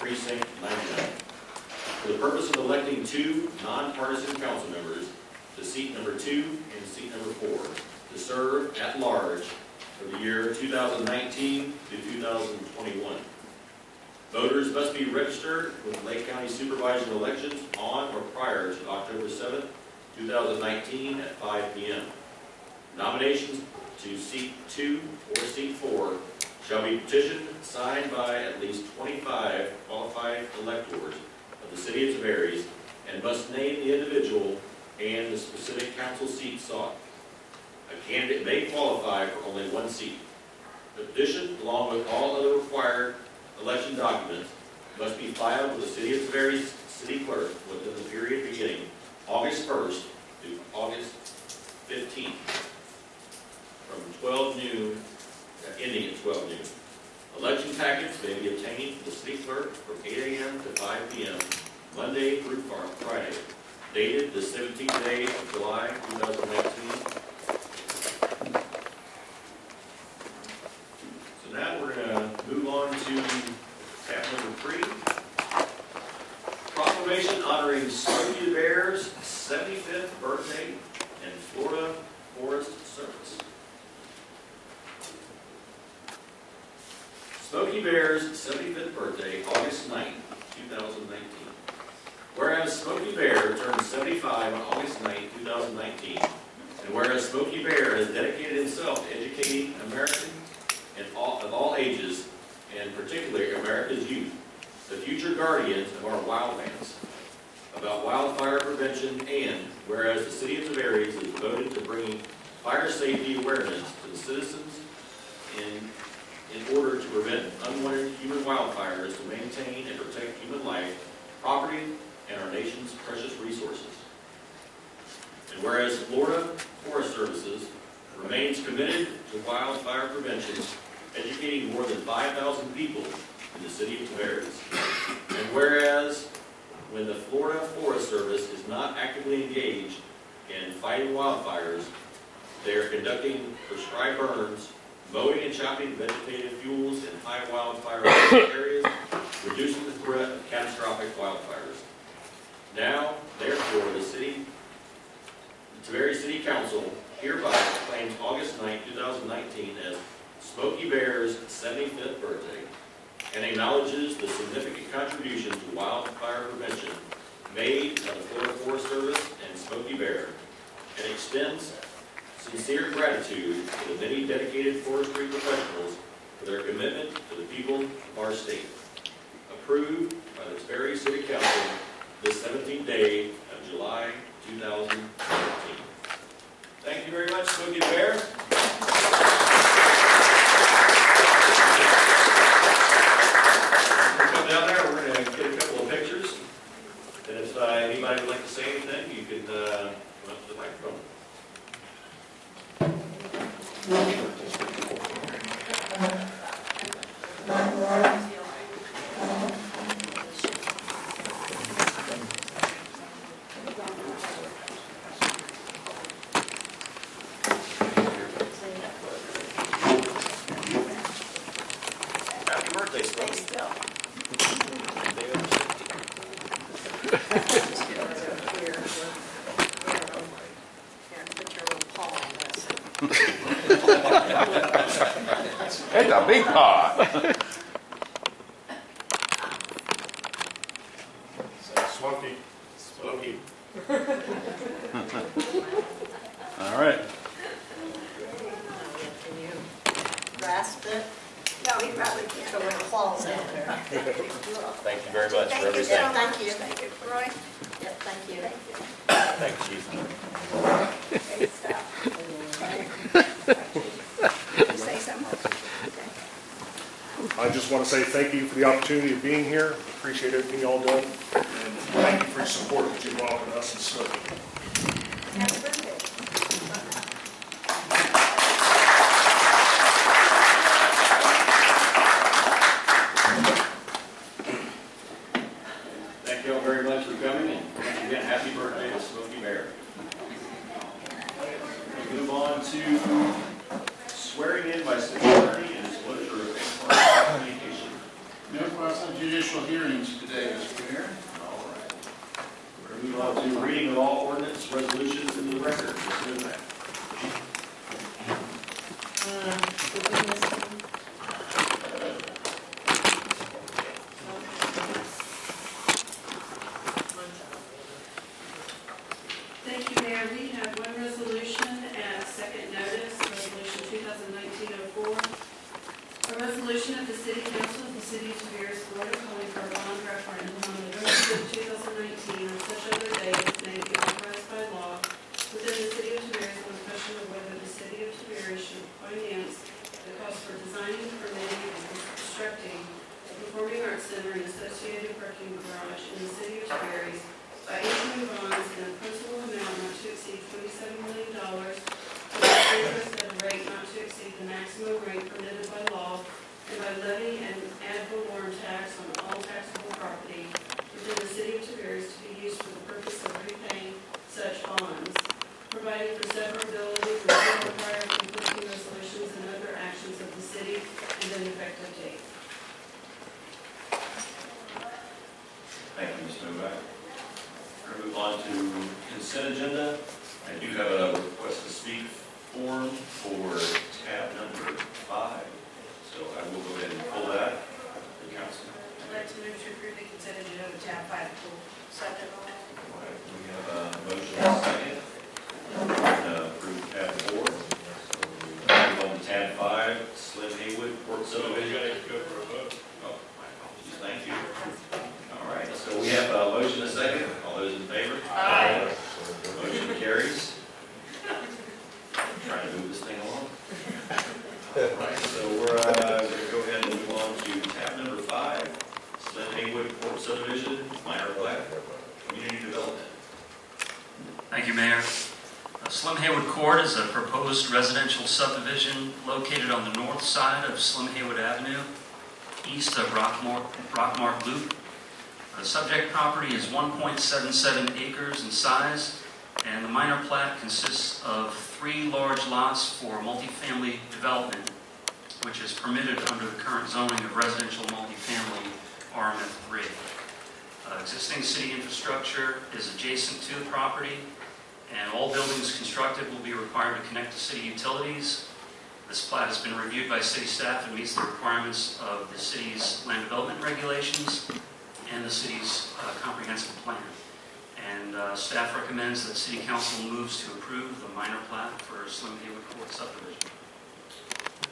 Precinct 99 for the purpose of electing 2 nonpartisan council members to seat number 2 and seat number 4 to serve at large for the year 2019 to 2021. Voters must be registered with Lake County Supervisor elections on or prior to October 7th, 2019 at 5 p.m. Nominations to seat 2 or seat 4 shall be petitioned, signed by at least 25 qualified electors of the City of Tavares and must name the individual and the specific council seat sought. A candidate may qualify for only 1 seat. The petition, along with all other required election documents, must be filed with the City of Tavares City Clerk within the period beginning August 1st to August 15th from 12 noon, ending at 12 noon. Election packets may be obtained from the City Clerk from 8 a.m. to 5 p.m. Monday through Friday, dated the 17th day of July 2019. So now we're going to move on to tab number 3. Proclamation honoring Smokey the Bear's 75th birthday and Florida Forest Service. Smokey Bear's 75th birthday, August 9th, 2019. Whereas Smokey Bear turned 75 on August 9th, 2019, and whereas Smokey Bear has dedicated himself to educating Americans of all ages, and particularly America's youth, the future guardians of our wildlands, about wildfire prevention, and whereas the City of Tavares is devoted to bringing fire safety awareness to the citizens in order to prevent unwanted human wildfires, to maintain and protect human life, property, and our nation's precious resources. And whereas Florida Forest Services remains committed to wildfire prevention, educating more than 5,000 people in the City of Tavares. And whereas when the Florida Forest Service is not actively engaged in fighting wildfires, they are conducting prescribed burns, mowing and chopping vegetative fuels in high wildfire areas, reducing the threat of catastrophic wildfires. Now, therefore, the Tavares City Council hereby proclaims August 9, 2019 as Smokey Bear's 75th birthday and acknowledges the significant contributions to wildfire prevention made by the Florida Forest Service and Smokey Bear, and extends sincere gratitude to the many dedicated forestry professionals for their commitment to the people of our state. Approved by the Tavares City Council this 17th day of July 2013. Thank you very much, Smokey Bear. Come down there, we're going to get a couple of pictures. And if anybody would like to say anything, you can come up to the microphone. Happy birthday, Smokey. It's a big pot. Smokey. Smokey. All right. Can you grasp it? No, he probably can't. So when it falls out there. Thank you very much for everything. Yeah, thank you. Thank you, Roy. Yep, thank you. Thank you, Chief. Okay, stop. Did you say something? I just want to say thank you for the opportunity of being here. Appreciate everything y'all done. And thank you for your support that you've offered us and Smokey. Happy birthday. Thank you all very much for coming, and once again, happy birthday to Smokey Bear. We move on to swearing in by city attorney and disclosure of communication. Mayor President, judicial hearings today, Mr. Mayor. All right. We're going to move on to reading of all ordinance resolutions in the record. Ms. Newmack. Did we miss one? Thank you, Mayor. We have one resolution at second notice, Resolution 2019-04. A resolution of the City Council of the City of Tavares, Florida, calling for a bond referendum on November 5th, 2019, on such other date as may be authorized by law within the City of Tavares on the question of whether the City of Tavares should finance the cost for designing, permitting, and constructing a performing arts center and associated parking garage in the City of Tavares by issuing bonds in a principal amount not to exceed $27 million, with interest at a rate not to exceed the maximum rate permitted by law, and by levying an ad valorem tax on all taxable property within the City of Tavares to be used for the purpose of repaying such bonds, providing for severability, repeal of prior conflicting resolutions and other actions of the city, and an effective date. Thank you, Ms. Newmack. We're going to move on to consent agenda. I do have a request to speak form for tab number 5. So I will go ahead and pull that. The council. I'd like to move to approve the consent agenda with tab 5 pulled. Second. All right, we have a motion and a second. Approve tab 4. Move on to tab 5, Slim Haywood Port Subdivision. Oh, my apologies. Thank you. All right, so we have a motion and a second. All those in favor? Aye. Motion carries. Trying to move this thing along. All right, so we're going to go ahead and move on to tab number 5, Slim Haywood Port Subdivision, minor plat, community development. Thank you, Mayor. Slim Haywood Court is a proposed residential subdivision located on the north side of Slim Haywood Avenue, east of Rockmart Loop. The subject property is 1.77 acres in size, and the minor plat consists of 3 large lots for multifamily development, which is permitted under the current zoning of residential multifamily RMF3. Existing city infrastructure is adjacent to the property, and all buildings constructed will be required to connect to city utilities. This plat has been reviewed by city staff and meets the requirements of the city's land development regulations and the city's comprehensive plan. And staff recommends that City Council moves to approve the minor plat for Slim Haywood Court subdivision.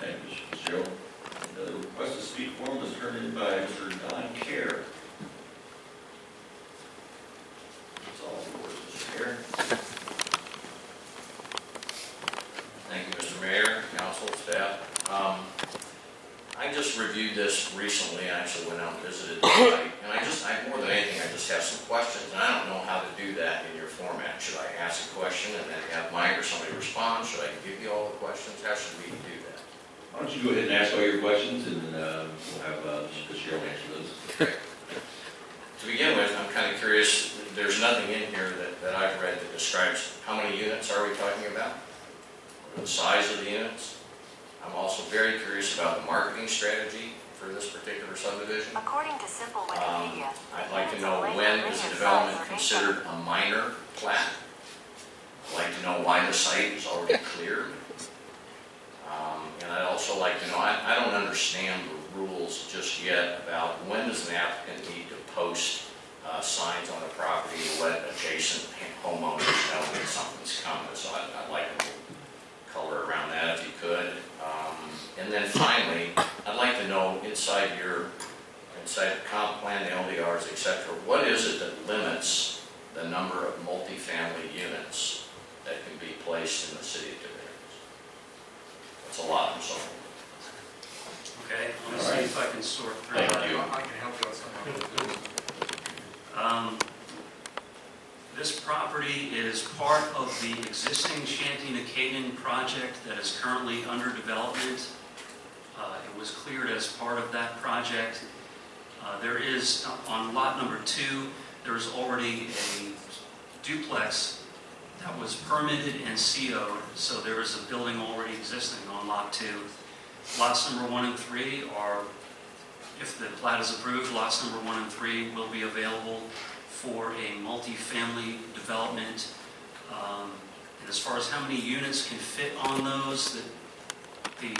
Thank you, Ms. Cheryl. The request to speak form was turned in by Mr. Don Kerr. That's all yours, Mr. Kerr. Thank you, Mr. Mayor, council, staff. I just reviewed this recently. I actually went out and visited the site, and more than anything, I just have some questions, and I don't know how to do that in your format. Should I ask a question and then have Mike or somebody respond? Should I give you all the questions? How should we do that? Why don't you go ahead and ask all your questions, and we'll have Ms. Cheryl answer those. To begin with, I'm kind of curious. There's nothing in here that I've read that describes how many units are we talking about, or the size of the units. I'm also very curious about the marketing strategy for this particular subdivision. According to Simple Wikipedia, I'd like to know when is the development considered a minor plat. I'd like to know why the site is already cleared. And I'd also like to know, I don't understand the rules just yet about when does an applicant need to post signs on the property to let adjacent homeowners know that something's coming. So I'd like a little color around that if you could. And then finally, I'd like to know inside the comp plan, the LDRs, etc., what is it that limits the number of multifamily units that can be placed in the city of Tavares? That's a lot, I'm sorry. Okay, let me see if I can sort through Thank that. you. I can help you with some. This property is part of the existing Shanty Nicaden project that is currently under development. It was cleared as part of that project. There is, on lot number 2, there is already a duplex that was permitted and CO'd, so there is a building already existing on lot 2. Lots number 1 and 3 are if the plat is approved, lots number 1 and 3 will be available for a multifamily development. And as far as how many units can fit on those, the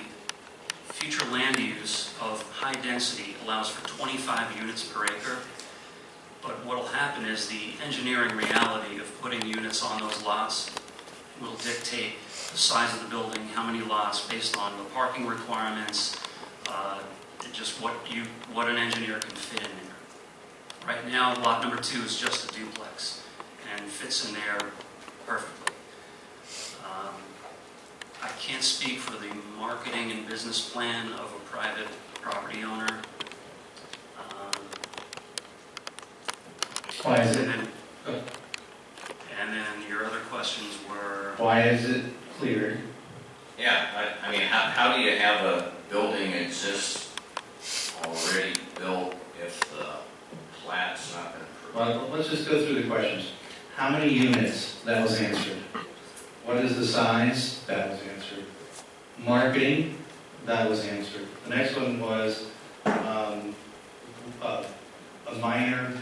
future land use of high density allows for 25 units per acre. But what will happen is the engineering reality of putting units on those lots will dictate the size of the building, how many lots, based on the parking requirements, just what an engineer can fit in there. Right now, lot number 2 is just a duplex and fits in there perfectly. I can't speak for the marketing and business plan of a private property owner. Why is it? And then your other questions were... Why is it cleared? Yeah, I mean, how do you have a building exist already built if the plat's not been approved? Well, let's just go through the questions. How many units? That was answered. What is the size? That was answered. Marketing? That was answered. The next one was a minor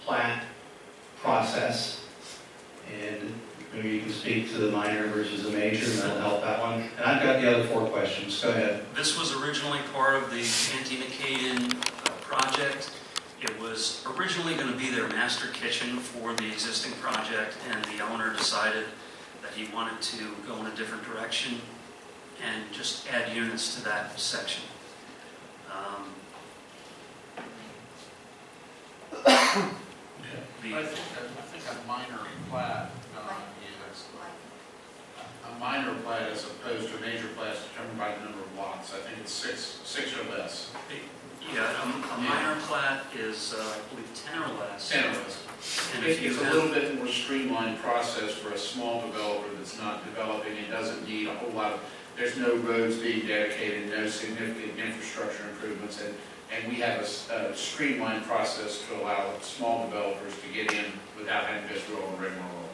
plat process, and maybe you can speak to the minor versus the major, and that'll help that one. And I've got the other 4 questions. Go ahead. This was originally part of the Cantina-Caden project. It was originally going to be their master kitchen for the existing project, and the owner decided that he wanted to go in a different direction and just add units to that section. I think a minor plat is a minor plat as opposed to a major plat is determined by the number of lots. I think it's six or less. Yeah, a minor plat is, I believe, 10 or less. 10 or less. And if you It's a have, little bit more streamlined process for a small developer that's not developing and doesn't need a whole lot of, there's no roads being dedicated, no significant infrastructure improvements, and we have a streamlined process to allow small developers to get in without having to go through all the rigmarole.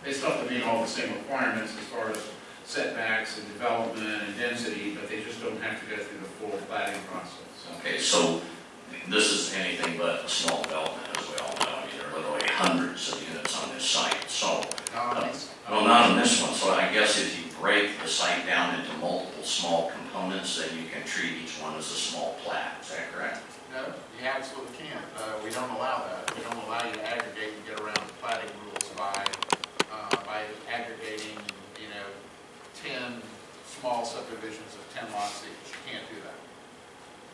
They still have to meet all the same requirements as far as setbacks and development and density, but they just don't have to go through the full planning process. Okay, so this is anything but a small development, as we all know. I mean, there are literally hundreds of units on this site, so, well, not on this one. So I guess if you break the site down into multiple small components, then you can treat each one as a small plat. Is that correct? No, you absolutely can't. We don't allow that. We don't allow you to aggregate and get around the platting rules by aggregating, 10 small subdivisions of 10 lots each. You can't do that.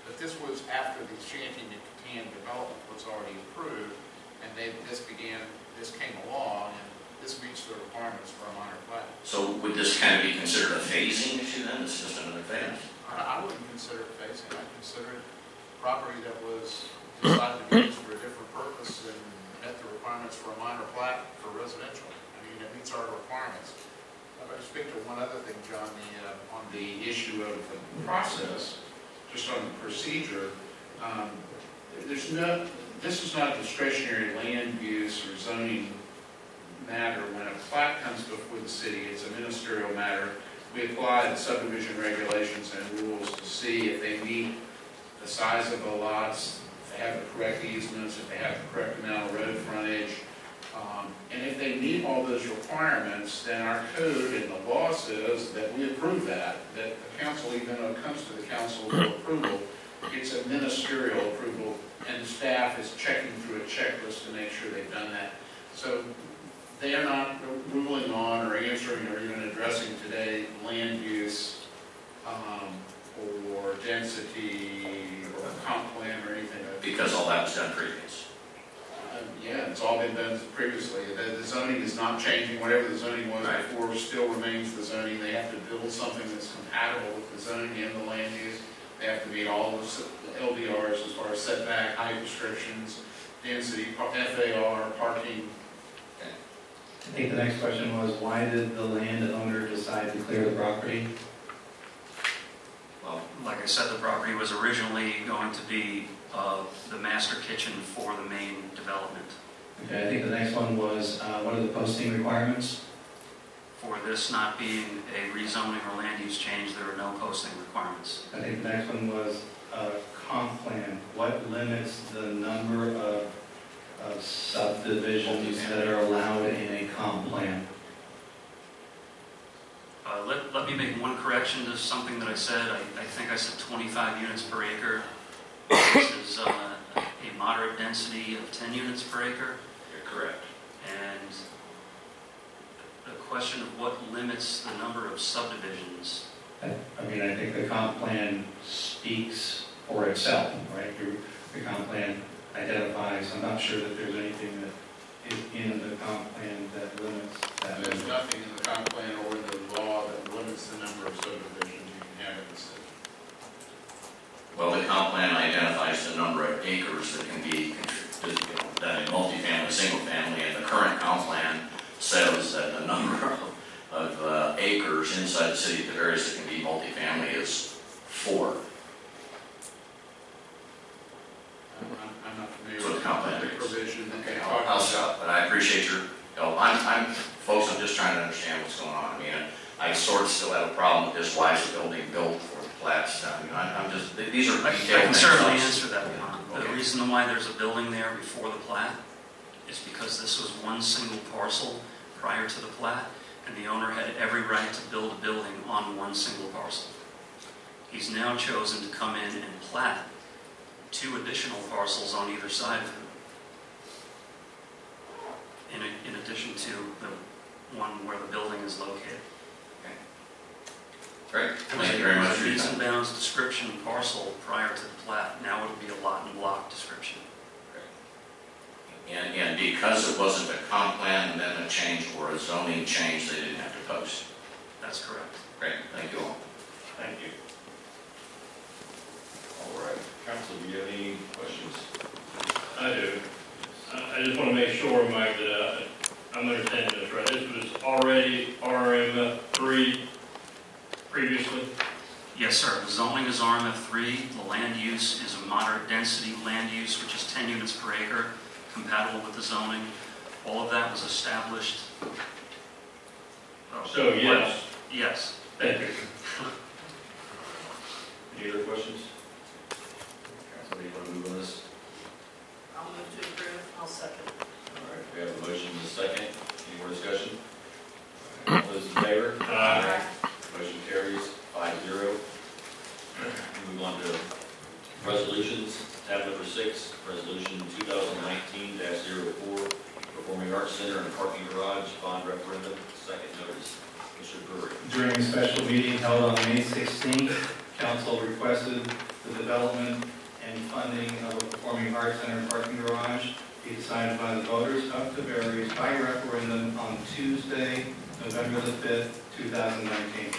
But this was after the Shanty and Catan development was already approved, and this came along, and this meets the requirements for a minor plat. So would this kind of be considered a phasing issue then? It's just another phase? I wouldn't consider it phasing. I consider it property that was decided to be used for a different purpose and met the requirements for a minor plat for residential. I mean, it meets our requirements. I'd like to speak to one other thing, John, on the issue of the process, just on the procedure. This is not a discretionary land use or zoning matter. When a plat comes before the city, it's a ministerial matter. We apply the subdivision regulations and rules to see if they meet the size of the lots, if they have the correct easements, if they have the correct amount of road frontage. And if they meet all those requirements, then our code and the law says that we approve that the council, even though it comes to the council for approval, it's a ministerial approval, and the staff is checking through a checklist to make sure they've done that. So they are not ruling on or answering or even addressing today land use or density or comp plan or anything. Because all that was done previous. Yeah, it's all been done previously. The zoning is not changing. Whatever the zoning was before still remains the zoning. They have to build something that's compatible with the zoning and the land use. They have to meet all the LDRs as far as setback, height restrictions, density, FAR, parking. I think the next question was, why did the landowner decide to clear the property? well, like I said, the property was originally going to be the master kitchen for the main development. Okay, I think the next one was, what are the posting requirements? For this not being a rezoning or land use change, there are no posting requirements. I think the next one was, comp plan, what limits the number of subdivisions that are allowed in a comp plan? Let me make one correction to something that I said. I think I said 25 units per acre. This is a moderate density of 10 units per acre. You're correct. And the question of what limits the number of subdivisions. I mean, I think the comp plan speaks for itself, right? The comp plan identifies, I'm not sure that there's anything that is in the comp plan that limits that. There's nothing in the comp plan or in the law that limits the number of subdivisions you can have in the city. Well, the comp plan identifies the number of acres that can be, that in multifamily, single family, and the current comp plan says that the number of acres inside the city of Tavares that can be multifamily is 4. I'm not familiar So the with comp plan the is. provision. Okay, I'll stop, but I appreciate your, folks, I'm just trying to understand what's going on. I mean, I sort of still have a problem with this, why is the building built for the plats? I mean, I'm just, these are I detailed can things. certainly answer that, Ron. The Okay. reason why there's a building there before the plat is because this was one single parcel prior to the plat, and the owner had every right to build a building on one single parcel. He's now chosen to come in and plat 2 additional parcels on either side of him, in addition to the one where the building is located. Great, thank you very much for your Meets and time. bounds description parcel prior to the plat. Now it'll be a lot and block description. And because it wasn't a comp plan amendment change or a zoning change, they didn't have to post. That's correct. Great, thank you all. Thank you. All right, council, do you have any questions? I do. I just want to make sure, Mike, that I'm understanding this right. This was already RM3 previously? Yes, sir. The zoning is RMF3. The land use is a moderate density land use, which is 10 units per acre, compatible with the zoning. All of that was established. So, yes. Yes. Thank you. Any other questions? Council, do you want to move on this? I'll move to approve. I'll second. All right, we have a motion and a second. Any more discussion? All those in favor? Motion carries 5-0. Move on to resolutions. Tab number 6, resolution 2019-04, Performing Arts Center and Parking Garage Bond Referendum, second notice. Mr. Brewery. During a special meeting held on May 16th, council requested the development and funding of a performing arts center and parking garage be decided by the voters of Tavares by referendum on Tuesday, November the 5th, 2019.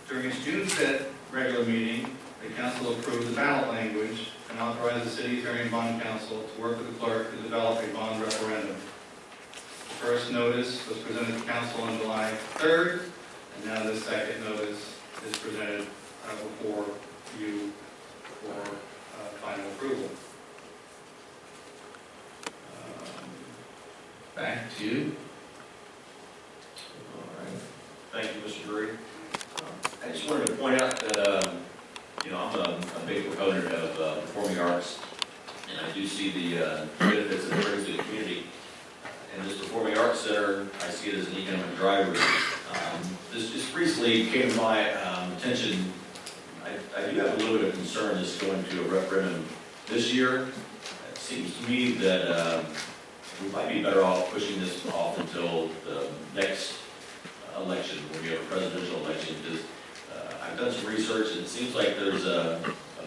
During its June 5th regular meeting, the council approved the ballot language and authorized the city attorney and bond counsel to work with the clerk to develop a bond referendum. The first notice was presented to council on July 3rd, and now the second notice is presented before you for final approval. Back to you. All right. Thank you, Mr. Drury. I just wanted to point out that, I'm a big proponent of performing arts, and I do see the benefits that it brings to the community. And this Performing Arts Center, I see it as an economic driver. This just recently came to my attention. I do have a little bit of concern just going to a referendum this year. It seems to me that we might be better off pushing this off until the next election, when we have a presidential election, because I've done some research, and it seems like there's a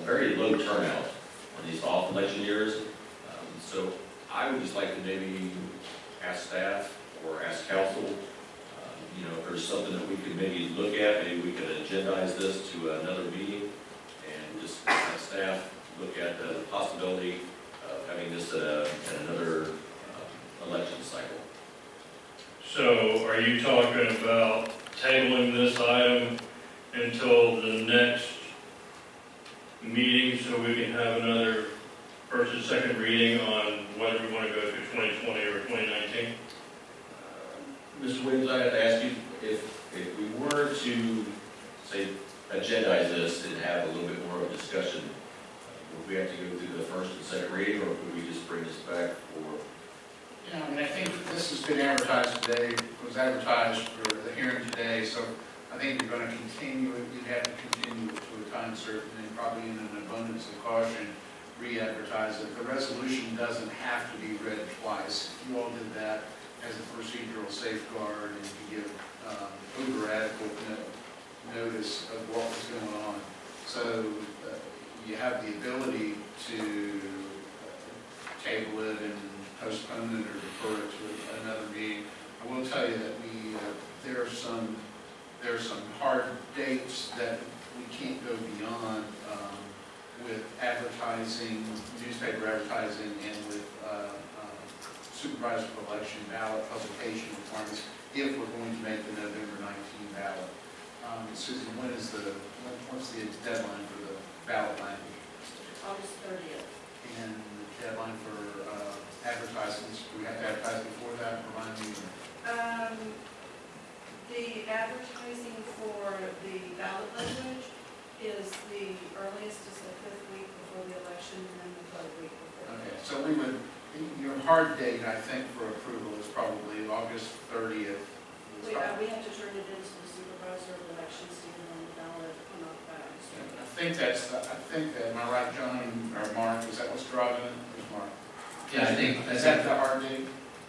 very low turnout in these off election years. So I would just like to maybe ask staff or ask council, if there's something that we could maybe look at, maybe we could agendize this to another meeting, and just have staff look at the possibility of having this at another election cycle. So are you talking about tabling this item until the next meeting so we can have another first and second reading on whether we want to go to 2020 or 2019? Mr. Williams, I have to ask you, if we were to, say, agendize this and have a little bit more of a discussion? Would we have to go through the first and second reading, or could we just bring this back for? Yeah, I mean, I think this has been advertised today, it was advertised for the hearing today, so I think you're going to continue it, you'd have to continue it to a time certain, and probably in an abundance of caution, re-advertise it. The resolution doesn't have to be read twice. You all did that as a procedural safeguard and to give over adequate notice of what was going on. So you have the ability to table it and postpone it or defer it to another meeting. I will tell you that there are some hard dates that we can't go beyond with advertising, newspaper advertising, and with supervisor election ballot publication requirements if we're going to make the November 19 ballot. Susan, what's the deadline for the ballot language? August 30th. And the deadline for advertisements, do we have to advertise before that? Remind me. The advertising for the ballot language is the earliest is the 5th week before the election and then the 3rd week before. Okay, so we would, your hard date, I think, for approval is probably August 30th. We have to turn it into the supervisor of elections to get on the ballot or not ballot. I think that, am I right, John, or Mark, is that what's driving it? Who's Mark? Yeah, I think Is that the hard date?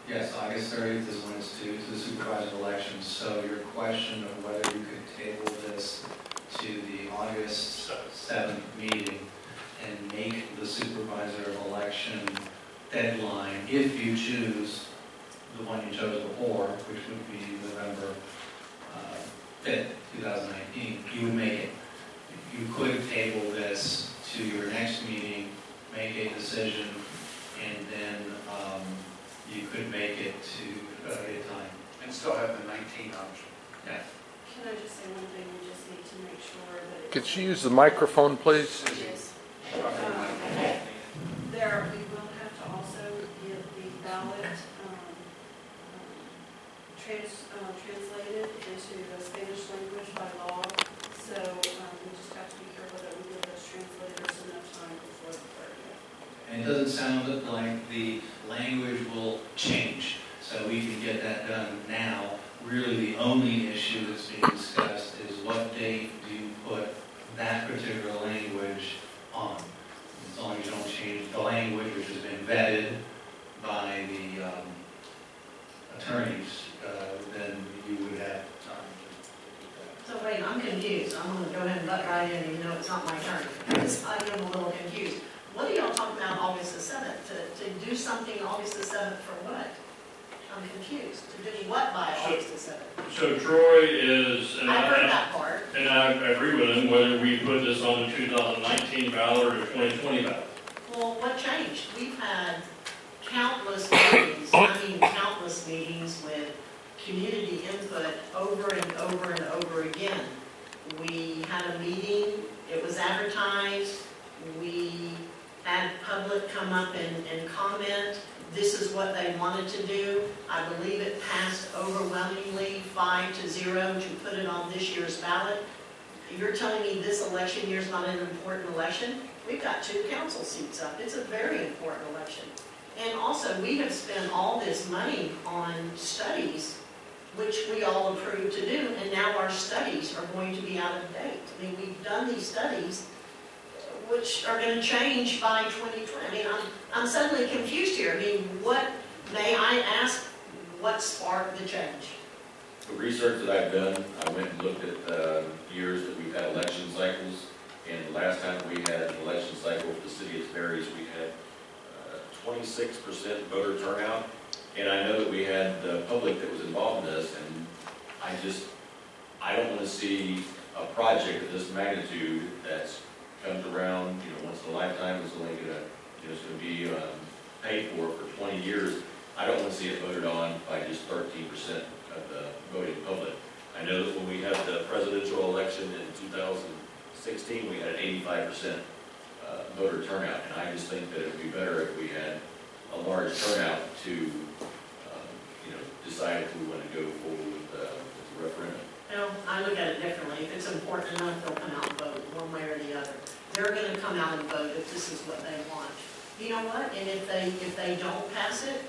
Yes, August 30th is when it's due to the supervisor elections. So your question of whether you could table this to the August 7th meeting and make the supervisor election deadline, if you choose the one you chose before, which would be November 5th, 2019, you would make it. You could table this to your next meeting, make a decision, and then you could make it to a time. And still have the 19 option. Yeah. Can I just say one thing? We just need to make sure that. Could you use the microphone, please? Yes. We will have to also get the ballot translated into the Spanish language by law. So we just have to be careful that we give those translators enough time before the 30th. And it doesn't sound like the language will change, so we can get that done now. Really, the only issue that's being discussed is what date do you put that particular language on. As long as you don't change the language, which has been vetted by the attorneys, then you would have time. So wait, I'm confused. I'm going to go ahead and butt right in, even though it's not my turn. Because I am a little confused. What are y'all talking about August the 7th? To do something August the 7th for what? I'm confused. To do what by August the 7th? So Troy is, and I heard that part. And I agree with him, whether we put this on the 2019 ballot or the 2020 ballot. Well, what changed? We've had countless meetings, countless meetings with community input over and over and over again. We had a meeting, it was advertised, we had public come up and comment. This is what they wanted to do. I believe it passed overwhelmingly 5-0 to put it on this year's ballot. You're telling me this election year is not an important election? We've got 2 council seats up. It's a very important election. And also, we have spent all this money on studies, which we all approved to do, and now our studies are going to be out of date. I mean, we've done these studies, which are going to change by 2020. I mean, I'm suddenly confused here. I mean, may I ask, what sparked the change? The research that I've done, I went and looked at years that we've had election cycles, and the last time we had an election cycle for the city of Sperry's, we had 26% voter turnout, and I know that we had the public that was involved in this, and I don't want to see a project of this magnitude that's comes around, once in a lifetime, it's only going to, it's going to be paid for 20 years. I don't want to see it voted on by just 13% of the voting public. I know that when we had the presidential election in 2016, we had an 85% voter turnout, and I just think that it would be better if we had a large turnout to, decide if we want to go forward with the referendum. Well, I look at it differently. If it's important enough, they'll come out and vote, one way or the other. They're gonna come out and vote if this is what they want. You know what? And if they don't pass it,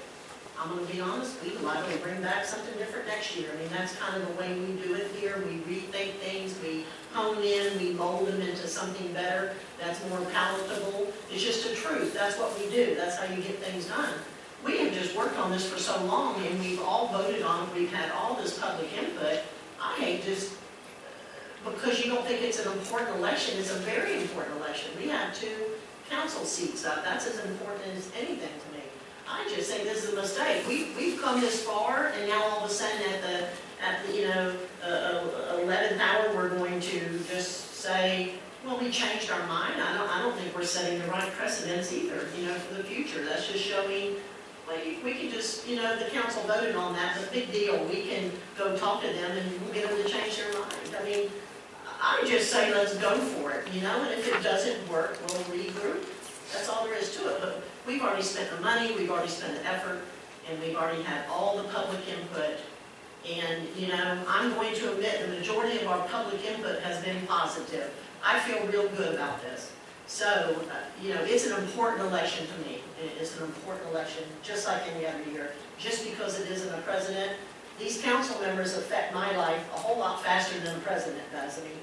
I'm gonna be honest, we liable to bring back something different next year. I mean, that's kind of the way we do it here. We rethink things, we hone in, we mold them into something better that's more palatable. It's just the truth. That's what we do. That's how you get things done. We have just worked on this for so long, and we've all voted on it. We've had all this public input. I hate just, because you don't think it's an important election, it's a very important election. We have 2 council seats up. That's as important as anything to me. I just think this is a mistake. We've come this far, and now all of a sudden at the 11th hour, we're going to just say, well, we changed our mind. I don't think we're setting the right precedents either, for the future. That's just showing, well, we can just, the council voted on that, but big deal. We can go talk to them and we'll get them to change their mind. I mean, I just say let's go for it, and if it doesn't work, we'll regroup. That's all there is to it. But we've already spent the money, we've already spent the effort, and we've already had all the public input. And, I'm going to admit the majority of our public input has been positive. I feel real good about this. So, it's an important election to me. It's an important election, just like any other year. Just because it isn't a president, these council members affect my life a whole lot faster than the president does. I mean,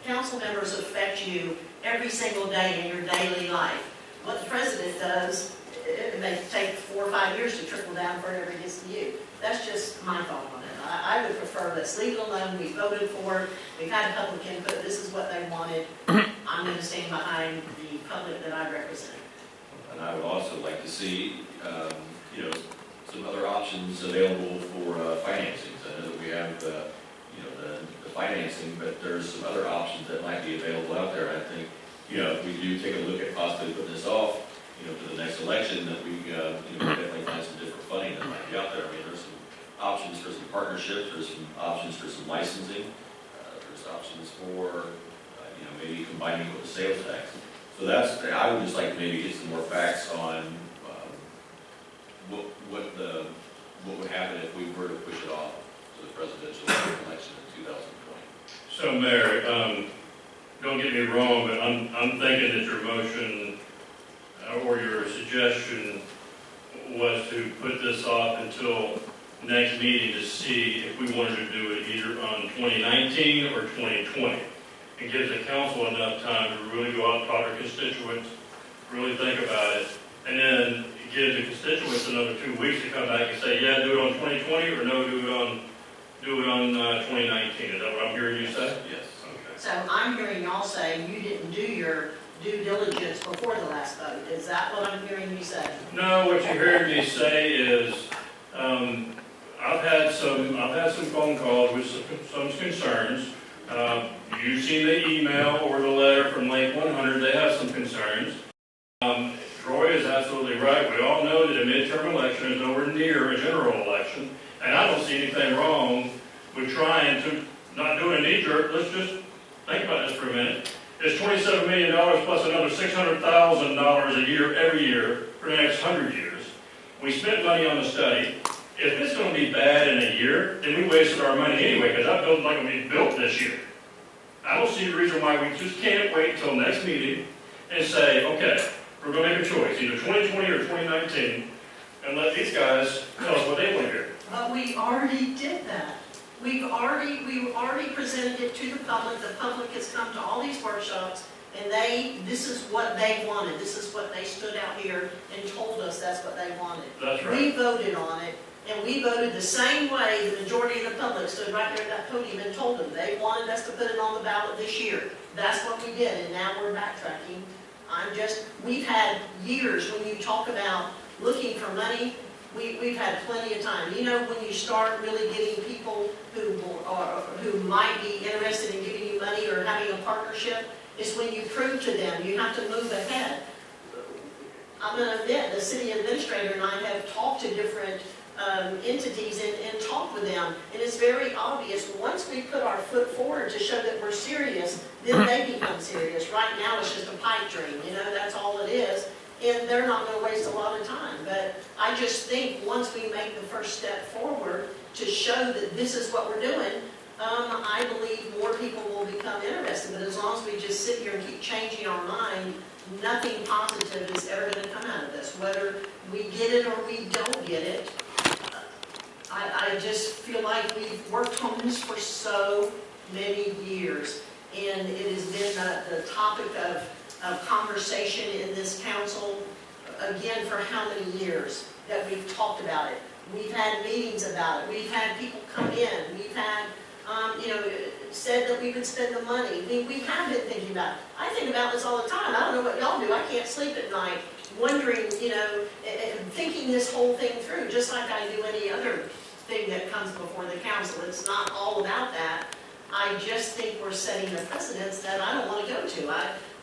council members affect you every single day in your daily life. What the president does, it may take 4 or 5 years to trickle down before it ever gets to you. That's just my thought on it. I would prefer let's leave it alone. We voted for it. We've had public input. This is what they wanted. I'm going to stand behind the public that I represent. And I would also like to see, some other options available for financings. I know that we have, the financing, but there's some other options that might be available out there. I think, if we do take a look at possibly putting this off, to the next election, that we, definitely find some different funding that might be out there. I mean, there's some options for some partnerships, there's some options for some licensing, there's options for, maybe combining with the sales tax. So I would just like to maybe get some more facts on what would happen if we were to push it off to the presidential election in 2020. So, Mayor, don't get me wrong, but I'm thinking that your motion or your suggestion was to put this off until next meeting to see if we wanted to do it either on 2019 or 2020. It gives the council enough time to really go out and talk to constituents, really think about it, and then it gives the constituents another 2 weeks to come back and say, yeah, do it on 2020, or no, do it on 2019. Is that what I'm hearing you say? Yes. Okay. So I'm hearing y'all say you didn't do your due diligence before the last vote. Is that what I'm hearing you say? No, what you're hearing me say is, I've had some phone calls with some concerns. You've seen the email or the letter from Lake 100. They have some concerns. Troy is absolutely right. We all know that a midterm election is nowhere near a general election, and I don't see anything wrong with trying to not do a knee-jerk. Let's just think about this for a minute. It's $27 million plus another $600,000 a year every year for the next 100 years. We spent money on the study. If it's going to be bad in a year, then we wasted our money anyway, because that building's not going to be built this year. I don't see the reason why we just can't wait until next meeting and say, okay, we're going to make a choice, either 2020 or 2019, and let these guys tell us what they want to hear. But we already did that. We've already presented it to the public. The public has come to all these workshops, and this is what they wanted. This is what they stood out here and told us that's what they wanted. That's right. We voted on it, and we voted the same way the majority of the public stood right there at that podium and told them they wanted us to put it on the ballot this year. That's what we did, and now we're backtracking. We've had years when you talk about looking for money. We've had plenty of time. When you start really getting people who might be interested in giving you money or having a partnership, it's when you prove to them you have to move ahead. I'm going to admit, the city administrator and I have talked to different entities and talked with them, and it's very obvious once we put our foot forward to show that we're serious, then they become serious. Right now it's just a pipe dream, that's all it is. And they're not going to waste a lot of time. But I just think once we make the first step forward to show that this is what we're doing, I believe more people will become interested, but as long as we just sit here and keep changing our mind, nothing positive is ever going to come out of this. Whether we get it or we don't get it, I just feel like we've worked on this for so many years, and it has been the topic of conversation in this council, again, for how many years that we've talked about it. We've had meetings about it. We've had people come in. We've had, said that we would spend the money. We have been thinking about it. I think about this all the time. I don't know what y'all do. I can't sleep at night wondering, thinking this whole thing through, just like I do any other thing that comes before the council. It's not all about that. I just think we're setting a precedence that I don't want to go to.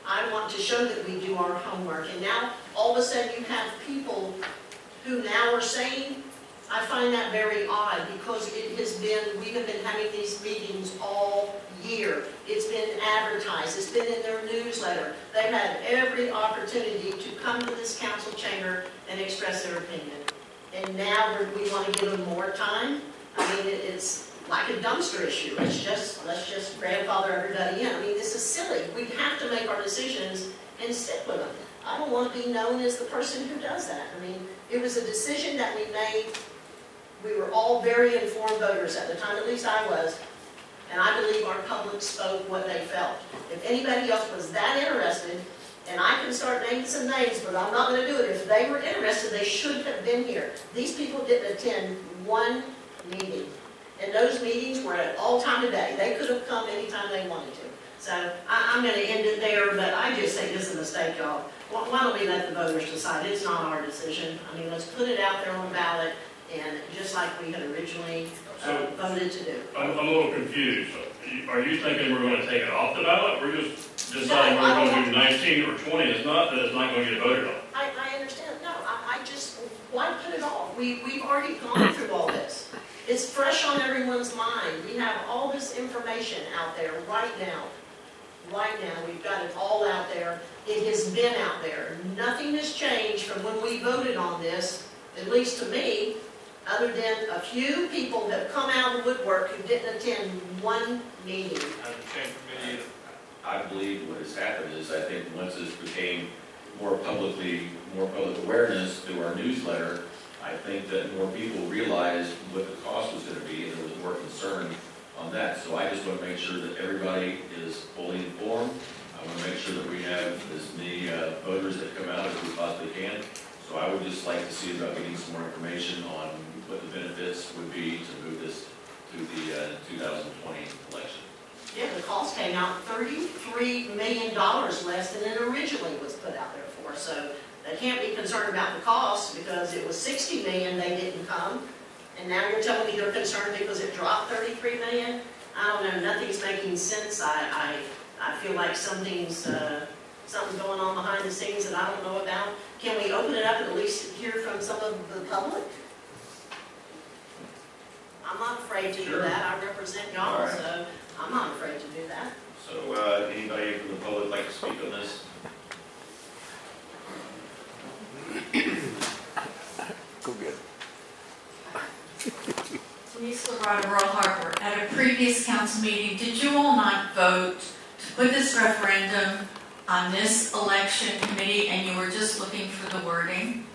I want to show that we do our homework. And now, all of a sudden, you have people who now are saying, I find that very odd, because we have been having these meetings all year. It's been advertised, it's been in their newsletter. They've had every opportunity to come to this council chamber and express their opinion. And now we want to give them more time. I mean, it's like a dumpster issue. Let's just grandfather everybody in. I mean, this is silly. We have to make our decisions and stick with them. I don't want to be known as the person who does that. I mean, it was a decision that we made. We were all very informed voters at the time, at least I was, and I believe our public spoke what they felt. If anybody else was that interested, and I can start naming some names, but I'm not going to do it. If they were interested, they should have been here. These people didn't attend one meeting, and those meetings were at all time of day. They could have come anytime they wanted to. So I'm going to end it there, but I just think this is a mistake, y'all. Why don't we let the voters decide? It's not our decision. I mean, let's put it out there on the ballot, and just like we had originally voted to do. I'm a little confused. Are you thinking we're going to take it off the ballot? We're just deciding we're going to do 19 or 20. It's not that it's not going to get voted on. I understand. No, I just, why put it off? We've already gone through all this. It's fresh on everyone's mind. We have all this information out there right now. Right now, we've got it all out there. It has been out there. Nothing has changed from when we voted on this, at least to me, other than a few people that come out of the woodwork who didn't attend one meeting. I believe what has happened is, I think once this became more public awareness through our newsletter, I think that more people realized what the cost was going to be, and there was more concern on that. So I just want to make sure that everybody is fully informed. I want to make sure that we have as many voters that come out as we possibly can. So I would just like to see about getting some more information on what the benefits would be to move this to the 2020 election. Yeah, the cost came out $33 million less than it originally was put out there for. So they can't be concerned about the cost, because it was $60 million they didn't come. And now you're telling me they're concerned because it dropped $33 million? I don't know, nothing's making sense. I feel like something's going on behind the scenes that I don't know about. Can we open it up and at least hear from some of the public? I'm not afraid to do that. I represent y'all, All right. so I'm not afraid to do that. So anybody from the public like to speak on this? Go get it. Denise Labrada, Rural Harbor. At a previous council meeting, did you all not vote to put this referendum on this election committee, and you were just looking for the wording?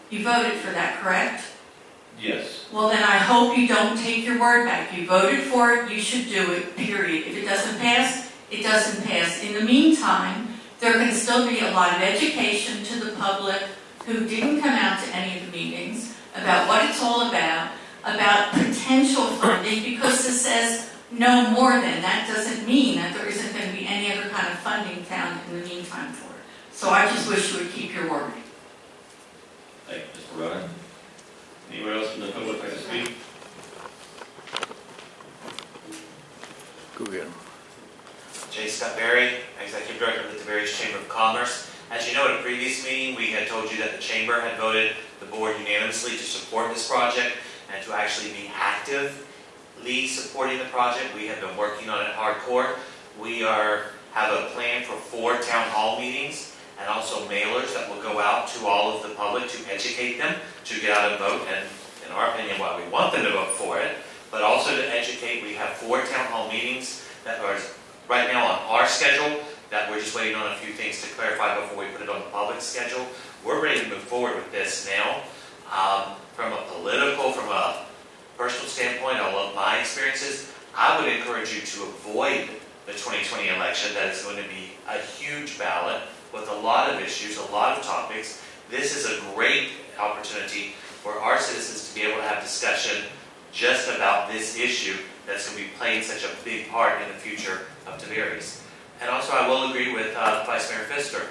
You voted for that, correct? Yes. Well, then I hope you don't take your word back. You voted for it, you should do it, period. If it doesn't pass, it doesn't pass. In the meantime, there can still be a lot of education to the public who didn't come out to any of the meetings about what it's all about potential funding, because it says no more than. That doesn't mean that there isn't going to be any other kind of funding found in the meantime for it. So I just wish you would keep your word. Thank you, Mr. Rudder. Anyone else from the public like to speak? Go get him. J. Scott Berry, Executive Director of the Tiberias Chamber of Commerce. As you know, at a previous meeting, we had told you that the Chamber had voted the board unanimously to support this project and to actually be actively supporting the project. We have been working on it hardcore. We have a plan for 4 town hall meetings and also mailers that will go out to all of the public to educate them to get out and vote. And in our opinion, while we want them to vote for it, but also to educate. We have 4 town hall meetings that are right now on our schedule, that we're just waiting on a few things to clarify before we put it on the public schedule. We're ready to move forward with this now. From a political, from a personal standpoint, I love my experiences. I would encourage you to avoid the 2020 election. That is going to be a huge ballot with a lot of issues, a lot of topics. This is a great opportunity for our citizens to be able to have discussion just about this issue that's going to be playing such a big part in the future of Tiberias. And also, I will agree with Vice Mayor Pfister.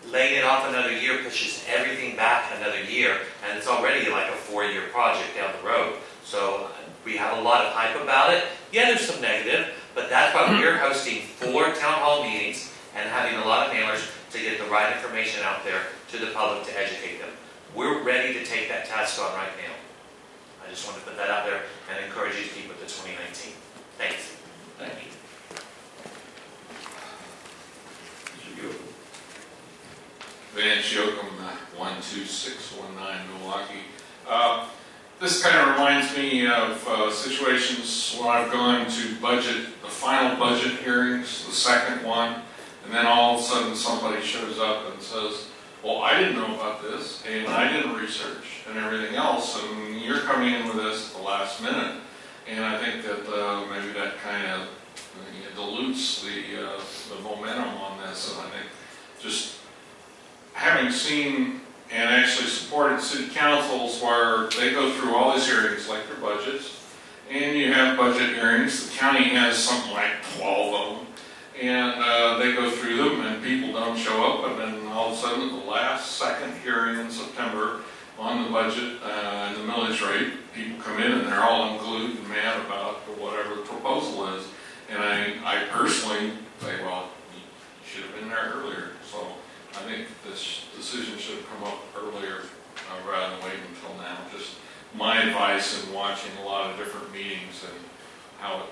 Laying it off another year pushes everything back another year, and it's already like a 4-year project down the road. So we have a lot of hype about it. Yeah, there's some negative, but that's why we're hosting 4 town hall meetings and having a lot of mailers to get the right information out there to the public to educate them. We're ready to take that task on right now. I just want to put that out there and encourage you to keep with the 2019. Thanks. Thank you. Van Shokum, 12619 Milwaukee. This kind of reminds me of situations when I've gone to the final budget hearings, the second one, and then all of a sudden somebody shows up and says, well, I didn't know about this, and I didn't research, and everything else, and you're coming in with this at the last minute. And I think that maybe that kind of dilutes the momentum on this, and I think just having seen and actually supported city councils where they go through all these hearings like their budgets, and you have budget hearings, the county has something like 12 of them, and they go through them and people don't show up, and then all of a sudden the last second hearing in September on the budget and the millage rate, people come in and they're all unglued and mad about whatever the proposal is. And I personally say, well, you should have been there earlier. So I think this decision should have come up earlier rather than waiting until now. Just my advice in watching a lot of different meetings and how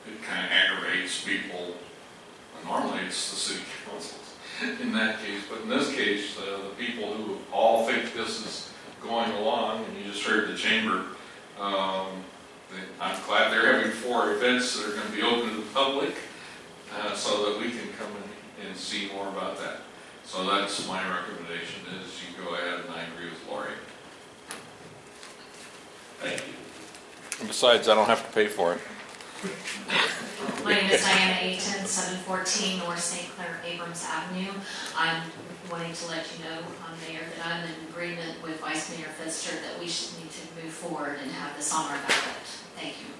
it kind of aggravates people. And normally it's the city councils in that case, but in this case, the people who all think this is going along, and you just heard the chamber, I'm glad they're having 4 events that are going to be open to the public so that we can come in and see more about that. So that's my recommendation, is you go ahead, and I agree with Lori. Thank you. And besides, I don't have to pay for it. My name is Diana Ayton, 714 North St. Clair Abrams Avenue. I'm wanting to let you know, Mayor, that I'm in agreement with Vice Mayor Pfister that we should need to move forward and have this on our ballot. Thank you.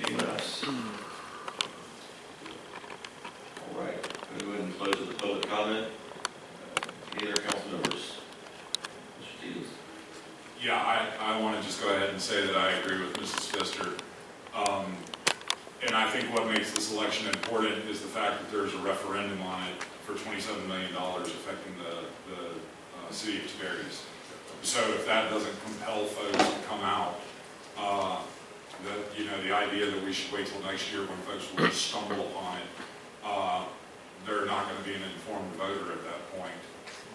Anyone else? All right, I'm going to go ahead and close the public comment. Any other council members? Mr. Tees? Yeah, I want to just go ahead and say that I agree with Mrs. Pfister. And I think what makes this election important is the fact that there's a referendum on it for $27 million affecting the city of Tiberias. So if that doesn't compel folks to come out, the idea that we should wait till next year when folks will just stumble upon it, they're not going to be an informed voter at that point.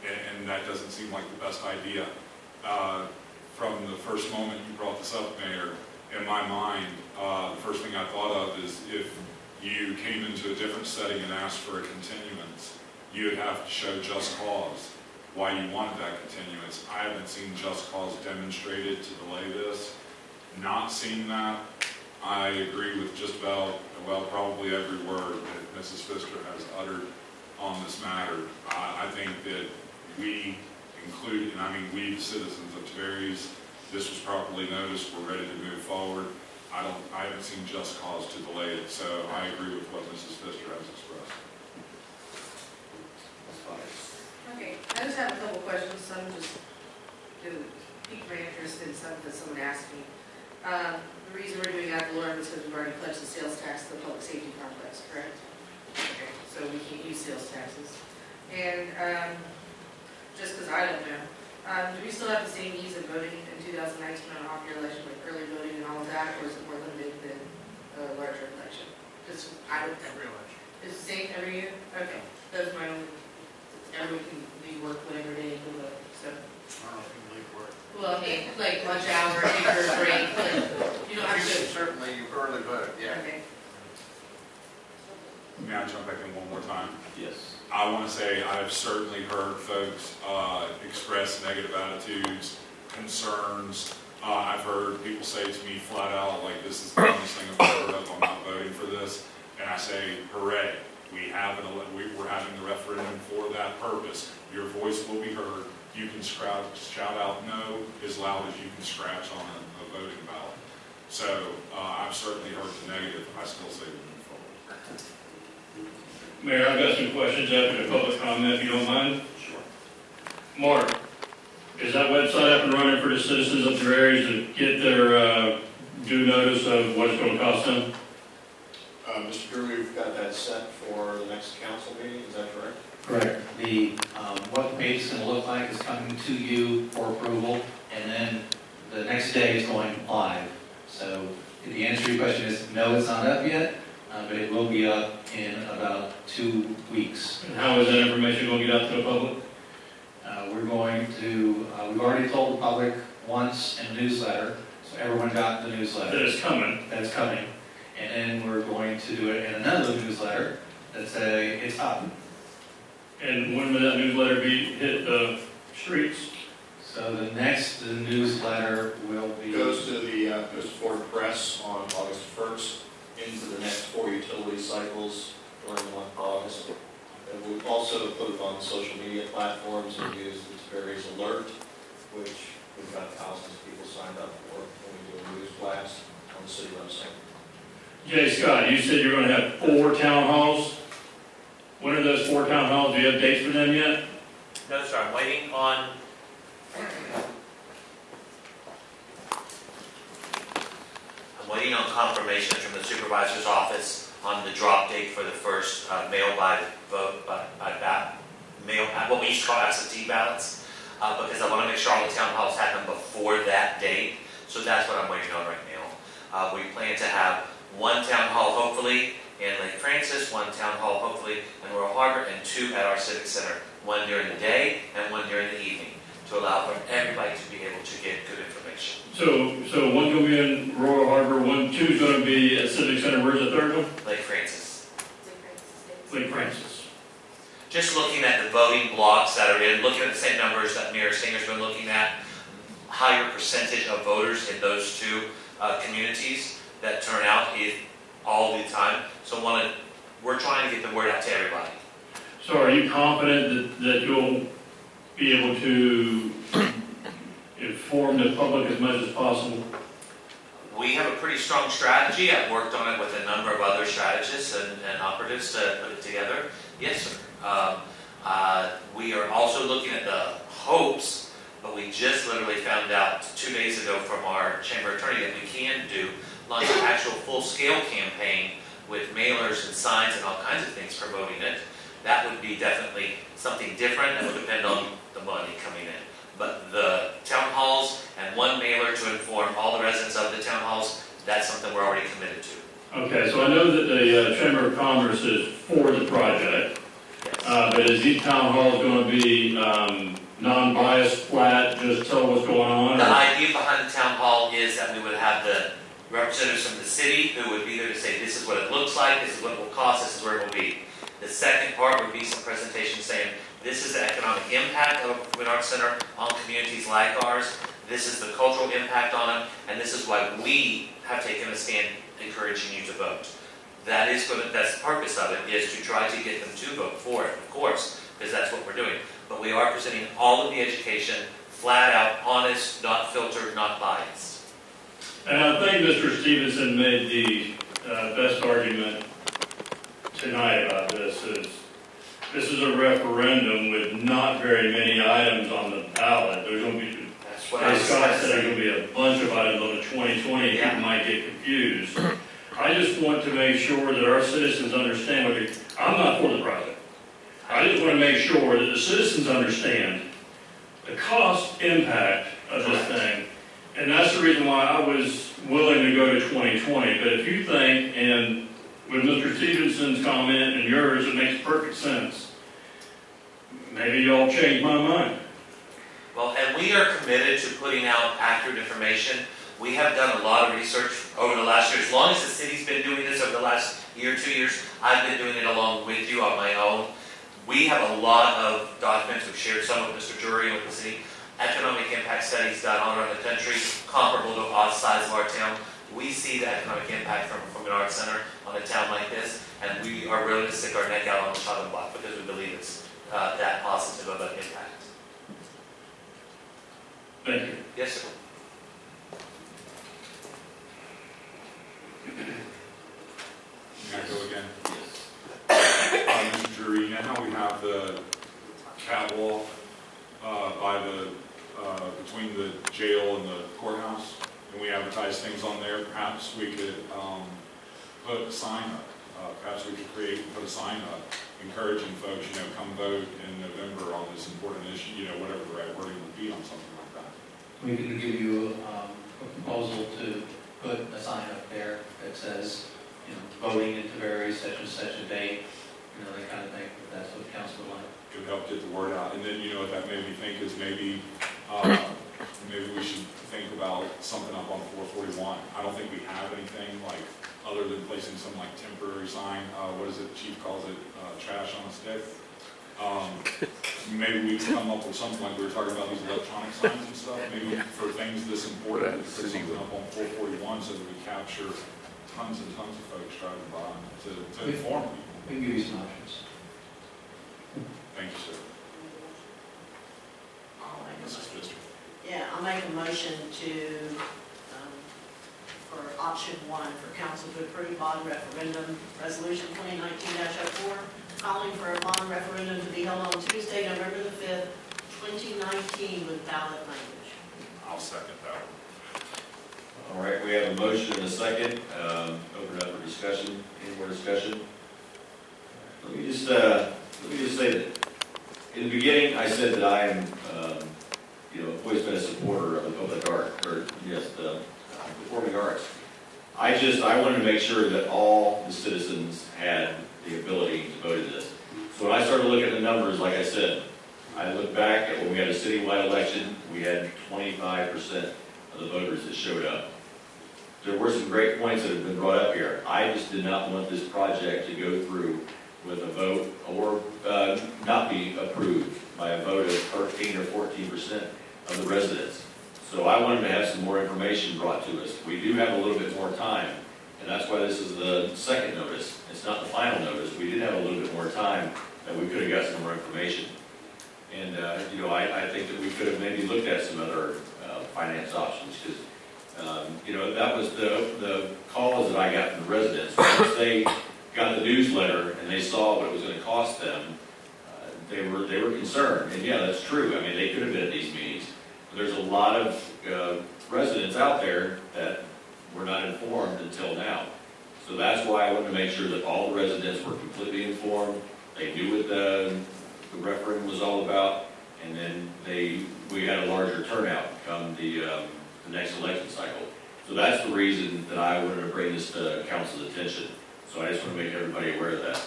And that doesn't seem like the best idea. From the first moment you brought this up, Mayor, in my mind, the first thing I thought of is if you came into a different setting and asked for a continuance, you would have to show just cause why you wanted that continuance. I haven't seen just cause demonstrated to delay this. Not seeing that, I agree with just about, well, probably every word that Mrs. Pfister has uttered on this matter. I think that we include, and I mean we, the citizens of Tiberias, this was properly noticed, we're ready to move forward. I haven't seen just cause to delay it, so I agree with what Mrs. Pfister has expressed. Okay, I just have a couple questions, some just to pique my interest in something that someone asked me. The reason we're doing ad valorem is because we've already pledged the sales tax to the public safety complex, correct? Okay, so we can't use sales taxes. And just because I don't know, do we still have the same ease of voting in 2019 on an off-year election, like early voting and all of that, or is it more limited than a larger election? Just, I don't know. Every election. Is it the same every year? Okay, that's my only, everyone can leave work whatever day they go vote, so. I don't know if you can leave work. Well, like, May I jump back in one more time? Yes. I want to say I've certainly heard folks express negative attitudes, concerns. I've heard people say to me flat out, like, this is the dumbest thing I've ever heard of, I'm not voting for this. And I say, hooray, we're having the referendum for that purpose. Your voice will be heard. You can shout out no as loud as you can scratch on a voting ballot. So I've certainly heard the negative. I still say we move forward. Mayor, I've got some questions after the public comment, if you don't mind. Sure. Mark, is that website up and running for the citizens of their areas to get their due notice of what it's going to cost them? Mr. Drew, we've got that set for the next council meeting, is that correct? Correct. The, what the page is going to look like is coming to you for approval, and then the next day it's going live. So the answer to your question is no, it's not up yet, but it will be up in about 2 weeks. And how is that information going to get out to the public? We're going to, we've already told the public once in a newsletter, so everyone got the newsletter. That it's coming. That it's coming. And then we're going to do it in another newsletter that say it's up. And when will that newsletter hit the streets? So the next newsletter will be... Goes to the Florida Press on August 1st, into the next 4 utility cycles during the month of August. And we've also put it on social media platforms and used the Tiberias Alert, which we've got thousands of people signed up for when we do a news blast on the city website. Jay Scott, you said you're going to have 4 town halls. When are those 4 town halls? Do you have dates for them yet? No, sir, I'm waiting on, confirmation from the supervisor's office on the drop date for the first mail by vote, by mail, what we used to call absentee ballots, because I want to make sure all the town halls happen before that date. So that's what I'm waiting on right now. We plan to have 1 town hall, hopefully, in Lake Francis, 1 town hall, hopefully, in Royal Harbor, and 2 at our Civic Center. 1 during the day and 1 during the evening, to allow for everybody to be able to get good information. So 1 going to be in Royal Harbor, 2 is going to be at Civic Center. Where's the 3rd one? Lake Francis. Lake Francis. Just looking at the voting blocks that are in, looking at the same numbers that Mayor Singer's been looking at, higher percentage of voters in those 2 communities that turn out all the time. So we're trying to get the word out to everybody. So are you confident that you'll be able to inform the public as much as possible? We have a pretty strong strategy. I've worked on it with a number of other strategists and operatives to put it together. Yes, sir. We are also looking at the hopes, but we just literally found out 2 days ago from our chamber attorney that we can launch an actual full-scale campaign with mailers and signs and all kinds of things promoting it. That would be definitely something different. That would depend on the money coming in. But the town halls and 1 mailer to inform all the residents of the town halls, that's something we're already committed to. Okay, so I know that the Chamber of Commerce is for the project, but is each town hall going to be non-biased, flat, just tell what's going on? The idea behind the town hall is that we would have the representatives from the city who would be there to say, this is what it looks like, this is what it will cost, this is where it will be. The second part would be some presentation saying, this is the economic impact of a performing arts center on communities like ours, this is the cultural impact on them, and this is why we have taken a stand encouraging you to vote. That's the purpose of it, is to try to get them to vote for it, of course, because that's what we're doing. But we are presenting all of the education, flat out, honest, not filtered, not biased. And I think Mr. Stevenson made the best argument tonight about this is a referendum with not very many items on the ballot. There's going to be, as Scott said, there's going to be a bunch of items on the 2020. People might get confused. I just want to make sure that our citizens understand I'm not for the project. I just want to make sure that the citizens understand the cost impact of this thing. And that's the reason why I was willing to go to 2020. But if you think, and with Mr. Stevenson's comment and yours, it makes perfect sense. Maybe y'all change my mind. Well, and we are committed to putting out accurate information. We have done a lot of research over the last year. As long as the city's been doing this over the last year, 2 years, I've been doing it along with you on my own. We have a lot of documents, we've shared some with Mr. Drury and with the city, economic impact studies done all around the country, comparable to the size of our town. We see the economic impact from an arts center on a town like this, and we are willing to stick our neck out on the chopping block because we believe it's that positive of an impact. Thank you. Yes, sir. Can I go again? Mr. Drury, you know how we have the catwalk by the between the jail and the courthouse, and we advertise things on there? Perhaps we could put a sign up. Perhaps we could create and put a sign up, encouraging folks, come vote in November on this important issue. Whatever the right wording would be on something like that. We can give you a proposal to put a sign up there that says, voting into various such and such a date, that kind of thing, if that's what council would like. It would help get the word out. And then, what that made me think is maybe we should think about something up on 441. I don't think we have anything other than placing some temporary sign. What is it? Chief calls it trash on a stick. Maybe we can come up with something like we were talking about these electronic signs and stuff. Maybe for things this important, we put something up on 441 so that we capture tons and tons of folks driving by to inform people. We can give you some options. Thank you, sir. I'll make a motion for option 1 for council to approve bond referendum resolution 2019-04, calling for a bond referendum to be held on Tuesday, November the 5th, 2019 with ballot language. I'll second that one. All right, we have a motion and a second. Open it up for discussion. Any more discussion? Let me just say that in the beginning, I said that I am, always been a supporter of the public art, the performing arts. I wanted to make sure that all the citizens had the ability to vote in this. So when I started looking at the numbers, like I said, I looked back at when we had a citywide election, we had 25% of the voters that showed up. There were some great points that have been brought up here. I just did not want this project to go through with a vote or not be approved by a vote of 13 or 14% of the residents. So I wanted to have some more information brought to us. We do have a little bit more time, and that's why this is the second notice. It's not the final notice. We did have a little bit more time that we could have got some more information. And, I think that we could have maybe looked at some other finance options because, that was the calls that I got from the residents. Once they got the newsletter and they saw what it was going to cost them, they were concerned. And yeah, that's true. I mean, they could have been at these meetings. But there's a lot of residents out there that were not informed until now. So that's why I wanted to make sure that all the residents were completely informed. They knew what the referendum was all about, and then we had a larger turnout come the next election cycle. So that's the reason that I wanted to bring this to council's attention. So I just want to make everybody aware of that.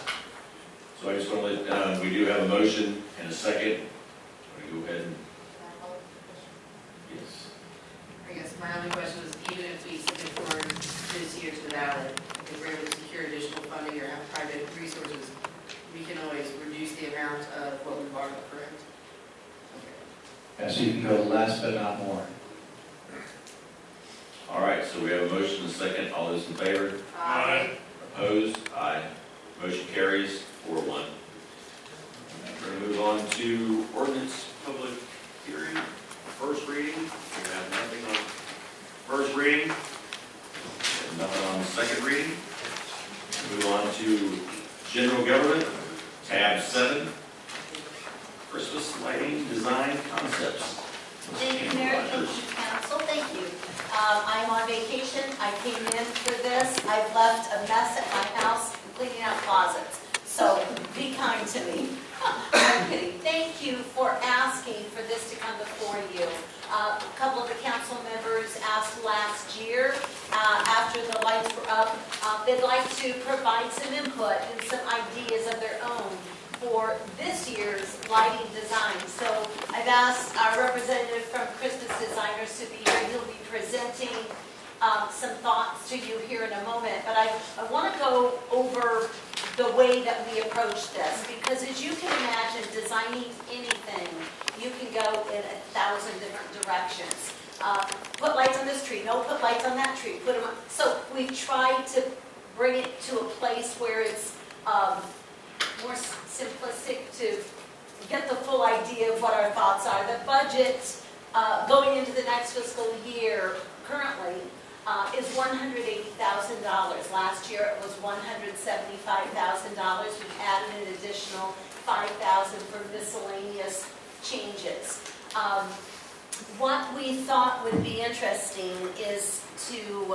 So I just want to let, we do have a motion and a second. I'm going to go ahead and, yes. I guess my only question is, even if we submit forward this year to the ballot, if we're able to secure additional funding or have private resources, we can always reduce the amount of what we borrow, correct? Yeah, so you can go less but not more. All right, so we have a motion and a second. All those in favor? Aye. Opposed? Aye. Motion carries 4-1. We're going to move on to ordinance public hearing. First reading. We have nothing on first reading. And nothing on second reading. Move on to general government. Tab 7. Christmas lighting design concepts. Thank you, Mayor. Thank you, Council. Thank you. I'm on vacation. I came in for this. I've left a mess at my house cleaning out closets. So be kind to me. I'm kidding. Thank you for asking for this to come before you. A couple of the council members asked last year, after the lights were up, they'd like to provide some input and some ideas of their own for this year's lighting design. So I've asked our representative from Christmas Designers to be here. He'll be presenting some thoughts to you here in a moment. But I want to go over the way that we approach this, because as you can imagine, designing anything, you can go in 1,000 different directions. Put lights on this tree, no, put lights on that tree, put them on. So we've tried to bring it to a place where it's more simplistic to get the full idea of what our thoughts are. The budget going into the next fiscal year currently is $180,000. Last year it was $175,000. We've added an additional $5,000 for miscellaneous changes. What we thought would be interesting is to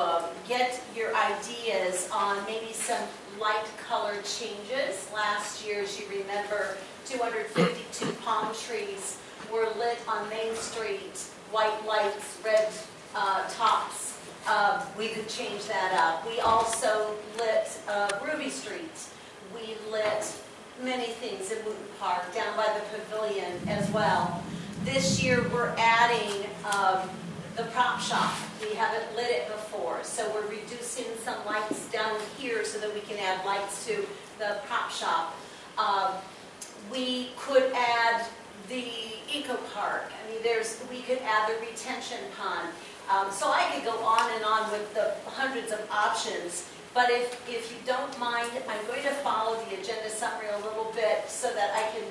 get your ideas on maybe some light color changes. Last year, as you remember, 252 palm trees were lit on Main Street, white lights, red tops. We could change that up. We also lit Ruby Street. We lit many things in Wooten Park, down by the pavilion as well. This year we're adding the prop shop. We haven't lit it before, so we're reducing some lights down here so that we can add lights to the prop shop. We could add the eco park. I mean, we could add the retention pond. So I could go on and on with the hundreds of options. But if you don't mind, I'm going to follow the agenda summary a little bit so that I can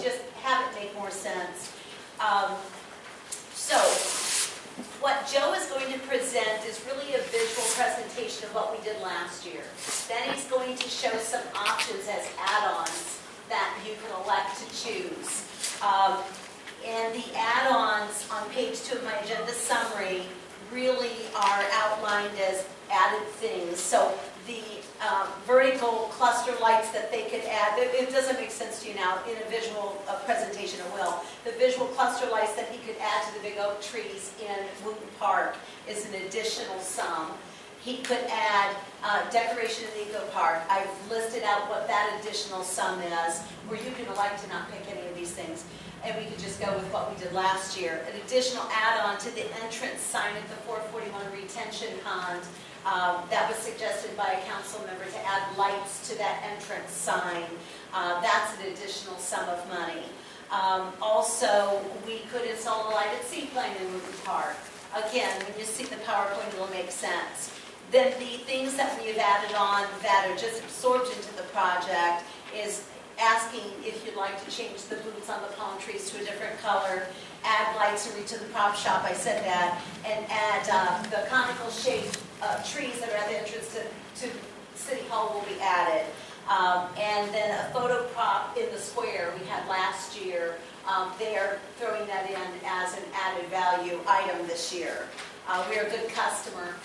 just have it make more sense. So what Joe is going to present is really a visual presentation of what we did last year. Then he's going to show some options as add-ons that you can elect to choose. And the add-ons on page 2 of my agenda summary really are outlined as added things. So the vertical cluster lights that they could add, it doesn't make sense to you now, in a visual presentation it will. The visual cluster lights that he could add to the big oak trees in Wooten Park is an additional sum. He could add decoration in the eco park. I've listed out what that additional sum is, where you can elect to not pick any of these things. And we could just go with what we did last year. An additional add-on to the entrance sign at the 441 retention pond. That was suggested by a council member to add lights to that entrance sign. That's an additional sum of money. Also, we could install a lighted seaplane in Wooten Park. Again, when you see the PowerPoint, it'll make sense. Then the things that we've added on that are just absorbed into the project is asking if you'd like to change the boots on the palm trees to a different color, add lights to the prop shop, I said that, and add the conical shaped trees that are at the entrance to City Hall will be added. And then a photo prop in the square we had last year, they're throwing that in as an added value item this year. We're a good customer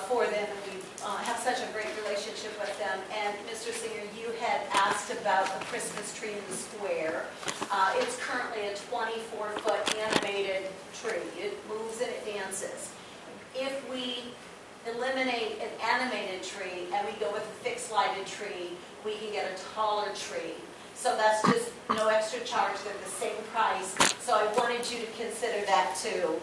for them, and we have such a great relationship with them. And Mr. Singer, you had asked about the Christmas tree in the square. It's currently a 24-foot animated tree. It moves and it dances. If we eliminate an animated tree and we go with a fixed lighted tree, we can get a taller tree. So that's just no extra charge, they're the same price. So I wanted you to consider that too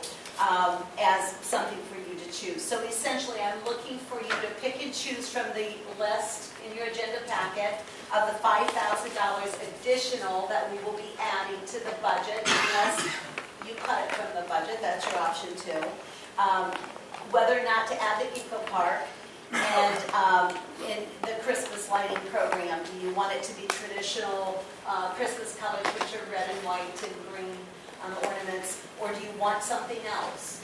as something for you to choose. So essentially I'm looking for you to pick and choose from the list in your agenda packet of the $5,000 additional that we will be adding to the budget, unless you cut it from the budget, that's your option too. Whether or not to add the eco park, and in the Christmas lighting program, do you want it to be traditional Christmas colors, which are red and white and green ornaments, or do you want something else?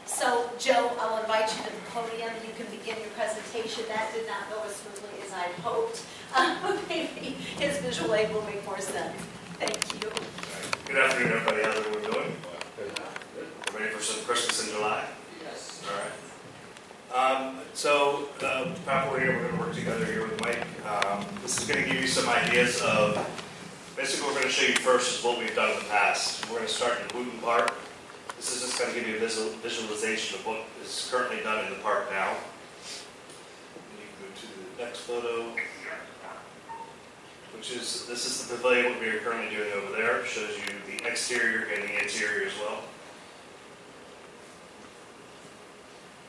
So, Joe, I'll invite you to the podium. You can begin your presentation. That did not go as smoothly as I hoped. Maybe his visual aid will make more sense. Thank you. Good afternoon, everybody. How's everyone doing? Good. Ready for some Christmas in July? Yes. All right. Pat, we're going to work together here with Mike. This is going to give you some ideas of, basically what we're going to show you first is what we've done in the past. We're going to start in Wooten Park. This is just going to give you a visualization of what is currently done in the park now. And you can move to the next photo, which is, this is the pavilion, what we are currently doing over there. It shows you the exterior and the interior as well.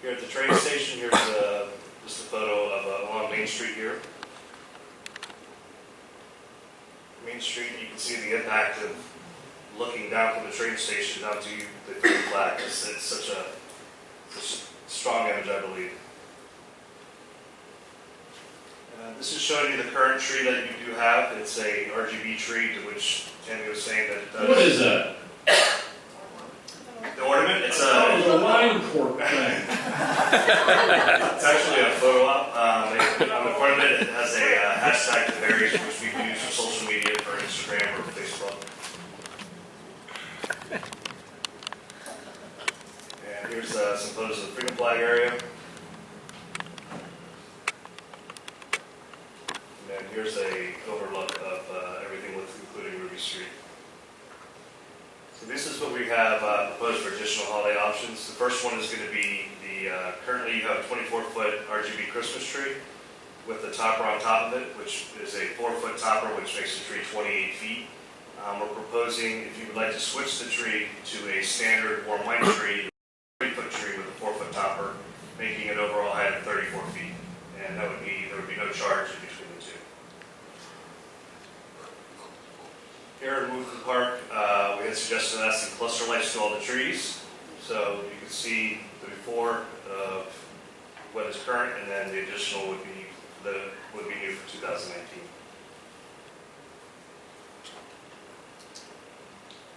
Here at the train station, here's just a photo of along Main Street here. Main Street. You can see the impact of looking down from the train station down to the freedom flag. It's such a strong image, I believe. This is showing you the current tree that you do have. It's a RGB tree, to which Tammy was saying that it does. What is that? The ornament? It's Oh, a. the wine cork thing. It's actually a photo op. On the front of it, it has a hashtag to berries, which we can use for social media, for Instagram or Facebook. And here's some photos of the freedom flag area. And here's a overlook of everything including Ruby Street. So this is what we have proposed for additional holiday options. The first one is going to be currently you have a 24-foot RGB Christmas tree with the topper on top of it, which is a 4-foot topper, which makes the tree 28 feet. We're proposing, if you would like to switch the tree to a standard warm white tree, a 3-foot tree with a 4-foot topper, making an overall height of 34 feet. And there would be no charge in between the two. Here in Woodland Park, we had suggested add some cluster lights to all the trees. So you can see the before of what is current, and then the additional would be new for 2019.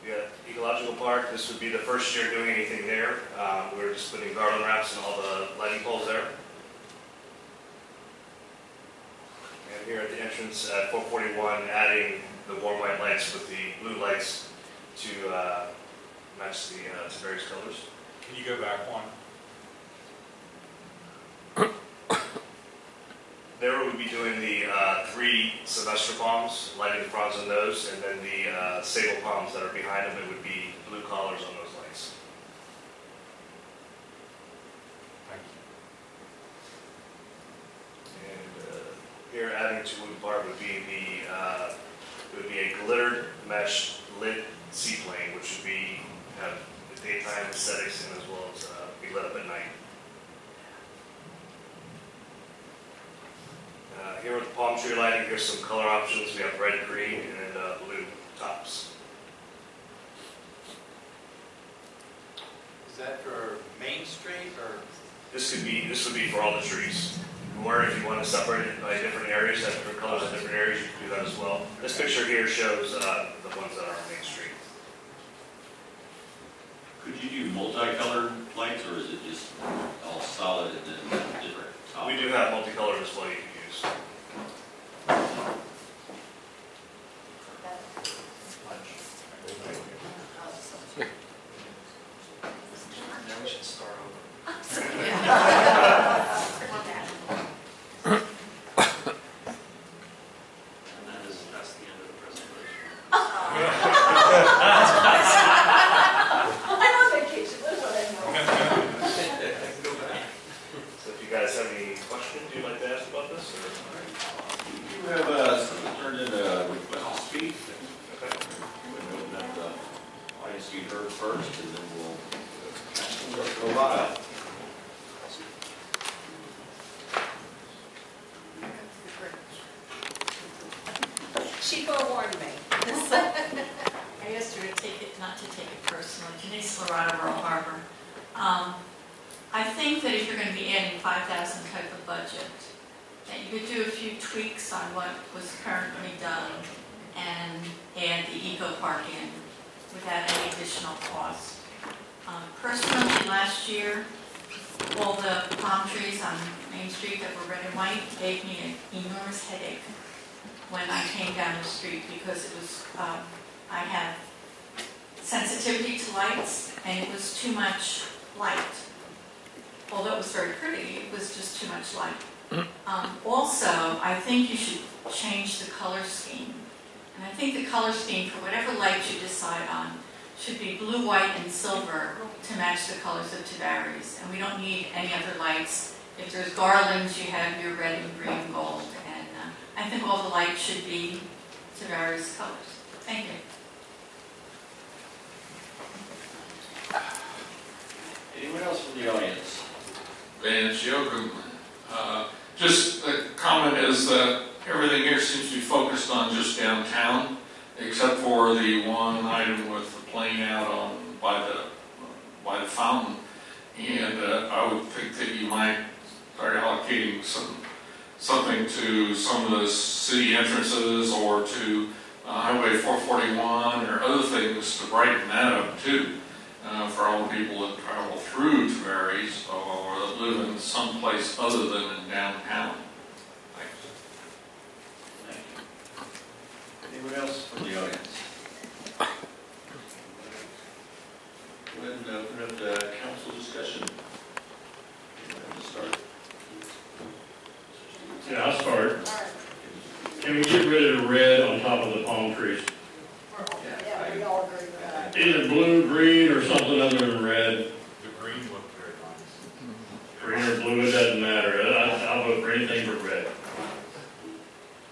Yeah, Ecological Park, this would be the first year doing anything there. We're just putting garland wraps and all the lighting poles there. And here at the entrance at 441, adding the warm white lights with the blue lights to match the various colors. Can you go back one? There we would be doing the 3 Sylvester palms, lighting the fronds on those, and then the sable palms that are behind them, it would be blue collars on those lights. Thank you. And here adding to Wood Park would be a glittered mesh lit seaplane, which would have the daytime aesthetics and as well as be lit up at night. Here with the palm tree lighting, here's some color options. We have red, green, and blue tops. Is that for Main Street or? This would be for all the trees. Or if you want to separate it by different areas, have different colors in different areas, you can do that as well. This picture here shows the ones that are on Main Street. Could you do multicolored lights, or is it just all solid and then different tops? We do have multicolor display you can use. Now we should start over. That's the end of the presentation. I'm on vacation, what do I know? So if you guys have any questions you'd like to ask about this? Or? You have something turned in a request to speak. Okay. We'll open up the audience to be heard first, and then we'll go by. She forewarned me. I asked her to not to take it personally. Denise Lorado, Rural Harbor. I think that if you're going to be adding 5,000 type of budget, that you could do a few tweaks on what was currently done and add the eco park in without any additional cost. Personally, last year, all the palm trees on Main Street that were red and white gave me an enormous headache when I came down the street because it was, I have sensitivity to lights and it was too much light. Although it was very pretty, it was just too much light. Also, I think you should change the color scheme. And I think the color scheme for whatever light you decide on should be blue, white, and silver to match the colors of Tavares. And we don't need any other lights. If there's garlands, you have your red and green, gold. And I think all the lights should be Tavares colors. Thank you. Anyone else from the audience? Vance Yoakum. Just a comment is that everything here seems to be focused on just downtown, except for the one item with the plane out on by the fountain. And I would think that you might start allocating something to some of the city entrances or to Highway 441 or other things to brighten that up too, for all the people that travel through Tavares or that live in some place other than in downtown. Anyone else from the audience? Go ahead and open up the council discussion. Start. Yeah, I'll start. Can we get rid of the red on top of the palm trees? Yeah, we all agree with that. Either blue, green, or something other than red. The green looked very nice. Green or blue, it doesn't matter. I'll vote for anything but red.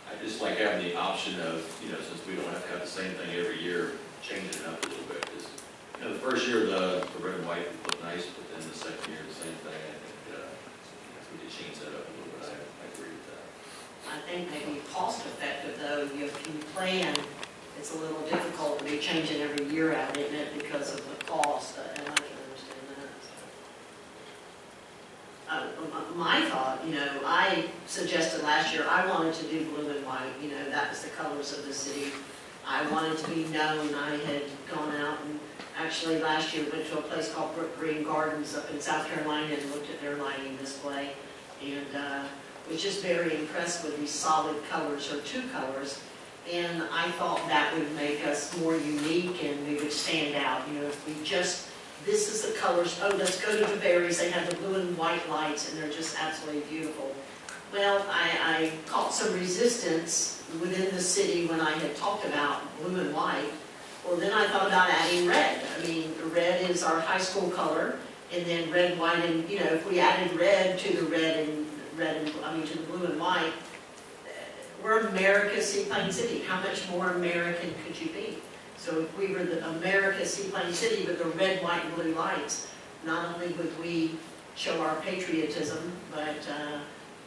I just like having the option of, since we don't have to have the same thing every year, changing it up a little bit. Because, the first year the red and white looked nice, but then the second year the same thing. I think if we could change that up a little bit, I agree with that. I think maybe cost effective though, if you plan, it's a little difficult to be changing every year out, isn't it, because of the cost, and I can understand that. My thought, I suggested last year, I wanted to do blue and white, that was the colors of the city. I wanted to be known. I had gone out and actually last year went to a place called Brook Green Gardens up in South Carolina and looked at their lighting display, and was just very impressed with these solid colors, or two colors, and I thought that would make us more unique and we would stand out. If we just, this is the colors, oh, let's go to the berries, they have the blue and white lights and they're just absolutely beautiful. Well, I caught some resistance within the city when I had talked about blue and white. Well, then I thought about adding red. I mean, red is our high school color, and then red, white, and, if we added red to the to the blue and white, we're America's Seaplane City. How much more American could you be? So if we were the America's Seaplane City with the red, white, and blue lights, not only would we show our patriotism, but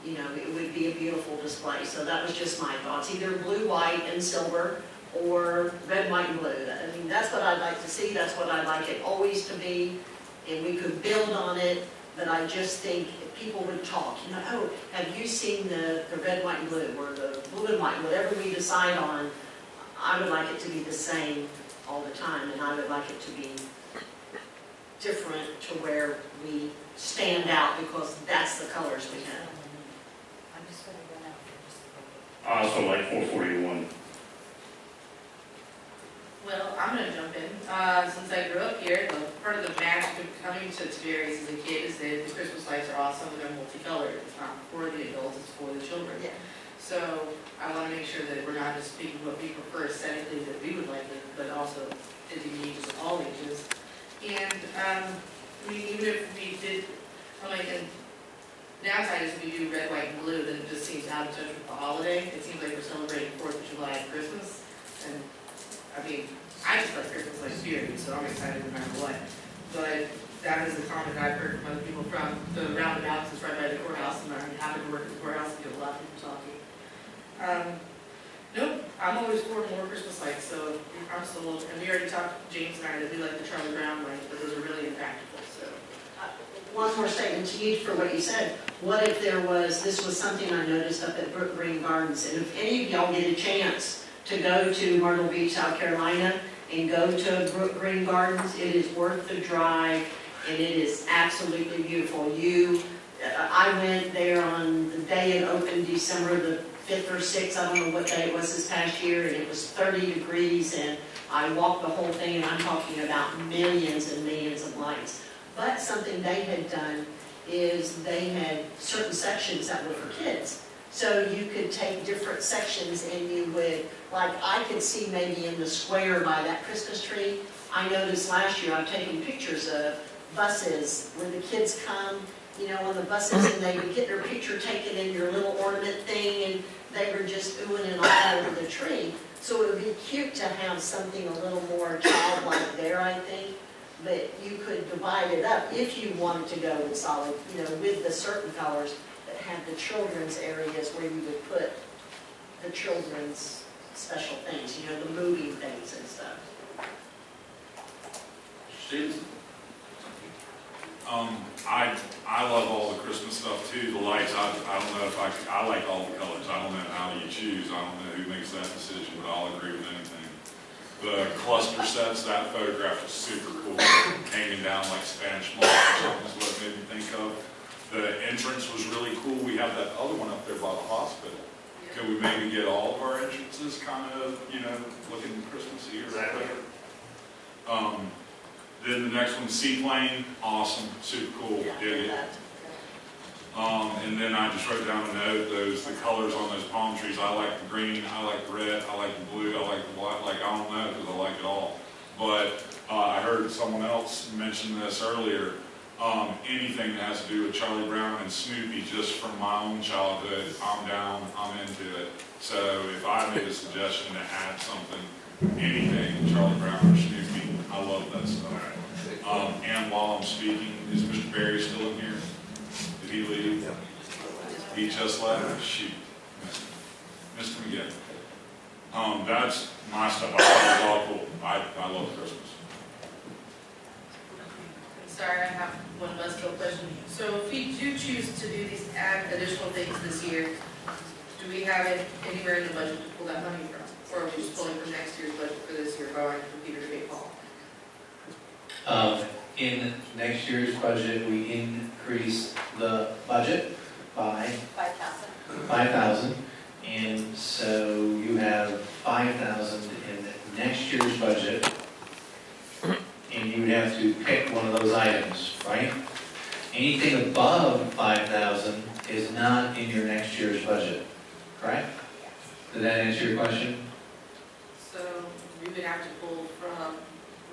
it would be a beautiful display. So that was just my thoughts. Either blue, white, and silver, or red, white, and blue. I mean, that's what I'd like to see. That's what I'd like it always to be. And we could build on it, but I just think people would talk. Oh, have you seen the red, white, and blue, or the blue and white, whatever we decide on. I would like it to be the same all the time, and I would like it to be different to where we stand out because that's the colors we have. I also like 441. Well, I'm going to jump in. Since I grew up here, part of the magic of coming to Tavares as a kid is that the Christmas lights are awesome and they're multicolored. It's not for the adults, it's for the children. Yeah. So I want to make sure that we're not just speaking what we prefer aesthetically that we would like it, but also to the needs of all ages. And even if we did, the downside is if we do red, white, and blue, then it just seems out of touch with the holiday. It seems like we're celebrating 4th of July and Christmas. And I just like Christmas lights period, so I'm excited no matter what. But that is the comment I've heard from other people from the roundabouts that's right by the courthouse, and I happen to work at the courthouse and get a lot of people talking. Nope, I'm always for more Christmas lights, so I'm still, and we already talked, James and I, that we like the Charlie Brown lights, but those are really impactful, so. One more statement to you for what you said. What if this was something I noticed up at Brook Green Gardens, and if any of y'all get a chance to go to Myrtle Beach, South Carolina, and go to Brook Green Gardens, it is worth the drive, and it is absolutely beautiful. I went there on the day it opened, December the 5th or 6th, I don't know what day it was this past year, and it was 30 degrees, and I walked the whole thing, and I'm talking about millions and millions of lights. But something they had done is they had certain sections that were for kids. So you could take different sections and you would, like I could see maybe in the square by that Christmas tree, I noticed last year I've taken pictures of buses where the kids come, on the buses, and they would get their picture taken in your little ornament thing, and they were just oohing and all over the tree. So it would be cute to have something a little more childlike there, I think. But you could divide it up if you wanted to go with solid, with the certain colors that have the children's areas where you would put the children's special things, you know, the moving things and stuff. Students? I love all the Christmas stuff too, the lights, I don't know if I like all the colors, I don't know how you choose, I don't know who makes that decision, but I'll agree with anything. The cluster sets, that photograph was super cool, hanging down like Spanish moss or something is what it made me think of. The entrance was really cool, we have that other one up there by the hospital. Could we maybe get all of our entrances kind of, you know, looking Christmassy or Exactly. whatever? Then the next one, seaplane, awesome, super cool, dig it. And then I just wrote down a note, the colors on those palm trees, I like the green, I like the red, I like the blue, I like the black, like, I don't know, because I like it all. But I heard someone else mention this earlier, anything that has to do with Charlie Brown and Snoopy, just from my own childhood, I'm down, I'm into it. So if I made a suggestion to add something, anything, Charlie Brown or Snoopy, I love that stuff. And while I'm speaking, is Mr. Barry still in here? Did he leave? He just left? Shoot. Missed him again. That's my stuff. I thought it was all cool. I love Christmas. Sorry, I have one buzzkill question. So if we do choose to do these additional things this year, do we have it anywhere in the budget to pull that money from? Or are we just pulling from next year's budget for this year, borrowing from Peter to pay Paul? In next year's budget, we increase the budget by 5,000. And so you have 5,000 in next year's budget, and you would have to pick one of those items, right? Anything above 5,000 is not in your next year's budget, correct? Did that answer your question? So we would have to pull from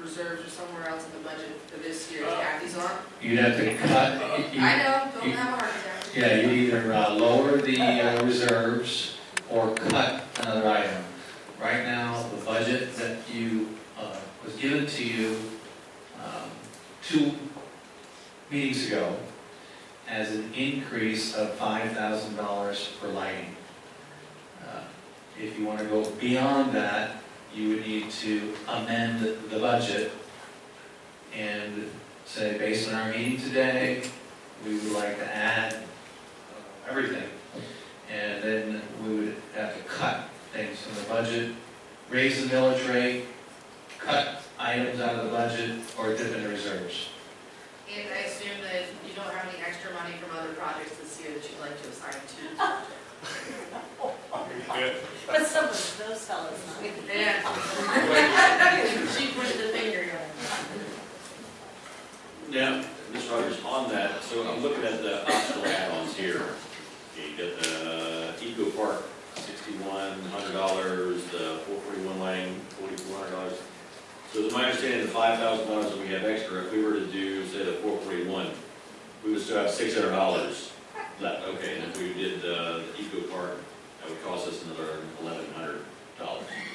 reserves or somewhere else in the budget for this year to add these on? You'd have to cut. I know, don't have a heart attack. Yeah, you either lower the reserves or cut another item. Right now, the budget that was given to you 2 meetings ago has an increase of $5,000 for lighting. If you want to go beyond that, you would need to amend the budget and say, based on our meeting today, we would like to add everything. And then we would have to cut things from the budget, raise the millage rate, cut items out of the budget, or dip into reserves. And I assume that you don't have any extra money from other projects this year that you'd like to assign to. But some of those fellows might. Yeah. She pointed the finger. Now, Ms. Rogers, on that, so I'm looking at the optional add-ons here. Okay, you got the Eco Park, $6,100, the 441 Lang, $4,400. So is my understanding the $5,000 that we have extra, if we were to do, say, the 441, we would still have $600 left. Okay, and if we did the Eco Park, that would cost us another $1,100.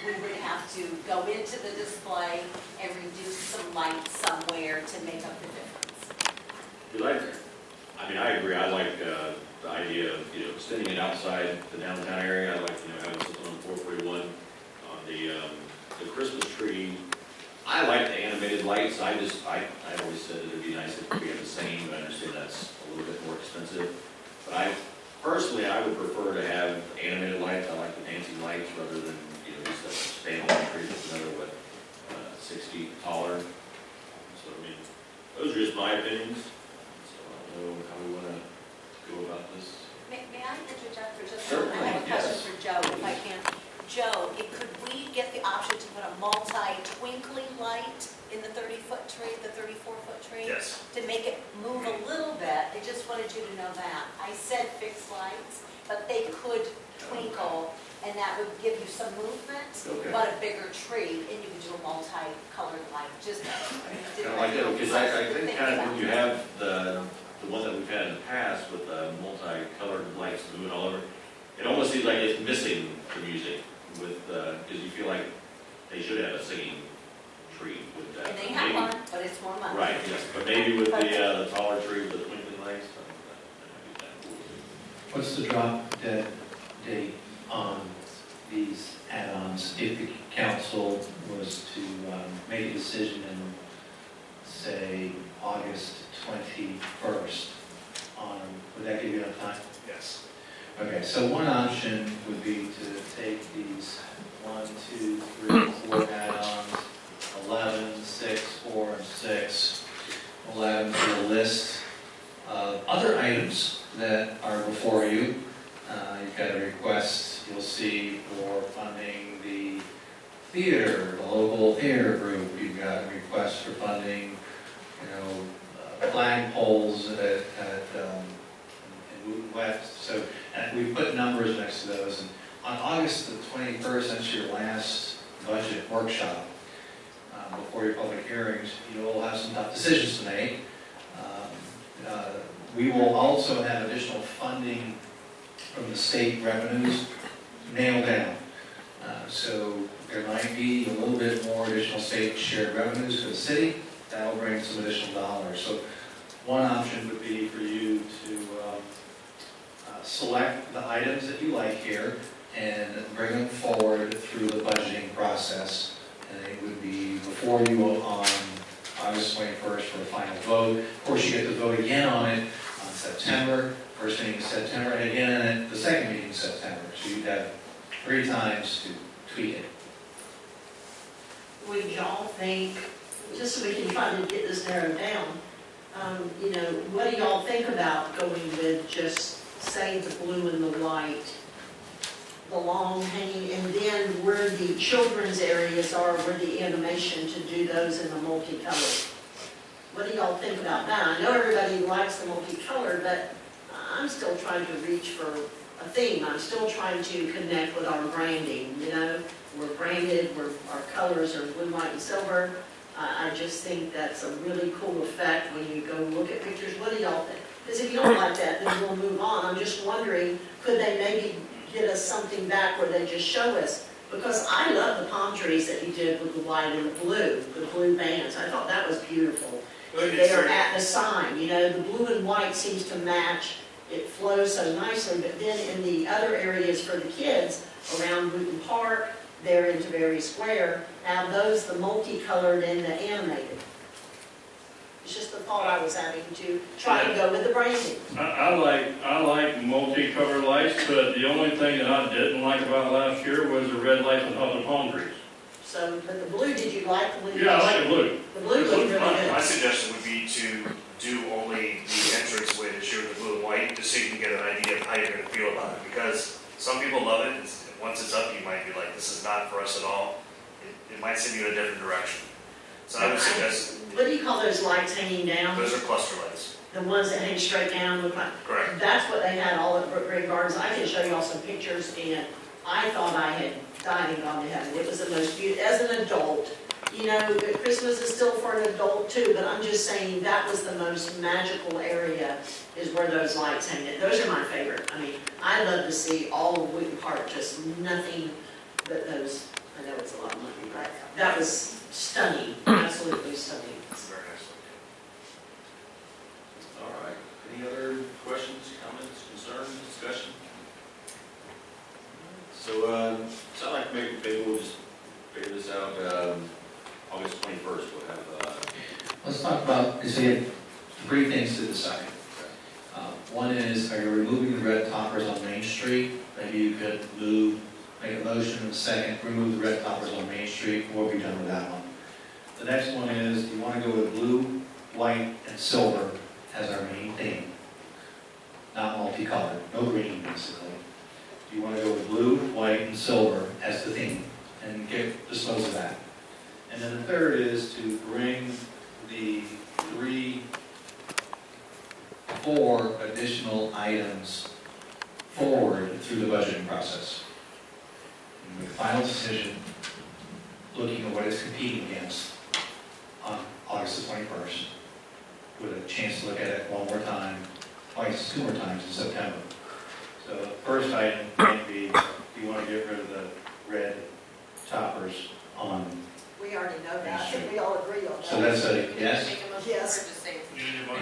We would have to go into the display and reduce some light somewhere to make up the difference. Because I agree, I like the idea of, extending it outside the downtown area. I like, having something on 441. On the Christmas tree, I like the animated lights. I always said that it'd be nice if we had the same, but I understand that's a little bit more expensive. But personally, I would prefer to have animated lights. I like the dancing lights rather than, just a standalone tree that's another, 6 feet taller. So, those are just my opinions. So I don't know how we want to go about this. May I interject for just a Certainly, moment? I have a question yes. for Joe, if I can. Joe, could we get the option to put a multi-twinkling light in the 30-foot tree, the 34-foot tree? Yes. To make it move a little bit? I just wanted you to know that. I said fixed lights, but they could twinkle, and that would give you some movement, Okay. but a bigger tree, and you could do a multi-colored light. Just Kind of like that, because I think kind of when you have the one that we've had in the past with the multicolored lights moving all over, it almost seems like it's missing the music with, because you feel like they should have a singing tree with that. And they have one, but it's more money. Right, yes, but maybe with the taller tree with the twinkling lights, that might be kind of cool. What's the drop dead date on these add-ons if the council was to make a decision in, say, August 21st on, would that give you enough time? Yes. Okay, so one option would be to take these 1, 2, 3, 4 add-ons, 11, 6, 4, and 6. We'll add them to the list of other items that are before you. You've got a request, you'll see, for funding the theater, the local theater group. You've got a request for funding, flag poles in Wooten West. So we put numbers next to those. And on August the 21st, that's your last budget workshop. Before your public hearings, you'll have some tough decisions to make. We will also have additional funding from the state revenues nailed down. So there might be a little bit more additional state shared revenues for the city. That will bring some additional dollars. So one option would be for you to select the items that you like here and bring them forward through the budgeting process. And it would be before you on August 21st for a final vote. Of course, you get to vote again on it on September, first meeting in September, and again at the second meeting in September. So you'd have 3 times to tweak it. Would y'all think, just so we can try to get this narrowed down, what do y'all think about going with just, say, the blue and the white, the long hanging, and then where the children's areas are, where the animation, to do those in the multicolored? What do y'all think about that? I know everybody likes the multicolored, but I'm still trying to reach for a theme. I'm still trying to connect with our branding, We're branded, our colors are blue, white, and silver. I just think that's a really cool effect when you go look at pictures. What do y'all think? Because if you don't like that, then we'll move on. I'm just wondering, could they maybe get us something back where they just show us? Because I love the palm trees that you did with the white and the blue bands. I thought that was beautiful. And they are at the sign, the blue and white seems to match. It flows so nicely, but then in the other areas for the kids, around Wooten Park, there into Berry Square, now those, the multicolored and the animated. It's just the thought I was having to try to go with the branding. I like multicolored lights, but the only thing that I didn't like about last year was the red lights on the palm trees. So, but the blue, did you like the blue? Yeah, I like the blue. The blue looked really good. My suggestion would be to do only the entrance way this year with the blue and white, just so you can get an idea of how you're going to feel about it. Because some people love it. Once it's up, you might be like, this is not for us at all. It might send you in a different direction. So I would suggest... What do you call those lights hanging down? Those are cluster lights. The ones that hang straight down look like... Correct. That's what they had all at Brookgreen Gardens. I can show you all some pictures, and I thought I had died and gone to heaven. It was the most beautiful. As an adult, Christmas is still for an adult too, but I'm just saying that was the most magical area, is where those lights hang. Those are my favorite. I mean, I love to see all of Wooten Park, just nothing but those. I know it's a lot of money, but that was stunning, absolutely stunning. It's very nice. All right. Any other questions, comments, concerns, discussion? So, sound like maybe we'll just figure this out. August 21st, we'll have. Let's talk about, because we have 3 things to decide. One is, are you removing the red toppers on Main Street? Maybe you could make a motion in a second, remove the red toppers on Main Street. We'll be done with that one. The next one is, you want to go with blue, white, and silver as our main theme. Not multicolored, no green basically. You want to go with blue, white, and silver as the theme, and dispose of that. And then the third is to bring the 4 additional items forward through the budgeting process. And make a final decision, looking at what it's competing against on August the 21st, with a chance to look at it one more time, twice, 2 more times in September. So the first item might be, you want to get rid of the red toppers on. We already know that, and we all agree on that. So that's a yes? Yes.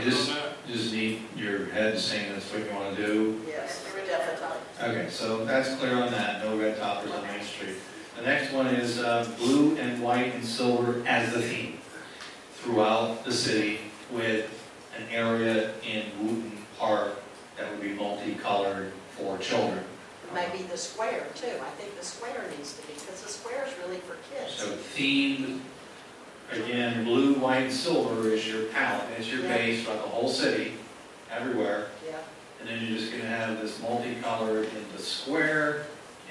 You just need your head saying that's what you want to do. Yes, definitely. definitely. Okay, so that's clear on that, no red toppers on Main Street. The next one is blue and white and silver as the theme throughout the city, with an area in Wooten Park that would be multicolored for children. Maybe the square too. I think the square needs to be, because the square is really for kids. So themed, again, blue, white, and silver is your palette, it's your base throughout the whole city, everywhere. Yeah. And then you're just going to have this multicolored in the square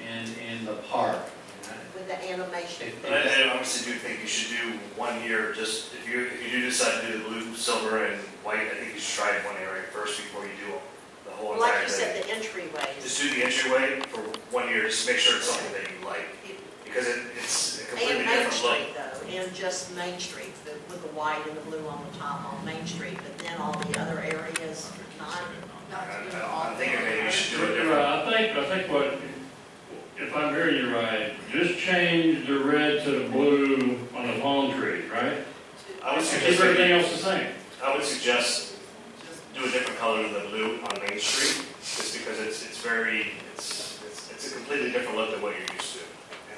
and in the park. With the animation. But I honestly do think you should do 1 year, just, if you do decide to do the blue, silver, and white, I think you should try one area first before you do the whole entire Like you thing. said, the entryways. Just do the entryway for 1 year, just make sure it's something that you like, because it's a completely And Main different look. Street though, and just Main Street, with the white and the blue on the top on Main Street, but then all the other areas, not. I'm thinking maybe you should do it You're different. right. I think what, if I'm hearing you right, just change the red to the blue on the palm trees, right? I would And suggest, keep everything else the same. I would suggest do a different color than the blue on Main Street, just because it's a completely different look than what you're used to.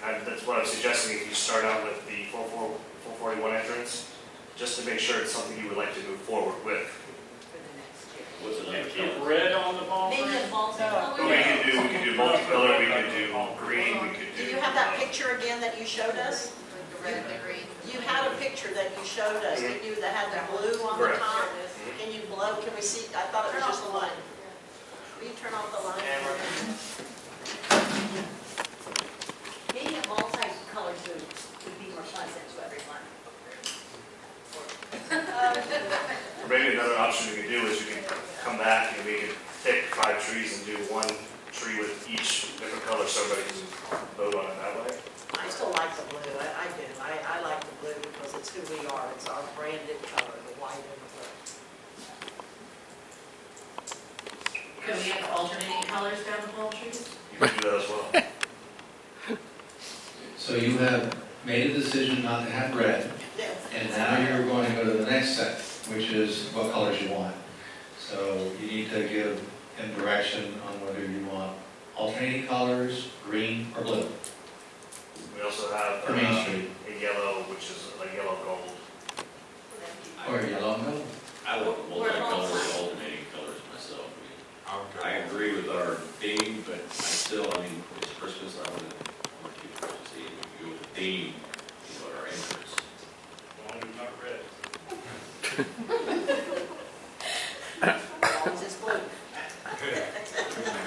And that's what I'm suggesting, if you start out with the 441 entrance, just to make sure it's something you would like to move forward with. What's another Keep color? red on the palm Maybe trees? a multicolor? We could do multicolor, we could do green, we could Do do. you have that picture again that you showed us? The red and the green. You had a picture that you showed us, didn't you, that had the blue on the Correct. top? Can you blow, can we see, I thought it was just a line. Will you turn off the line? Maybe a multi-colored would be more pleasant to everyone. Or maybe another option we could do is you can come back and we could pick 5 trees and do 1 tree with each different color, so everybody can vote on it that way. I still like the blue, I do. I like the blue because it's who we are, it's our branded color, the white and the blue. Could we have alternating colors down the palm trees? You can do that as well. So you have made a decision not to have red, Yes. and now you're going to go to the next step, which is what colors you want. So you need to give him direction on whether you want alternating colors, green or blue, We also have for Main Street, a yellow, which is like yellow gold. or yellow and gold. I want multicolored alternating colors myself. I agree with our theme, but I still, it's Christmas, I want to keep Christmas Eve. We go with the theme, our entrance. As long as it's not red. As long as it's blue.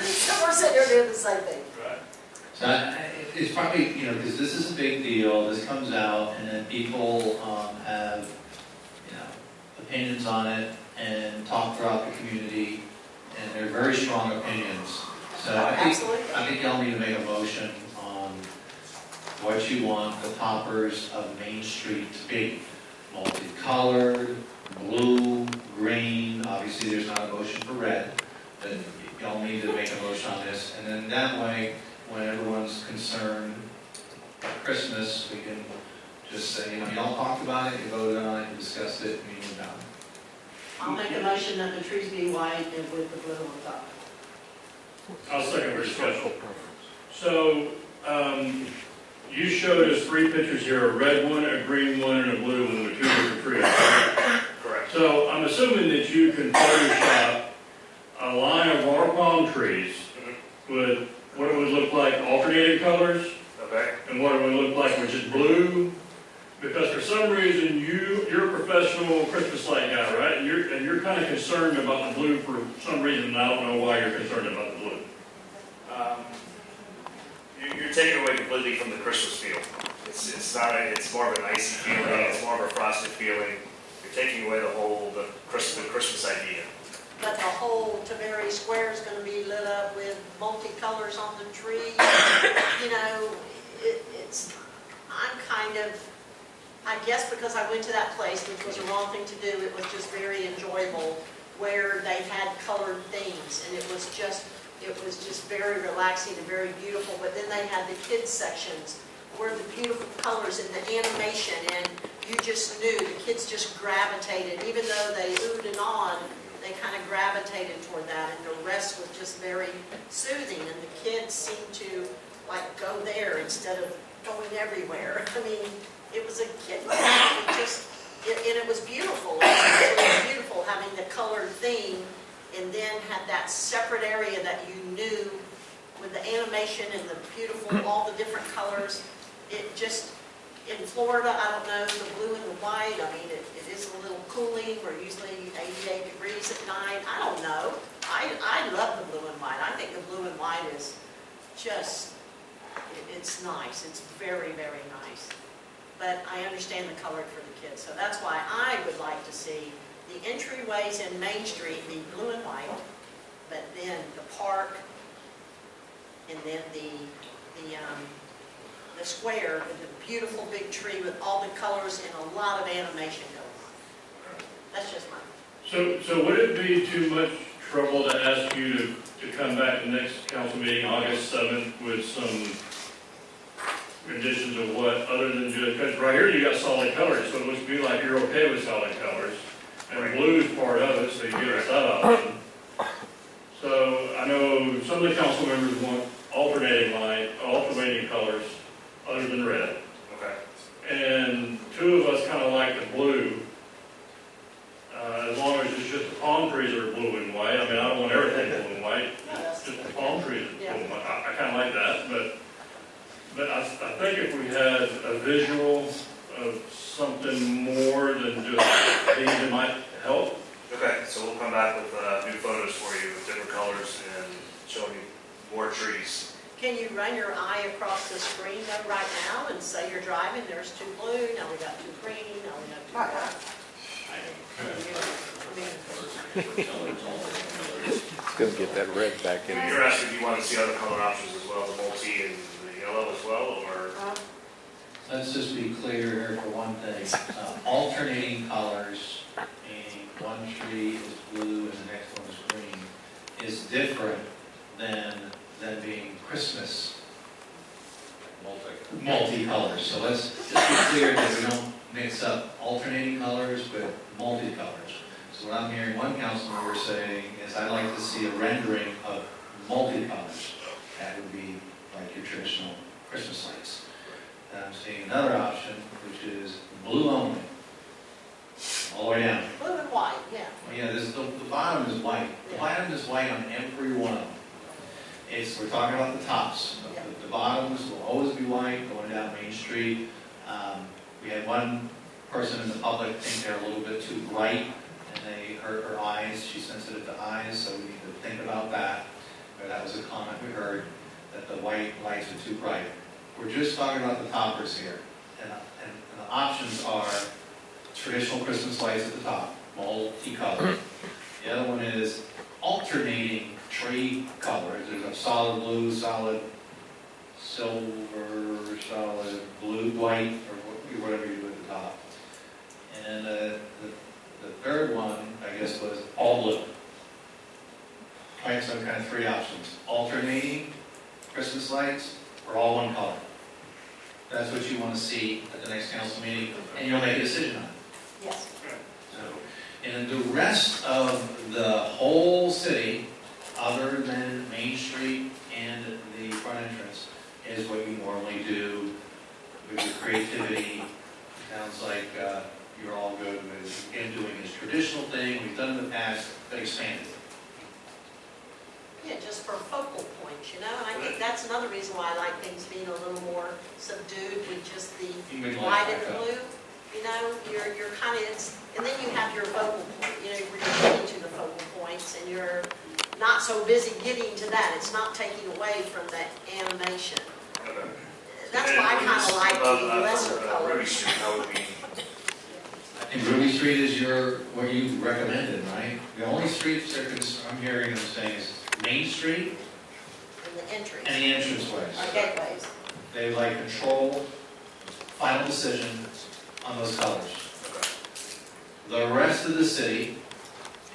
So we're sitting here doing the same thing. Right. So it's probably, because this is a big deal, this comes out, and then people have, opinions on it, and talk throughout the community, and they're very strong opinions. So Absolutely. I think y'all need to make a motion on what you want the toppers of Main Street to be. Multicolored, blue, green, obviously there's not a motion for red, but y'all need to make a motion on this, and then that way, when everyone's concerned about Christmas, we can just say, y'all talked about it, you voted on it, you discussed it, and you moved on. I'll make a motion that the trees be white and with the blue on top. I'll second your discussion. So, you showed us 3 pictures here, a red one, a green one, and a blue one with 2 different trees. Correct. So I'm assuming that you can Photoshop a line of our palm trees with what it would look like alternating colors, Okay. and what it would look like which is blue. Because for some reason you're a professional Christmas light guy, right? And you're kind of concerned about the blue for some reason, and I don't know why you're concerned about the blue. You're taking away completely from the Christmas feel. It's more of an icy feeling, it's more of a frosted feeling. You're taking away the Christmas idea. But the whole Taveri Square is going to be lit up with multicolors on the tree. I'm kind of, I guess because I went to that place, which was a wrong thing to do, it was just very enjoyable, where they had colored themes, and it was just very relaxing and very beautiful. But then they had the kids sections where the beautiful colors and the animation, and you just knew the kids just gravitated, even though they oohed and awed, they kind of gravitated toward that, and the rest was just very soothing, and the kids seemed to like go there instead of going everywhere. I mean, it was a kid camp, and it was beautiful. It was beautiful having the colored theme, and then had that separate area that you knew with the animation and the beautiful, all the different colors. It just, in Florida, I don't know, the blue and the white, I mean, it is a little cooling. We're usually 88 degrees at night. I don't know. I love the blue and white. I think the blue and white is just, it's nice. It's very, very nice. But I understand the colored for the kids. So that's why I would like to see the entryways in Main Street be blue and white, but then the park, and then the square with the beautiful big tree with all the colors and a lot of animation going on. That's just my. So would it be too much trouble to ask you to come back to the next council meeting, August 7th, with some renditions of what, other than just, because right here you got solid colors, so it looks to me like you're okay with solid colors. And blue is part of it, so you give us that option. So I know some of the council members want alternating colors other than red. Okay. And two of us kind of like the blue, as long as it's just the palm trees are blue and white. I mean, I don't want everything blue and white, just the palm trees are blue and white. I kind of like that, but I think if we had a visual of something more than just these, it might help. Okay, so we'll come back with new photos for you with different colors and showing you more trees. Can you run your eye across the screen though right now and say you're driving, there's two blue, now we got two green, now we got two white? It's going to get that red back in You're there. asking if you want to see other color options as well, the multi and the yellow as well, or? Let's just be clear here for one thing. Alternating colors, meaning one tree is blue and the next one is green, is different than being Christmas multicolors. So let's just be clear that we don't mix up alternating colors with multicolors. So what I'm hearing one council member saying is, I'd like to see a rendering of multicolors. That would be like your traditional Christmas lights. And I'm seeing another option, which is blue only, all the way down. Blue and white, yeah. Well, yeah, the bottom is white. The bottom is white on every one of them. We're talking about the tops. The bottoms will always be white going down Main Street. We had one person in the public think they're a little bit too bright, and they hurt her eyes. She's sensitive to eyes, so we need to think about that. But that was a comment we heard, that the white lights are too bright. We're just talking about the toppers here. And the options are traditional Christmas lights at the top, multicolored. The other one is alternating tree colors. There's a solid blue, solid silver, solid blue, white, or whatever you do at the top. And the third one, I guess, was all blue. Right, so kind of three options. Alternating Christmas lights, or all one color. That's what you want to see at the next council meeting, and you'll make a decision on it. Yes. So, and the rest of the whole city, other than Main Street and the front entrance, is what you normally do with your creativity. Sounds like you're all good with him doing his traditional thing we've done in the past, but expanded. Yeah, just for focal points, you know, and I think that's another reason why I like things being a little more subdued with just the white and the blue. You know, you're kind of, and then you have your focal point, you know, where you're getting to the focal points, and you're not so busy getting to that. It's not taking away from that animation. That's why I kind of like the lesser colors. And Ruby Street is what you recommended, right? The only streets I'm hearing them saying is Main Street And the entries. and the entranceways. Or gateways. They like control, final decision on those colors. The rest of the city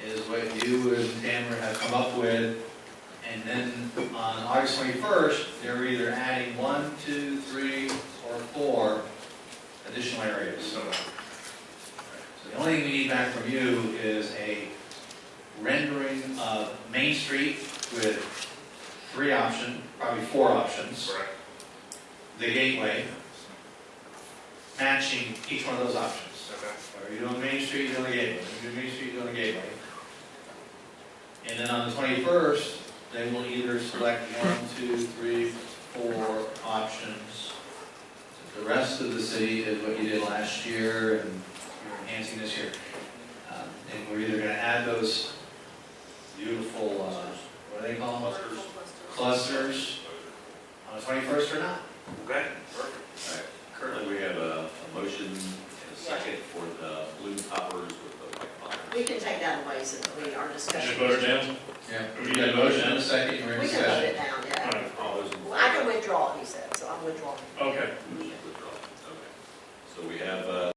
is what you and Tamara have come up with, and then on August 21st, they're either adding 1, 2, 3, or 4 additional areas. So the only thing we need back from you is a rendering of Main Street with 3 options, probably 4 options. Correct. The gateway, matching each one of those options. Okay. Are you doing Main Street, you're doing the gateway. If you're doing Main Street, you're doing the gateway. And then on the 21st, they will either select 1, 2, 3, 4 options. The rest of the city is what you did last year, and you're enhancing this year. And we're either going to add those beautiful, what do they call them? Clusters on the 21st or not. Okay, perfect. All right. Currently, we have a motion and a second for the blue toppers with the white bottoms. We can take that away since our discussion. Should vote it down? Yeah. We got a motion and a second, we're in We can vote discussion. it down, yeah. All right. All those in Well, I can withdraw it, he said, so I'm withdrawing. Okay. Withdraw. Okay. So we have, so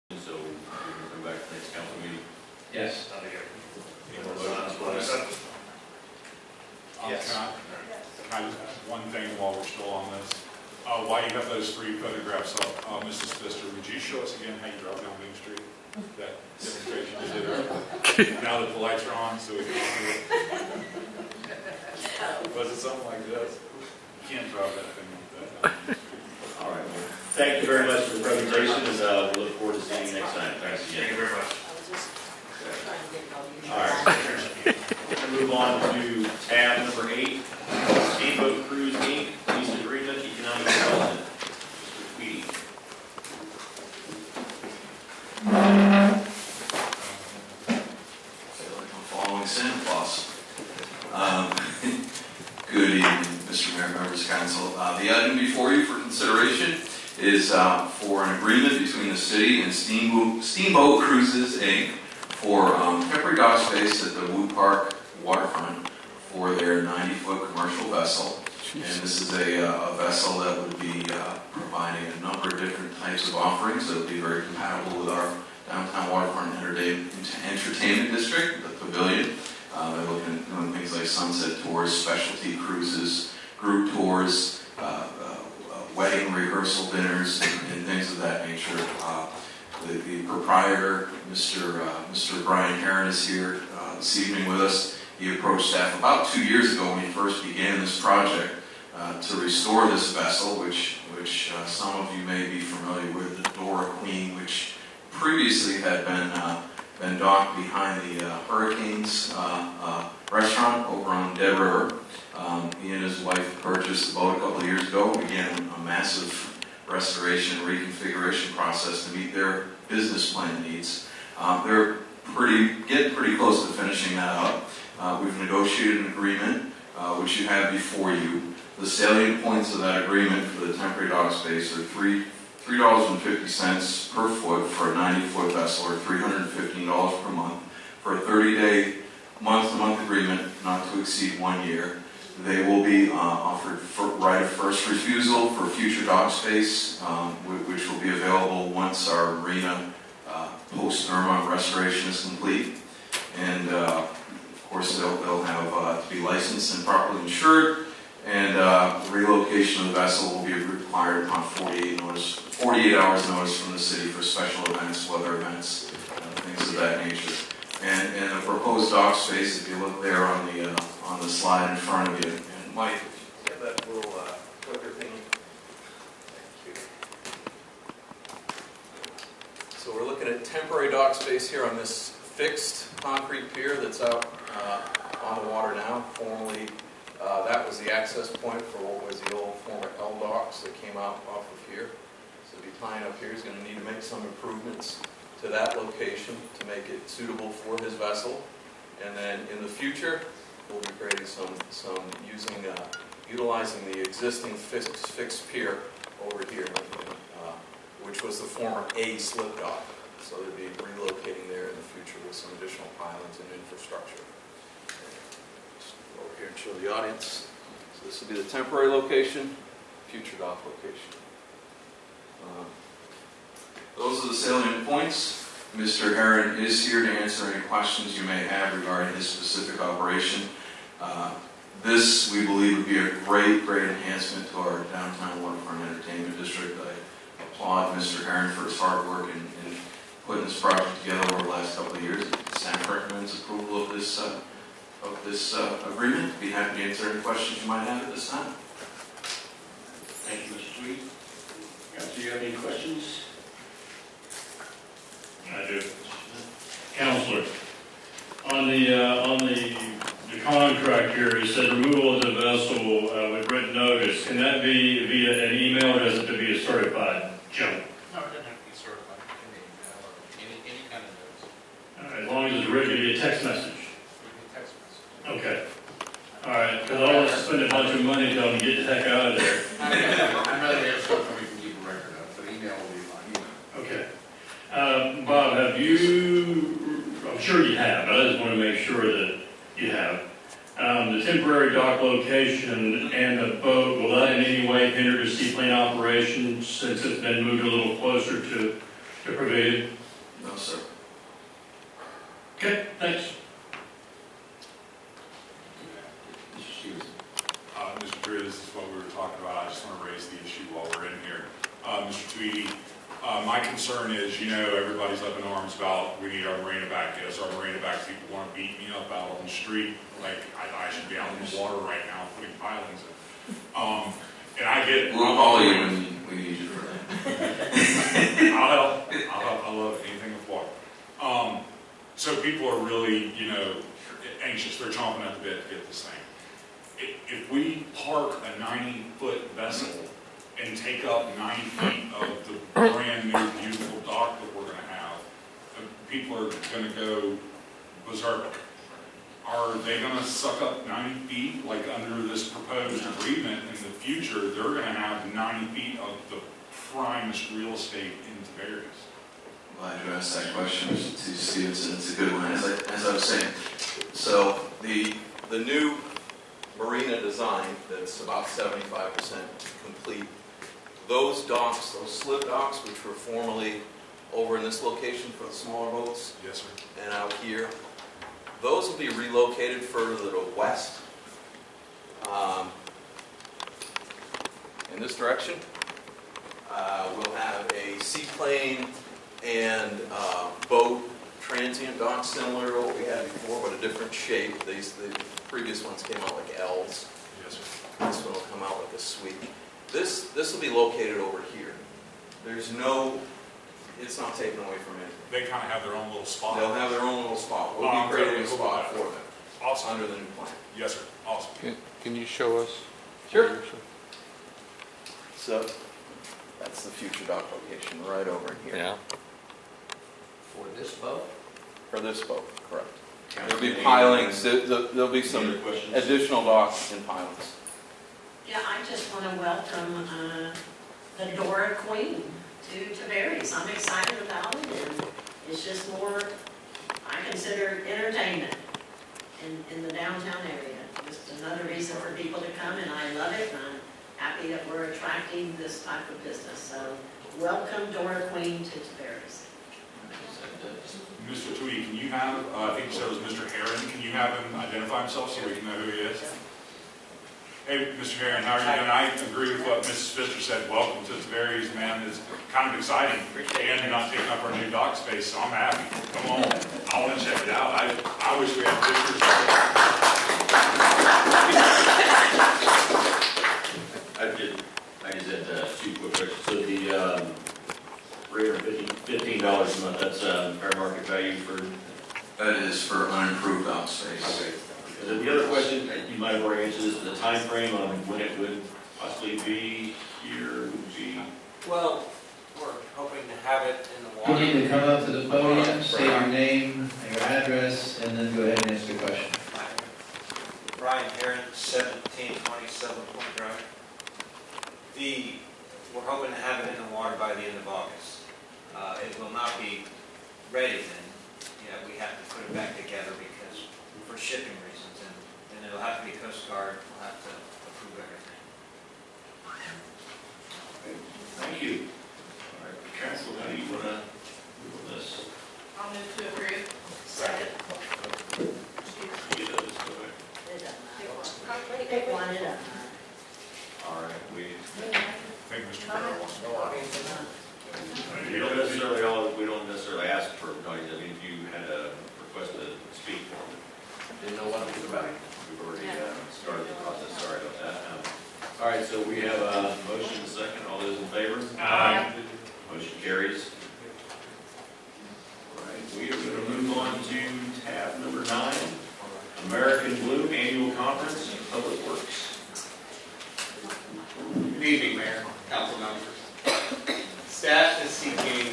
we can come back to the next council meeting. Yes. Not here. Any more motions? Yes. Can I just add one thing while we're still on this? While you have those 3 photographs up, Mrs. Pfister, would you show us again how you drive down Main Street? That demonstration you did earlier. Now that the lights are on, so we can see it. Was it something like this? You can't drive that thing like that. All right. Well, thank you very much for the presentation, and we look forward to seeing you next time. Thanks again. Thank you very much. I was just trying to get it all you. All right. We're going to move on to tab number 8, Steamboat Cruise Inc., lease agreement, economic development. Mr. Tweedy. Following Santa Claus. Good evening, Mr. Mayor, members of council. The item before you for consideration is for an agreement between the city and Steamboat Cruises, Inc. for temporary dock space at the Woo Park waterfront for their 90-foot commercial vessel. And this is a vessel that would be providing a number of different types of offerings that would be very compatible with our downtown waterfront entertainment district, the pavilion. They're looking at doing things like sunset tours, specialty cruises, group tours, wedding rehearsal dinners, and things of that nature. The proprietor, Mr. Brian Heron, is here this evening with us. He approached staff about 2 years ago when he first began this project to restore this vessel, which some of you may be familiar with, the Dora Queen, which previously had been docked behind the Hurricanes restaurant over on Dead River. He and his wife purchased the boat a couple of years ago, began a massive restoration and reconfiguration process to meet their business plan needs. They're getting pretty close to finishing that up. We've negotiated an agreement, which you have before you. The salient points of that agreement for the temporary dock space are $3.50 per foot for a 90-foot vessel, or $315 per month, for a 30-day month-to-month agreement not to exceed 1 year. They will be offered right of first refusal for future dock space, which will be available once our marina post-Irma restoration is complete. And of course, they'll have to be licensed and properly insured. And relocation of the vessel will be required upon 48 hours notice from the city for special events, weather events, things of that nature. And the proposed dock space, if you look there on the slide in front of you, and Mike, Get that little clicker thing. Thank you. So we're looking at temporary dock space here on this fixed concrete pier that's out on the water now. Formerly, that was the access point for what was the old former L docks that came out off of here. So to be tying up here, he's going to need to make some improvements to that location to make it suitable for his vessel. And then in the future, we'll be creating utilizing the existing fixed pier over here, which was the former A slip dock. So they'll be relocating there in the future with some additional pilings and infrastructure. Just go over here and show the audience. So this will be the temporary location, future dock location. those are the salient points. Mr. Heron is here to answer any questions you may have regarding his specific operation. This, we believe, would be a great enhancement to our downtown waterfront entertainment district. I applaud Mr. Heron for his hard work in putting this project together over the last couple of years. Staff recommends approval of this agreement. Be happy to answer any questions you might have at this time. Thank you, Mr. Tweed. Council, do you have any questions? I do. Counselor, on the contract here, it said removal of the vessel with written notice. Can that be via an email, or does it have to be a certified jump? No, it doesn't have to be certified, it can be email or any kind of notice. All right, as long as it's written, it'd be a text message. Text message. Okay. All right, because I don't want to spend a bunch of money telling them to get the heck out of there. I'd rather have something we can keep a record of, but email will be fine. Okay. Bob, have you, I'm sure you have, but I just want to make sure that you have. The temporary dock location and the boat, will that in any way hinder the seaplane operation since it's been moved a little closer to Pavilion? No, sir. Okay, thanks. Mr. Drew, this is what we were talking about. I just want to raise the issue while we're in here. Mr. Tweedy, my concern is, everybody's up in arms about we need our marina back. Yes, our marina back. People want to beat me up out on the street. Like I should be out in the water right now putting pilings in. And I get. We'll call you when we need you for that. I'll help. I love anything with water. So people are really, anxious. They're chomping at the bit to get this thing. If we park a 90-foot vessel and take up 90 feet of the brand new beautiful dock that we're going to have, people are going to go berserk. Are they going to suck up 90 feet? Like under this proposed agreement in the future, they're going to have 90 feet of the primest real estate in Tiberias. Glad you asked that question, Mr. Stevenson. It's a good one. As I was saying, so the new marina design that's about 75% complete. Those docks, those slip docks, which were formerly over in this location for the smaller boats, yes, sir, and out here, those will be relocated further to the west. In this direction, we'll have a seaplane and boat transient dock similar to what we had before, but a different shape. The previous ones came out like L's. Yes, sir. This one will come out like a sweep. This will be located over here. There's no, it's not taken away from anything. They kind of have their own little spot. They'll have their own little spot. We'll be creating a spot for them. Awesome. Under the new plan. Yes, sir. Awesome. Can you show us? Sure. So that's the future dock location right over here. Yeah. For this boat? For this boat, correct. There'll be pilings. There'll be some additional docks and pilings. Yeah, I just want to welcome the Dora Queen to Tiberias. I'm excited about it, and it's just more, I consider entertainment in the downtown area. Just another reason for people to come, and I love it, and I'm happy that we're attracting this type of business. So welcome Dora Queen to Tiberias. Mr. Tweedy, can you have, I think you said it was Mr. Heron, can you have him identify himself so we can know who he is? Hey, Mr. Heron, how are you doing? I agree with what Mrs. Pfister said. Welcome to Tiberias, man. It's kind of exciting. And you're not taking up our new dock space, so I'm happy. Come on. I want to check it out. I wish we had pictures of it. I just had two quick questions. So the rate of $15 a month, that's fair market value for? That is for unimproved dock space. Okay. And then the other question, you might have already answered this, the time frame on when it would possibly be here would be? Well, we're hoping to have it in the water. You need to come up to the podium, say your name, your address, and then go ahead and answer the question. Brian Heron, 1727 Point Drive. We're hoping to have it in the water by the end of August. It will not be ready then. We have to put it back together because for shipping reasons, and it'll have to be Coast Guard. We'll have to approve everything. Okay. Thank you. All right, Council, how do you want to move on this? I'll move to approve. Second. You know, just go back. Pick one, it up. All right, we. I think Mr. Heron wants to. We don't necessarily ask Staff is seeking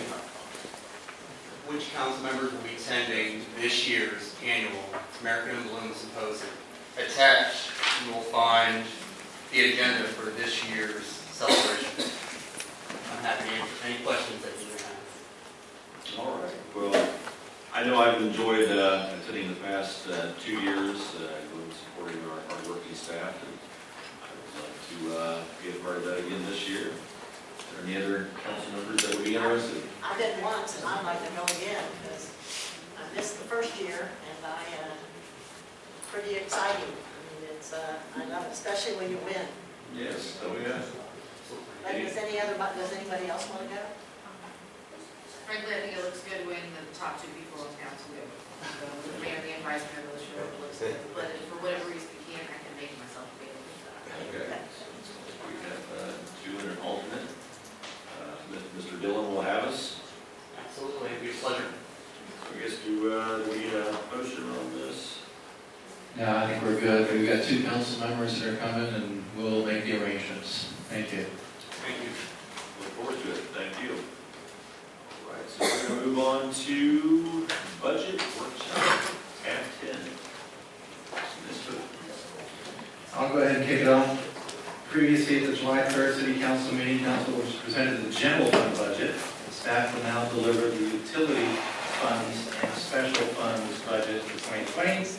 which council members will be attending this year's annual American Balloon Symposium. Attached, you will find the agenda for this year's celebration. I'm happy to answer any questions that you may have. All right, well, I know I've enjoyed attending the past 2 years, supporting our hardworking staff, and I would like to be a part of that again this year. Are there any other council members that would be interested? I've been once, and I'd like to go again, because I missed the first year, and pretty exciting. I mean, it's, I love it, especially when you win. Yes, oh yeah. But does anybody else want to go? Frankly, I think it looks good when the top two people on council go. The mayor and the vice mayor of the show, it looks good. But if for whatever reason we can't, I can make myself available. Okay. We have 2 and an alternate. Mr. Dillon will have us. Absolutely, it'd be a pleasure. So I guess do we need a motion on this? No, I think we're good. We've got 2 council members that are coming, and we'll make the arrangements. Thank you. Thank you. Look forward to it. Thank you. All right, so we're going to move on to budget workshop, tab 10. Ms. Booth. I'll go ahead and kick it off. Previously, at the July 3rd City Council meeting, Council was presented the general fund budget. Staff will now deliver the utility funds and special funds budget for 2020,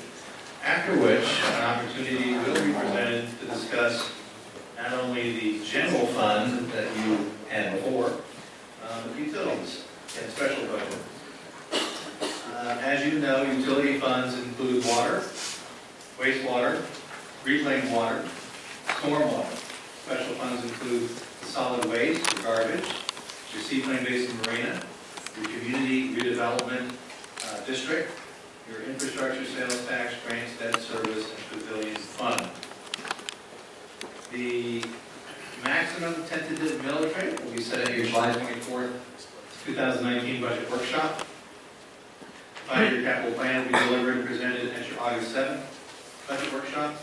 after which an opportunity will be presented to discuss not only the general fund that you had before, but the utilities and special budget. As you know, utility funds include water, wastewater, reclaimed water, stormwater. Special funds include solid waste or garbage, your Seaplain Basin Marina, your community redevelopment district, your infrastructure sales tax, grants, debt service, and pavilion fund. The maximum tentative millage rate will be set at your July 24th, 2019 budget workshop. The 5-year capital plan will be delivered and presented at your August 7th budget workshop.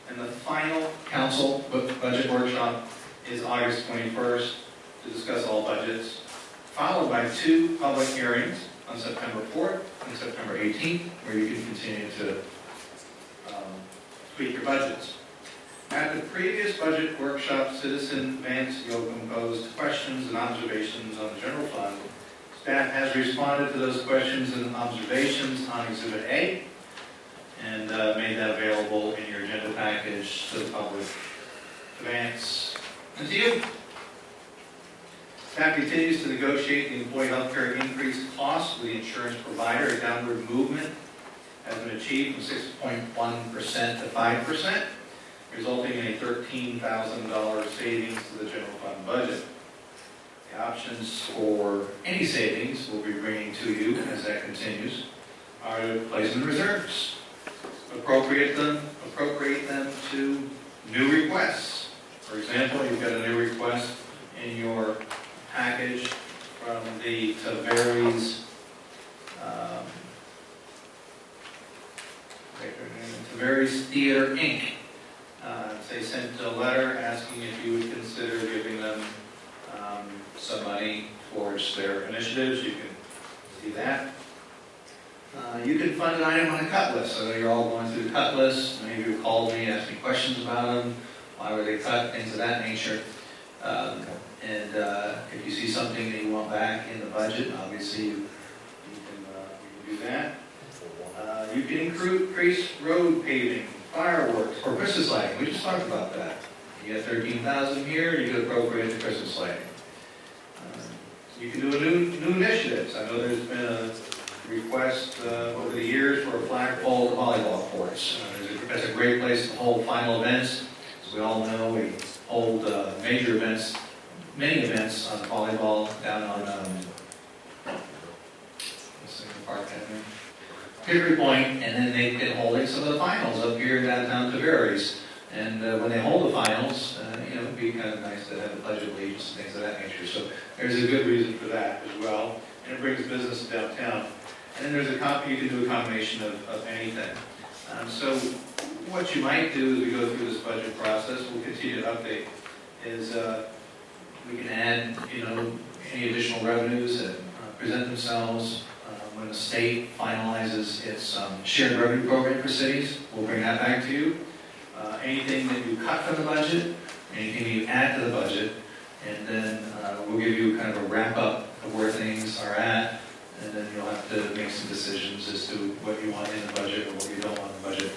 And the final council budget workshop is August 21st to discuss all budgets, followed by 2 public hearings on September 4th and September 18th, where you can continue to tweak your budgets. At the previous budget workshop, Citizen Vance Yoakum posed questions and observations on the general fund. Staff has responded to those questions and observations on Exhibit A, and made that available in your agenda package to the public, to Vance, and to you. Staff continues to negotiate the employee health care increased cost with the insurance provider. A downward movement has been achieved from 6.1% to 5%, resulting in a $13,000 savings to the general fund budget. The options for any savings we'll be bringing to you as that continues are to place in reserves, appropriate them to new requests. For example, you've got a new request in your package from the Tavares Theater Inc. They sent a letter asking if you would consider giving them some money towards their initiatives. You can see that. You can fund an item on a cut list. So you're all going through the cut list. Many of you called me, asked me questions about them. Why were they cut? Things of that nature. If you see something that you want back in the budget, obviously you can do that. You can increase road paving, fireworks, or Christmas lighting. We just talked about that. You got $13,000 here, you could appropriate the Christmas lighting. You can do new initiatives. I know there's been a request over the years for a flagpole at volleyball courts. That's a great place to hold final events. As we all know, we hold major events, many events on volleyball down on Hickory Point, and then they've been holding some of the finals up here in downtown Tavares. And when they hold the finals, it'd be kind of nice to have a pledge of allegiance and things of that nature. So there's a good reason for that as well, and it brings business to downtown. And then there's you can do a combination of anything. So what you might do as we go through this budget process, we'll continue to update, is we can add, any additional revenues that present themselves when the state finalizes its shared revenue program for cities. We'll bring that back to you. Anything that you cut from the budget, anything you add to the budget, and then we'll give you kind of a wrap-up of where things are at, and then you'll have to make some decisions as to what you want in the budget or what you don't want in the budget.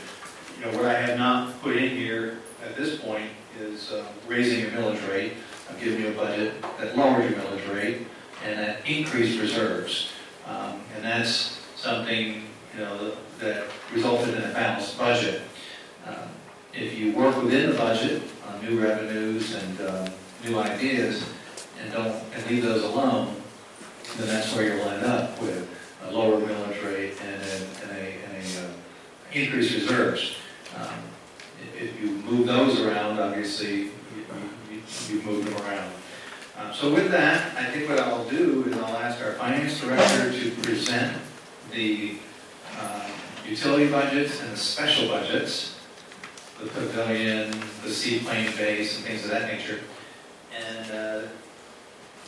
You know, what I have not put in here at this point is raising your millage rate. I've given you a budget that lowers your millage rate and that increased reserves. And that's something, you know, that resulted in a balanced budget. If you work within the budget on new revenues and new ideas and leave those alone, then that's where you'll end up with a lower millage rate and increased reserves. If you move those around, obviously you've moved them around. So with that, I think what I'll do is I'll ask our finance director to present the utility budgets and the special budgets, the pavilion, the seaplane base, and things of that nature. And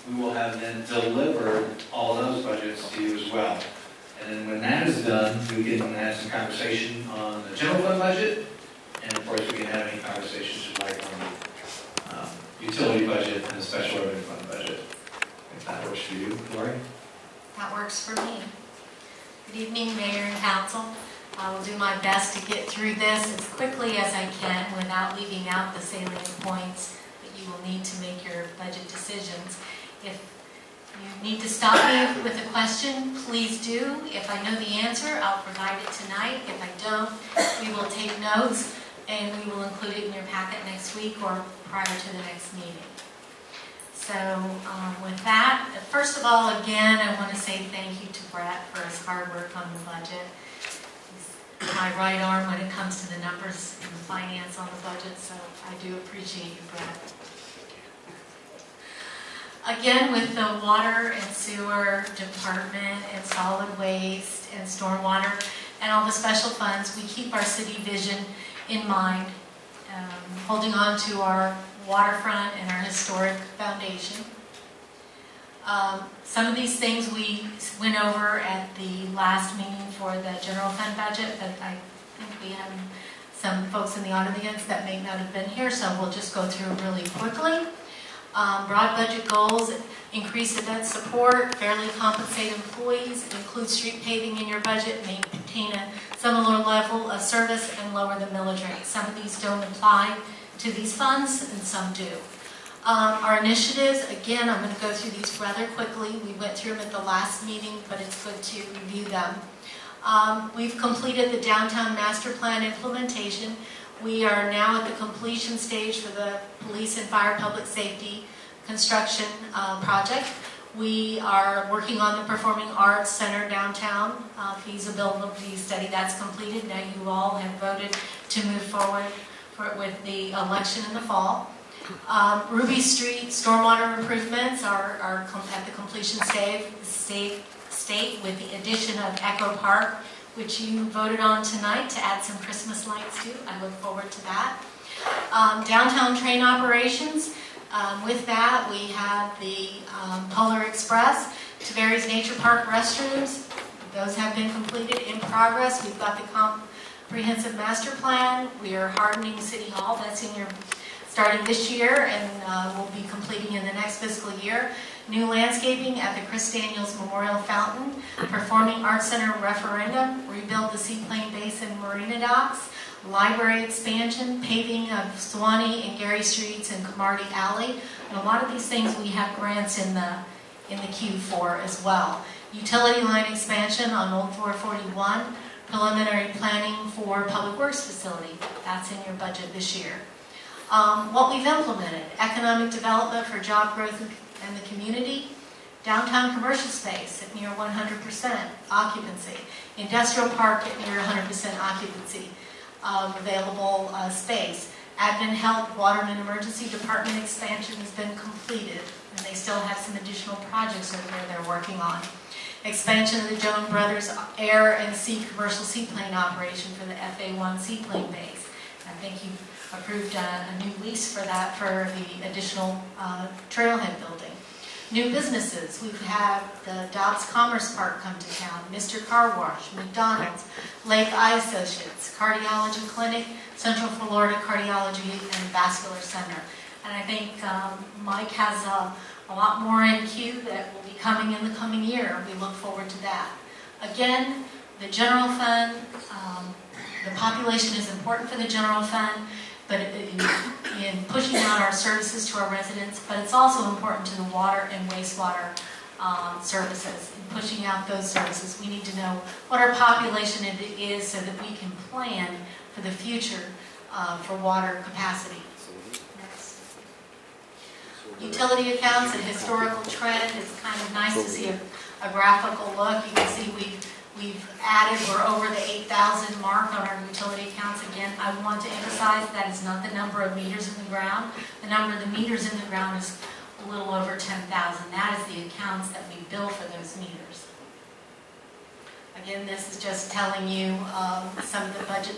we will have then delivered all those budgets to you as well. And then when that is done, we can have some conversation on the general fund budget, and of course we can have any conversations you'd like on the utility budget and the special revenue fund budget. If that works for you, Lori? That works for me. Good evening, Mayor and Council. I will do my best to get through this as quickly as I can without leaving out the salient points that you will need to make your budget decisions. If you need to stop me with a question, please do. If I know the answer, I'll provide it tonight. If I don't, we will take notes and we will include it in your packet next week or prior to the next meeting. So with that, first of all, again, I want to say thank you to Brett for his hard work on the budget. He's my right arm when it comes to the numbers and the finance on the budget, so I do appreciate you, Brett. Again, with the water and sewer department and solid waste and stormwater and all the special funds, we keep our city vision in mind, holding on to our waterfront and our historic foundation. Some of these things we went over at the last meeting for the general fund budget, but I think we have some folks in the audience that may not have been here, so we'll just go through really quickly. Broad budget goals: increase event support, fairly compensate employees, include street paving in your budget, maintain a similar level of service, and lower the millage rate. Some of these don't apply to these funds, and some do. Our initiatives, again, I'm going to go through these rather quickly. We went through them at the last meeting, but it's good to review them. We've completed the downtown master plan implementation. We are now at the completion stage for the police and fire public safety construction project. We are working on the Performing Arts Center downtown feasibility study. That's completed. Now you all have voted to move forward with the election in the fall. Ruby Street stormwater improvements are at the completion state with the addition of Echo Park, which you voted on tonight to add some Christmas lights to. I look forward to that. Downtown train operations. With that, we have the Polar Express, Tavares Nature Park restrooms. Those have been completed, in progress. We've got the comprehensive master plan. We are hardening City Hall. That's in your starting this year and will be completing in the next fiscal year. New landscaping at the Chris Daniels Memorial Fountain, Performing Arts Center referendum, rebuild the seaplane base and marina docks, library expansion, paving of Swanee and Gary Streets and Camardi Alley. And a lot of these things we have grants in the queue for as well. Utility line expansion on Old 441, preliminary planning for Public Works facility. That's in your budget this year. What we've implemented: economic development for job growth and the community, downtown commercial space at near 100% occupancy, industrial park at near 100% occupancy of available space. Admin Health Waterman Emergency Department expansion has been completed, and they still have some additional projects over there they're working on. Expansion of the Jones Brothers Air and Sea commercial seaplane operation for the FA-1 seaplane base. I think you approved a new lease for that for the additional trailhead building. New businesses, we've had the Dobbs Commerce Park come to town, Mr. Car Wash, McDonald's, Lake Eye Associates, Cardiology Clinic, Central Florida Cardiology and Vascular Center. And I think Mike has a lot more in queue that will be coming in the coming year. We look forward to that. Again, the general fund, the population is important for the general fund, but in pushing out our services to our residents, but it's also important to the water and wastewater services. In pushing out those services, we need to know what our population is so that we can plan for the future for water capacity. Next. Utility accounts and historical trend. It's kind of nice to see a graphical look. You can see we've added, we're over the 8,000 mark on our utility accounts. Again, I want to emphasize that is not the number of meters in the ground. The number of the meters in the ground is a little over 10,000. That is the accounts that we bill for those meters. Again, this is just telling you some of the budget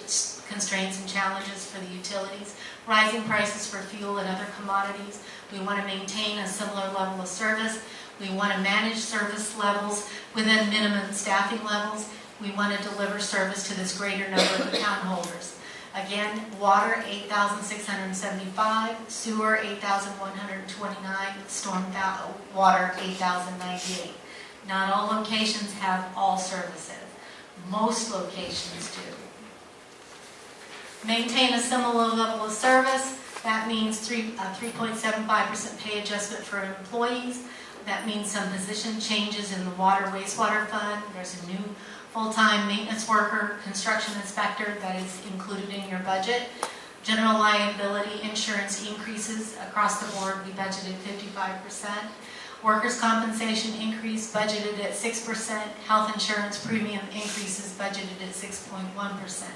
constraints and challenges for the utilities. Rising prices for fuel and other commodities. We want to maintain a similar level of service. We want to manage service levels within minimum staffing levels. We want to deliver service to this greater number of account holders. Again, water, 8,675, sewer, 8,129, storm water, 8,098. Not all locations have all services. Most locations do. Maintain a similar level of service. That means 3.75% pay adjustment for employees. That means some position changes in the water wastewater fund. There's a new full-time maintenance worker, construction inspector that is included in your budget. General liability insurance increases across the board. We budgeted 55%. Workers' compensation increase budgeted at 6%. Health insurance premium increases budgeted at 6.1%.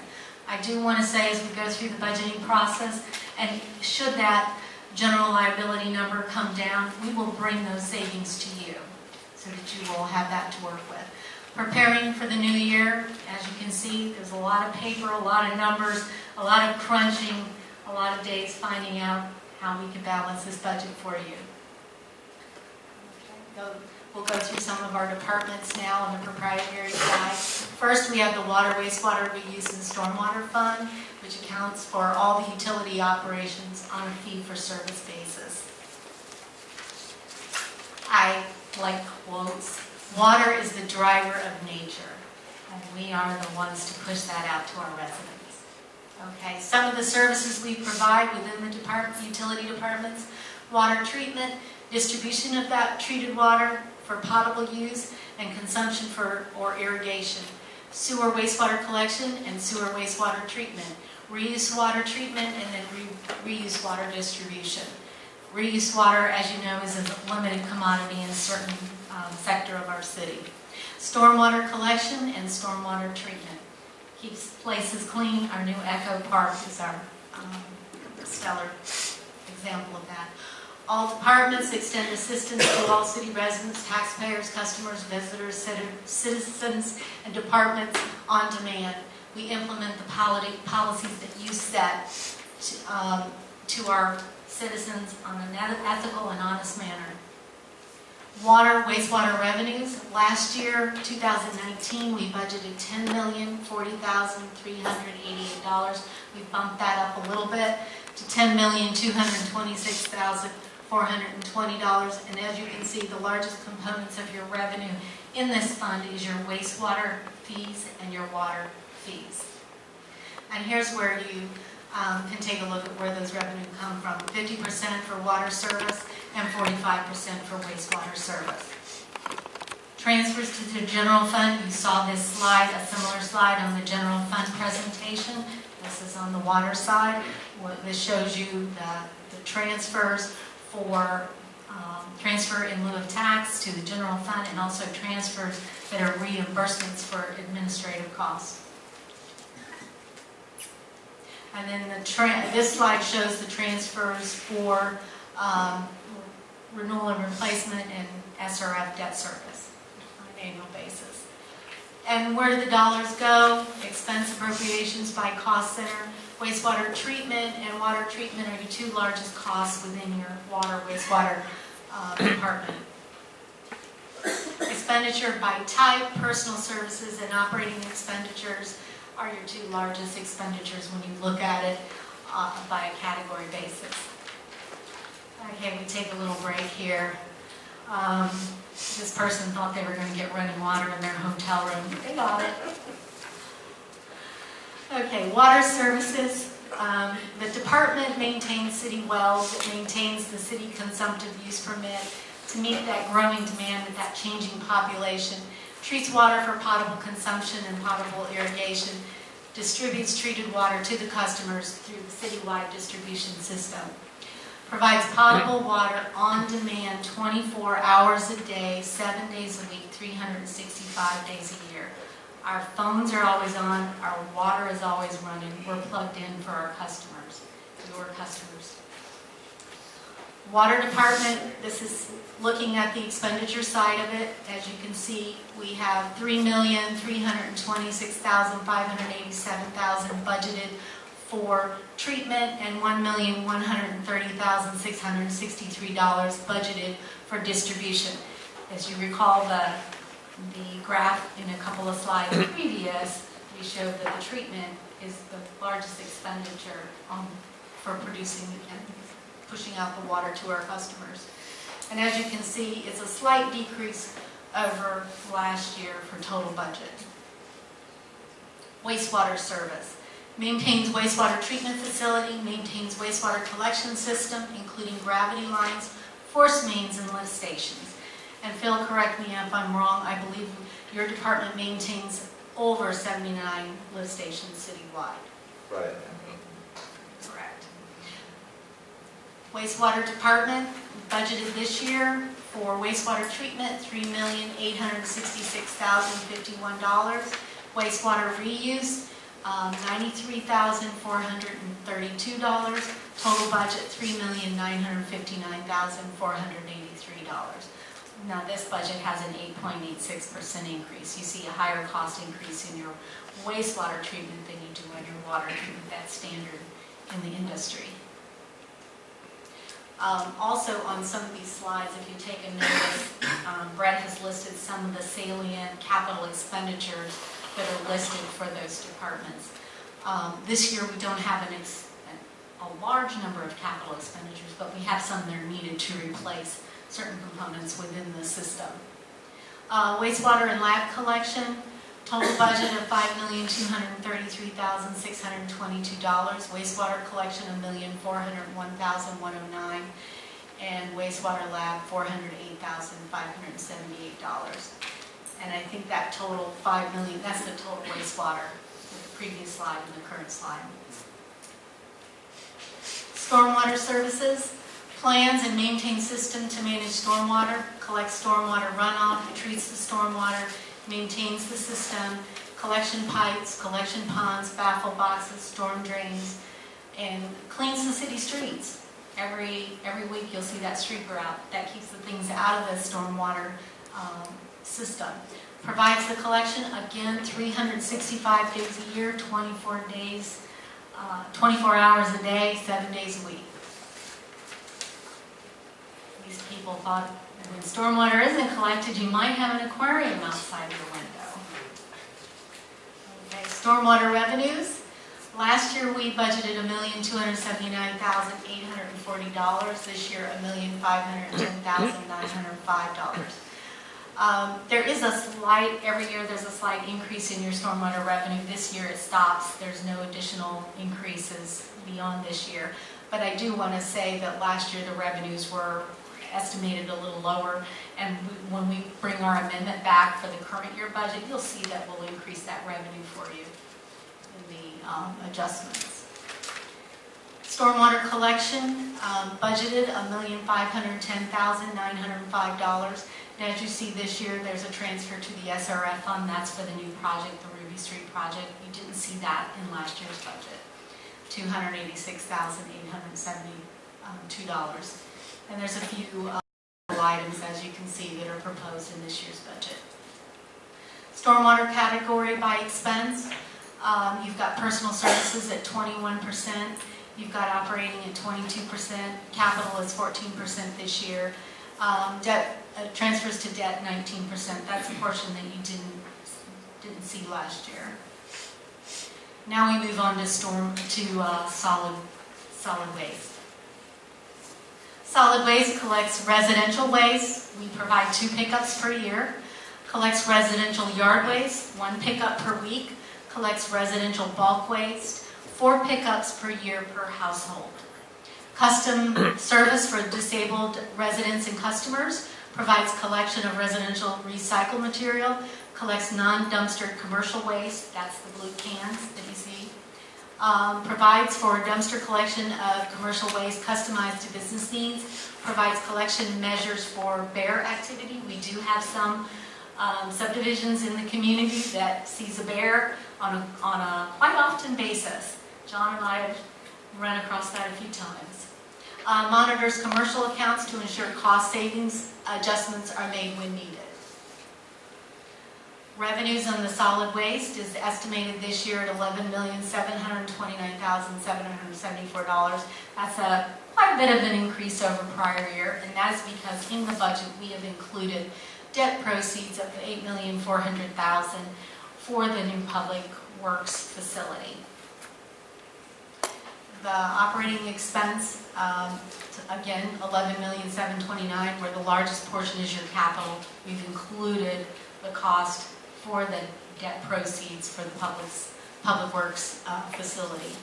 I do want to say as we go through the budgeting process, and should that general liability number come down, we will bring those savings to you so that you will have that to work with. Preparing for the new year, as you can see, there's a lot of paper, a lot of numbers, a lot of crunching, a lot of days finding out how we can balance this budget for you. We'll go through some of our departments now on the proprietary side. First, we have the water, wastewater, reuse, and stormwater fund, which accounts for all the utility operations on a fee-for-service basis. I like quotes. Water is the driver of nature, and we are the ones to push that out to our residents. Okay, some of the services we provide within the utility departments: water treatment, distribution of that treated water for potable use and consumption or irrigation, sewer wastewater collection and sewer wastewater treatment, reuse water treatment, and then reuse water distribution. Reuse water, as you know, is a limited commodity in a certain sector of our city. Stormwater collection and stormwater treatment. Keeps places clean. Our new Echo Park is our stellar example of that. All departments extend assistance to all city residents, taxpayers, customers, visitors, citizens, and departments on demand. We implement the policies that you set to our citizens on an ethical and honest manner. Water, wastewater revenues. Last year, 2019, we budgeted $10,040,388. We bumped that up a little bit to $10,226,420. And as you can see, the largest components of your revenue in this fund is your wastewater fees and your water fees. And here's where you can take a look at where those revenue come from. 50% for water service and 45% for wastewater service. Transfers to the general fund. You saw this slide, a similar slide on the general fund presentation. This is on the water side. This shows you the transfers for transfer in lieu of tax to the general fund, and also transfers that are reimbursements for administrative costs. And then this slide shows the transfers for renewal and replacement and SRF debt service on an annual basis. And where do the dollars go? Expense appropriations by cost center. Wastewater treatment and water treatment are your two largest costs within your water, wastewater department. expenditure by type, personal services and operating expenditures are your two largest expenditures when you look at it by a category basis. Okay, we take a little break here. This person thought they were going to get running water in their hotel room. They got it. Okay, water services. The department maintains city wells. It maintains the city consumptive use permit to meet that growing demand with that changing population. Treats water for potable consumption and potable irrigation. Distributes treated water to the customers through the citywide distribution system. Provides potable water on demand 24 hours a day, 7 days a week, 365 days a year. Our phones are always on, our water is always running, we're plugged in for our customers, your customers. Water department, this is looking at the expenditure side of it. As you can see, we have $3,326,587 budgeted for treatment and $1,130,663 budgeted for distribution. As you recall, the graph in a couple of slides previous, we showed that the treatment is the largest expenditure for producing and pushing out the water to our customers. And as you can see, it's a slight decrease over last year for total budget. Wastewater service. Maintains wastewater treatment facility, maintains wastewater collection system, including gravity lines, force mains, and lift stations. And Phil, correct me if I'm wrong, I believe your department maintains over 79 lift stations citywide. Right. Correct. Wastewater department budgeted this year for wastewater treatment $3,866,051. Wastewater reuse $93,432. Total budget $3,959,483. Now this budget has an 8.86% increase. You see a higher cost increase in your wastewater treatment than you do in your water treatment. That's standard in the industry. Also on some of these slides, if you take a notice, Brett has listed some of the salient capital expenditures that are listed for those departments. This year we don't have a large number of capital expenditures, but we have some that are needed to replace certain components within the system. Wastewater and lab collection, total budget of $5,233,622. Wastewater collection $1,401,109, and wastewater lab $408,578. And I think that total $5 million, that's the total wastewater, the previous slide and the current slide. Stormwater services, plans and maintains system to manage stormwater, collects stormwater runoff, treats the stormwater, maintains the system, collection pipes, collection ponds, baffle boxes, storm drains, and cleans the city streets. Every week you'll see that sweeper out. That keeps the things out of the stormwater system. Provides the collection, again, 365 days a year, 24 hours a day, 7 days a week. These people thought when stormwater isn't collected, you might have an aquarium outside your window. Okay, stormwater revenues. Last year we budgeted $1,279,840. This year $1,510,905. There is a slight, every year there's a slight increase in your stormwater revenue. This year it stops. There's no additional increases beyond this year. But I do want to say that last year the revenues were estimated a little lower, and when we bring our amendment back for the current year budget, you'll see that we'll increase that revenue for you in the adjustments. Stormwater collection, budgeted $1,510,905. And as you see this year, there's a transfer to the SRF fund. That's for the new project, the Ruby Street project. You didn't see that in last year's budget. $286,872. And there's a few items, as you can see, that are proposed in this year's budget. Stormwater category by expense. You've got personal services at 21%. You've got operating at 22%. Capital is 14% this year. Debt, transfers to debt, 19%. That's the portion that you didn't see last year. Now we move on to solid waste. Solid waste collects residential waste. We provide 2 pickups per year. Collects residential yard waste, 1 pickup per week. Collects residential bulk waste, 4 pickups per year per household. Custom service for disabled residents and customers, provides collection of residential recycled material, collects non-dumpster commercial waste, that's the blue cans that you see, provides for dumpster collection of commercial waste customized to business needs, provides collection measures for bear activity. We do have some subdivisions in the community that sees a bear on a quite often basis. John and I have run across that a few times. Monitors commercial accounts to ensure cost savings adjustments are made when needed. Revenues on the solid waste is estimated this year at $11,729,774. That's quite a bit of an increase over prior year, and that is because in the budget we have included debt proceeds of $8,400,000 for the new public works facility. The operating expense, again, $11,729,000, where the largest portion is your capital. We've included the cost for the debt proceeds for the public works facility.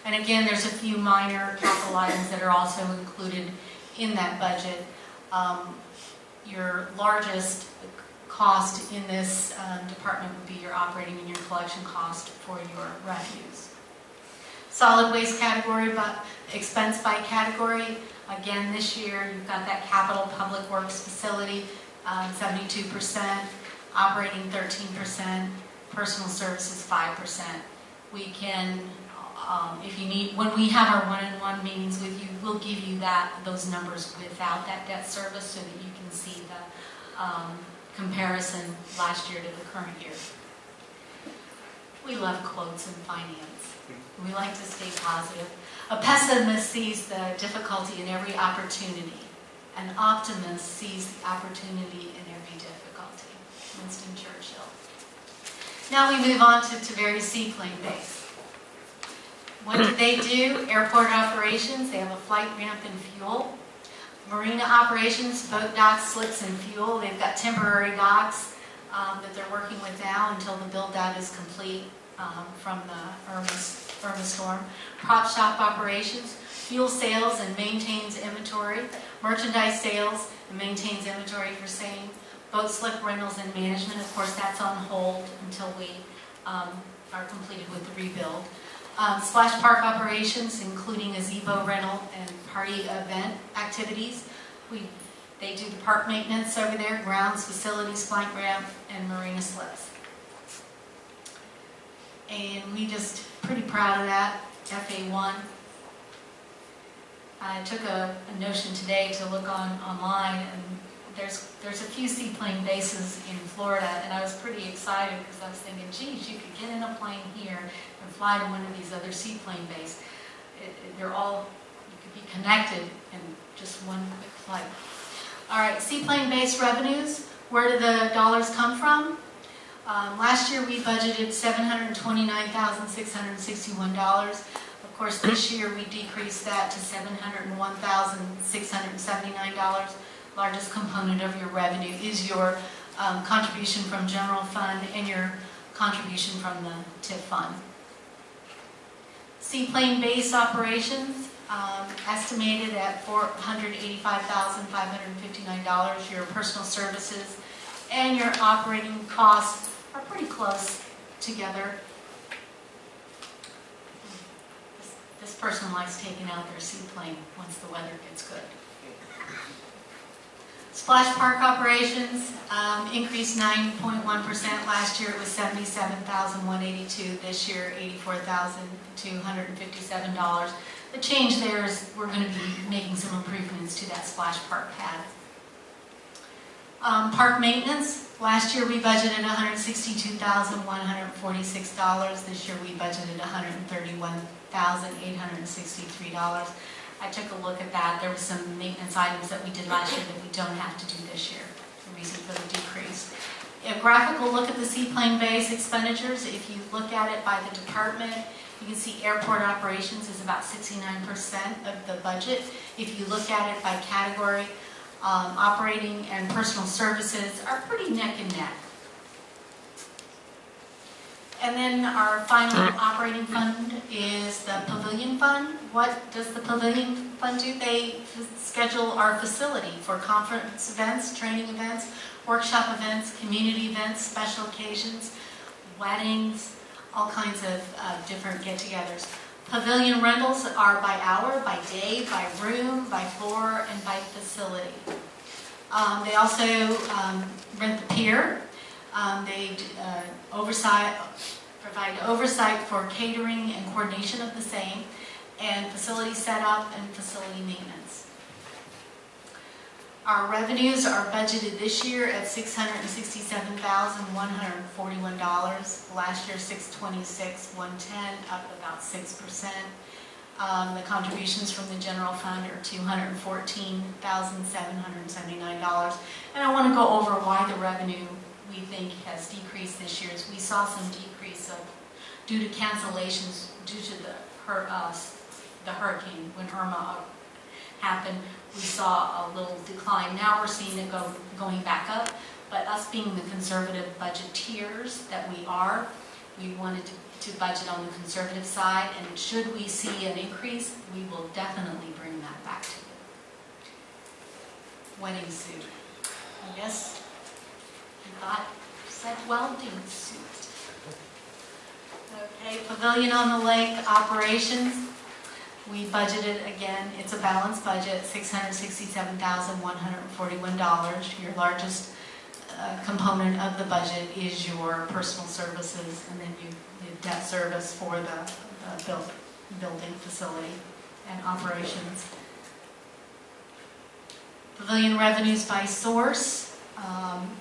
And again, there's a few minor capital items that are also included in that budget. Your largest cost in this department would be your operating and your collection cost for your revenues. Solid waste category, but expense by category. Again, this year you've got that capital public works facility, 72%, operating 13%, personal services 5%. We can, if you need, when we have our one-on-one meetings with you, we'll give you those numbers without that debt service so that you can see the comparison last year to the current year. We love quotes in finance. We like to stay positive. A pessimist sees the difficulty in every opportunity. An optimist sees the opportunity in every difficulty. Winston Churchill. Now we move on to Taveri Seaplane Base. What do? Airport operations. They have a flight ramp and fuel. Marina operations, boat docks, slips, and fuel. They've got temporary docks that they're working with now until the build-out is complete from the Irma storm. Prop shop operations, fuel sales and maintains inventory. Merchandise sales and maintains inventory for same. Boat slip rentals and management, of course, that's on hold until we are completed with the rebuild. Splash park operations, including gazebo rental and party event activities. They do the park maintenance over there, grounds, facilities, flight ramp, and marina slips. And we just pretty proud of that, FA1. I took a notion today to look online, and there's a few seaplane bases in Florida, and I was pretty excited because I was thinking, geez, you could get in a plane here and fly to one of these other seaplane bases. They're all, you could be connected in just one quick flight. All right, seaplane base revenues, where do the dollars come from? Last year we budgeted $729,661. Of course, this year we decreased that to $701,679. Largest component of your revenue is your contribution from general fund and your contribution from the TIP fund. Seaplane base operations, estimated at $485,559. Your personal services and your operating costs are pretty close together. This person likes taking out their seaplane once the weather gets good. Splash park operations increased 9.1%. Last year it was $77,182. This year $84,257. The change there is we're going to be making some improvements to that splash park pad. Park maintenance. Last year we budgeted $162,146. This year we budgeted $131,863. I took a look at that. There were some maintenance items that we did last year that we don't have to do this year, the reason for the decrease. A graphical look at the seaplane base expenditures. If you look at it by the department, you can see airport operations is about 69% of the budget. If you look at it by category, operating and personal services are pretty neck and neck. And then our final operating fund is the Pavilion Fund. What does the Pavilion Fund do? They schedule our facility for conference events, training events, workshop events, community events, special occasions, weddings, all kinds of different get-togethers. Pavilion rentals are by hour, by day, by room, by floor, and by facility. They also rent the pier. They provide oversight for catering and coordination of the same, and facility setup and facility maintenance. Our revenues are budgeted this year at $667,141. Last year, $626,110, up about 6%. The contributions from the general fund are $214,779. And I want to go over why the revenue we think has decreased this year. We saw some decrease due to cancellations due to the hurricane. When Irma happened, we saw a little decline. Now we're seeing it going back up. But us being the conservative budgeteers that we are, we wanted to budget on the conservative side. And should we see an increase, we will definitely bring that back to you. Wedding suit. I guess you said welding suit. Okay, Pavilion on the Lake operations. We budgeted, again, it's a balanced budget, $667,141. Your largest component of the budget is your personal services, and then you debt service for the building facility and operations. Pavilion revenues by source.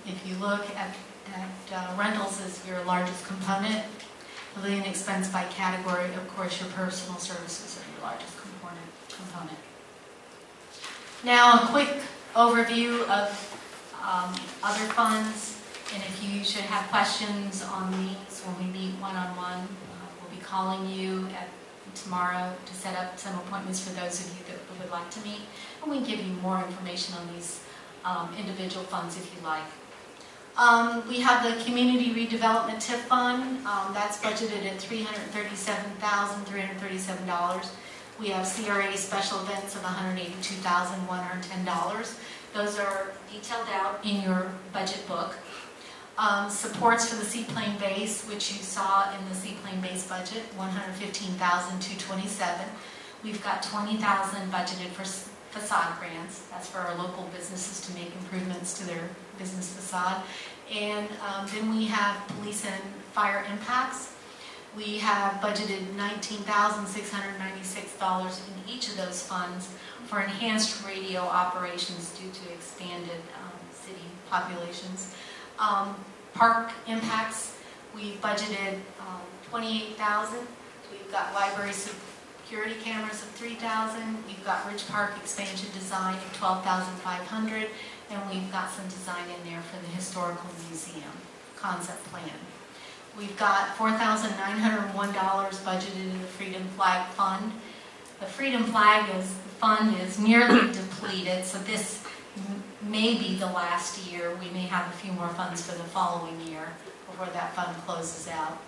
If you look at rentals as your largest component, pavilion expense by category, of course, your personal services are your largest component. Now, a quick overview of other funds, and if you should have questions on these when we meet one-on-one, we'll be calling you tomorrow to set up some appointments for those of you that would like to meet, and we can give you more information on these individual funds if you like. We have the Community Redevelopment TIP Fund. That's budgeted at $337,337. We have CRA special events of $182,110. Those are detailed out in your budget book. Supports for the seaplane base, which you saw in the seaplane base budget, $115,227. We've got $20,000 budgeted for facade grants. That's for our local businesses to make improvements to their business facade. And then we have police and fire impacts. We have budgeted $19,696 in each of those funds for enhanced radio operations due to expanded city populations. Park impacts, we budgeted $28,000. We've got library security cameras of $3,000. We've got Ridge Park expansion design of $12,500, and we've got some design in there for the historical museum concept plan. We've got $4,901 budgeted in the Freedom Flag Fund. The Freedom Flag Fund is nearly depleted, so this may be the last year. We may have a few more funds for the following year before that fund closes out.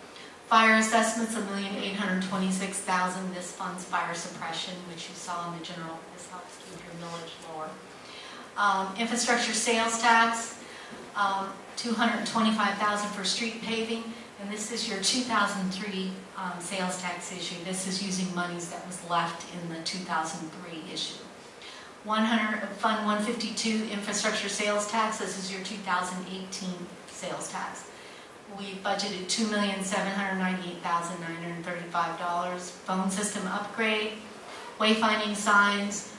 Fire assessments, $1,826,000. This funds fire suppression, which you saw in the general. This helps keep your millage lower. Infrastructure sales tax, $225,000 for street paving. And this is your 2003 sales tax issue. This is using monies that was left in the 2003 issue. Fund 152 infrastructure sales tax. This is your 2018 sales tax. We budgeted $2,798,935. Phone system upgrade, wayfinding signs,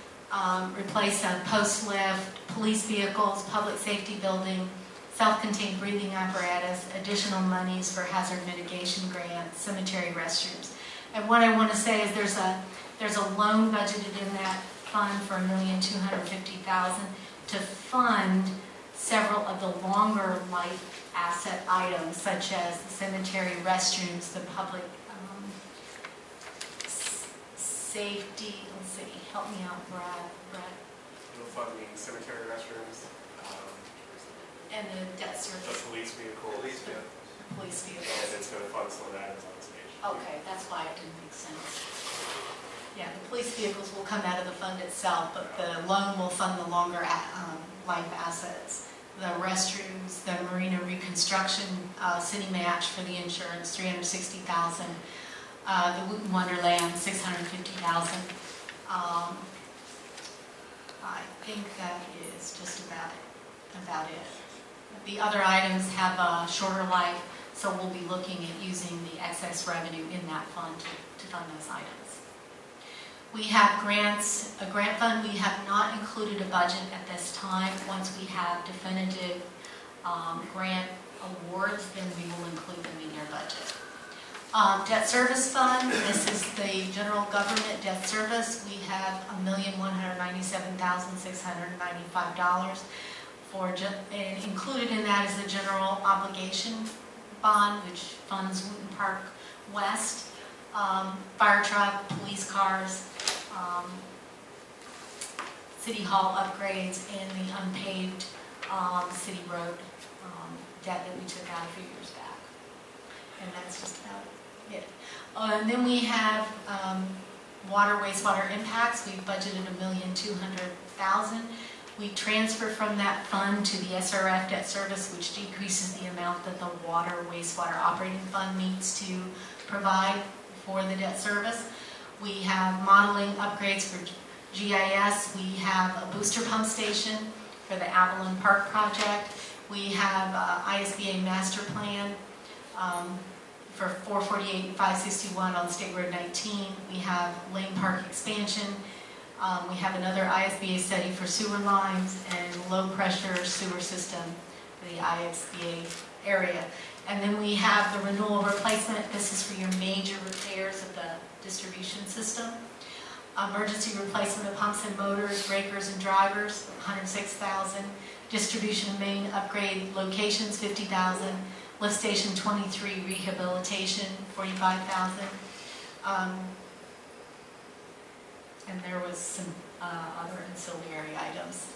replace a post lift, police vehicles, public safety building, self-contained breathing apparatus, additional monies for hazard mitigation grants, cemetery restrooms. And what I want to say is there's a There's a loan budgeted in that fund for $1,250,000 to fund several of the longer life asset items, such as the cemetery restrooms, the public safety, let's see, help me out, Brad. You'll fund the cemetery restrooms, And the debt the service. police vehicles. Police And vehicles. it's going to fund some of that as on stage. Okay, that's why it didn't make sense. Yeah, the police vehicles will come out of the fund itself, but the loan will fund the longer life assets. The restrooms, the marina reconstruction, city match for the insurance, $360,000. The Wooten Wonderland, $650,000. I think that is just about it. The other items have a shorter life, so we'll be looking at using the excess revenue in that fund to fund those items. We have grants, a grant fund. We have not included a budget at this time. Once we have definitive grant awards, then we will include them in your budget. Debt service fund, this is the general government debt service. We have $1,197,695 and included in that is the general obligation bond, which funds Wooten Park West, fire truck, police cars, city hall upgrades, and the unpaved city road debt that we took out a few years back. And that's just about it. And then we have water, wastewater impacts. We've budgeted $1,200,000. We transfer from that fund to the SRF debt service, which decreases the amount that the water, wastewater operating fund needs to provide for the debt service. We have modeling upgrades for GIS. We have a booster pump station for the Avalon Park project. We have ISBA master plan for 448 and 561 on State Road 19. We have Lane Park expansion. We have another ISBA study for sewer lines and low pressure sewer system for the ISBA area. And then we have the renewal replacement. This is for your major repairs of the distribution system. Emergency replacement of pumps and motors, breakers and drivers, $106,000. Distribution main upgrade locations, $50,000. Lift station 23 rehabilitation, $45,000. And there was some other ancillary items.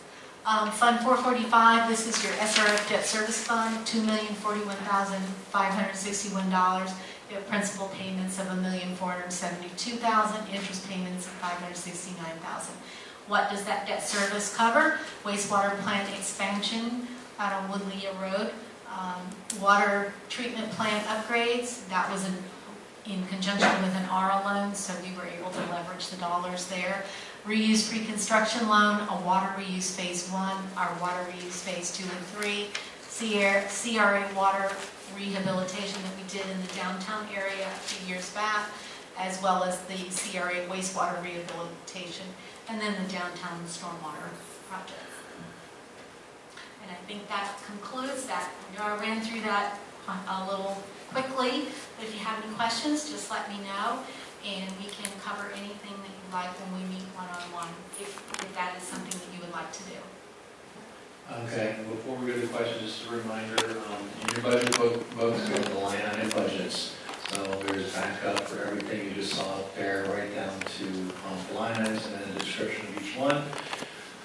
Fund 445, this is your SRF debt service fund, $2,041,561. You have principal payments of $1,472,000, interest payments of $569,000. What does that debt service cover? Wastewater plant expansion out on Woodlea Road, water treatment plant upgrades. That was in conjunction with an ARA loan, so we were able to leverage the dollars there. Reuse pre-construction loan, a water reuse phase 1, our water reuse phase 2 and 3, CRA water rehabilitation that we did in the downtown area a few years back, as well as the CRA wastewater rehabilitation, and then the downtown stormwater project. And I think that concludes that. I ran through that a little quickly, but if you have any questions, just let me know, and we can cover anything that you like when we meet one-on-one, if that is something that you would like to do. Okay, before we go to questions, just a reminder, in your budget books, you have the line item budgets. So there's backup for everything you just saw up there, right down to the line items and then the description of each one.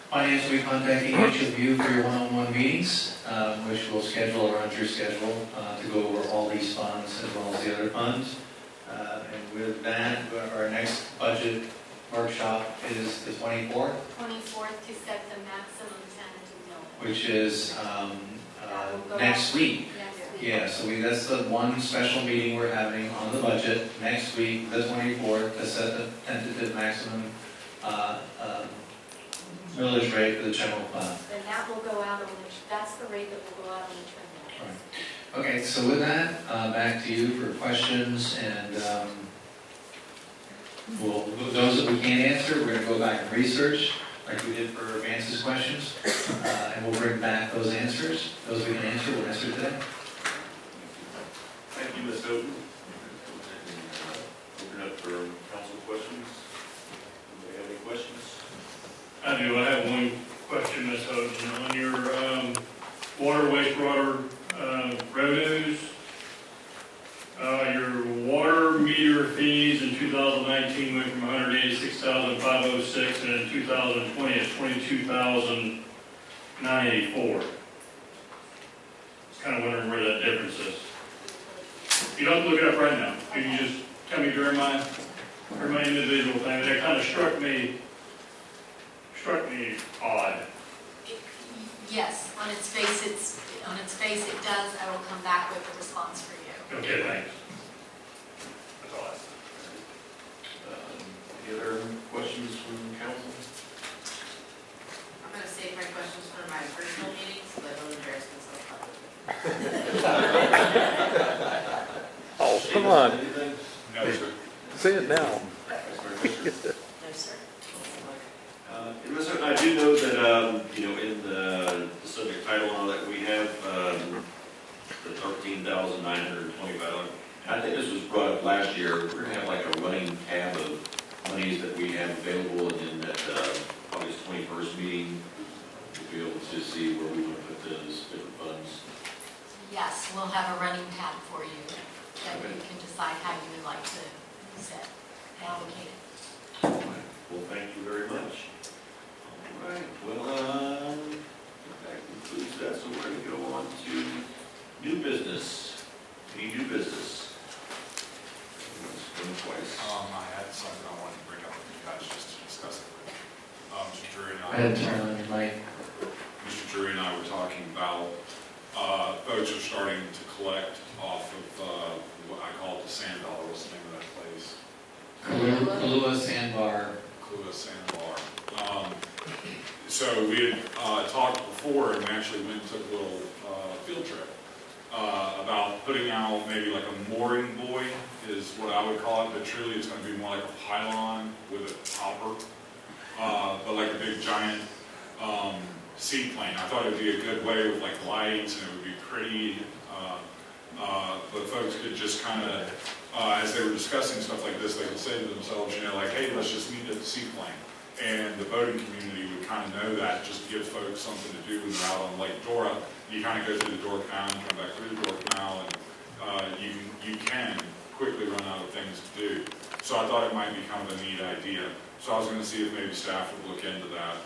Finance will be contacting each of you for your one-on-one meetings, which we'll schedule around your schedule to go over all these funds as well as the other funds. And with that, our next budget workshop is the 24th. 24th to set the maximum tentative mill. Which is next week. Yeah, so that's the one special meeting we're having on the budget next week, the 24th, to set the tentative maximum millage rate for the general fund. Then that will go out on that's the rate that will go out on the trend. Right. Okay, so with that, back to you for questions, and those that we can't answer, we're going to go back and research, like we did for Vance's questions, and we'll bring back those answers. Those we can answer, we'll answer today. Thank you, Ms. Houghton. Open up for council questions. 2020 is $22,984. Just kind of wondering where that difference is. You don't have to look it up right now. Can you just tell me during my individual thing? That kind of struck me odd. Yes, on its face, it does. I will come back with a response for you. Okay, thanks. That's all I have. Any other questions from council? I'm gonna save my questions for my personal meetings, so I don't embarrass myself publicly. Oh, come on. Anything? No, sir. Say it now. No, sir. I do know that, in the subject title and all that, we have the $13,925. I think this was brought up last year. We're going to have like a running tab of monies that we have available, and then at August 21st meeting, we'll be able to see where we want to put those different funds. Yes, we'll have a running tab for you that you can decide how you would like to allocate it. Well, thank you very much. All right, well, that concludes that, so we're going to go on to new business. Any new business? Twice. I had something I wanted to bring up with you guys just to discuss it with you. Mr. Drury and I had to turn on your mic. Mr. Drury and I were talking about, folks are starting to collect off of, what I call it the sand dollar. What's the name of that place? Kahlua Sandbar. Kahlua Sandbar. So we had talked before, and we actually went and took a little field trip about putting out maybe like a mooring buoy is what I would call it, but truly it's going to be more like a pylon with a topper, but like a big giant seaplane. I thought it would be a good way with like lights, and it would be pretty, but folks could just kind of, as they were discussing stuff like this, they could say to themselves, like, hey, let's just meet at the seaplane. And the boating community would kind of know that, just to give folks something to do when they're out on Lake Dora. You kind of go through the Dora Canal and come back through the Dora Canal, and you can quickly run out of things to do. So I thought it might be kind of a neat idea. So I was going to see if maybe staff would look into that.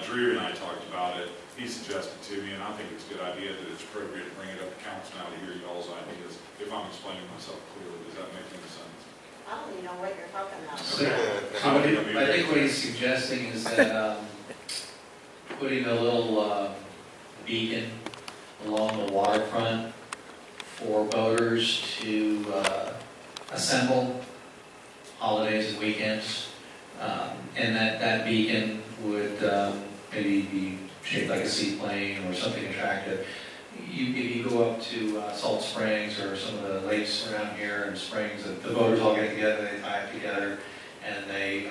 Drew and I talked about it. He suggested to me, and I think it's a good idea that it's appropriate to bring it up to council now to hear y'all's ideas. If I'm explaining myself clearly, does that make any sense? I don't even know what you're talking about. I think what he's suggesting is that putting a little beacon along the waterfront for boaters to assemble holidays and weekends, and that beacon would maybe be shaped like a seaplane or something attractive. If you go up to Salt Springs or some of the lakes around here and springs, the boaters all get together, they tie up together, and they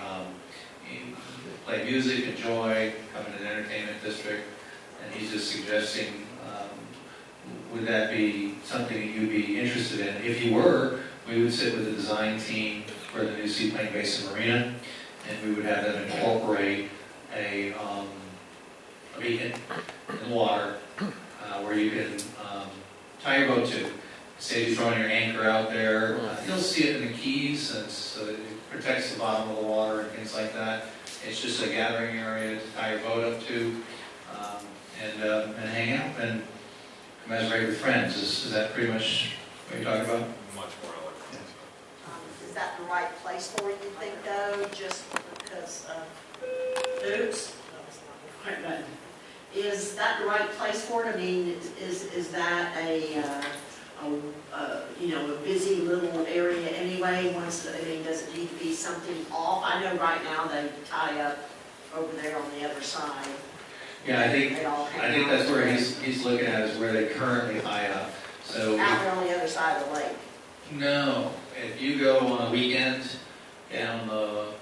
play music, enjoy, come in an entertainment district. And he's just suggesting, would that be something that you'd be interested in? If you were, we would sit with the design team for the new Seaplane Basin Marina, and we would have them incorporate a beacon in the water where you can tie your boat to. Say you're throwing your anchor out there, you'll see it in the keys, and so it protects the bottom of the water and things like that. It's just a gathering area to tie your boat up to, and hang out and commiserate with friends. Is that pretty much what you're talking about? Much more eloquent. Is that the right place for it, you think, though, just because of oops? That was not the right button. Is that the right place for it? I mean, is that a busy little area anyway? Does it need to be something off? I know right now they tie up over there on the other side. Yeah, I think that's where he's looking at, is where they currently tie up. So out there on the other side of the lake. No, if you go on a weekend down the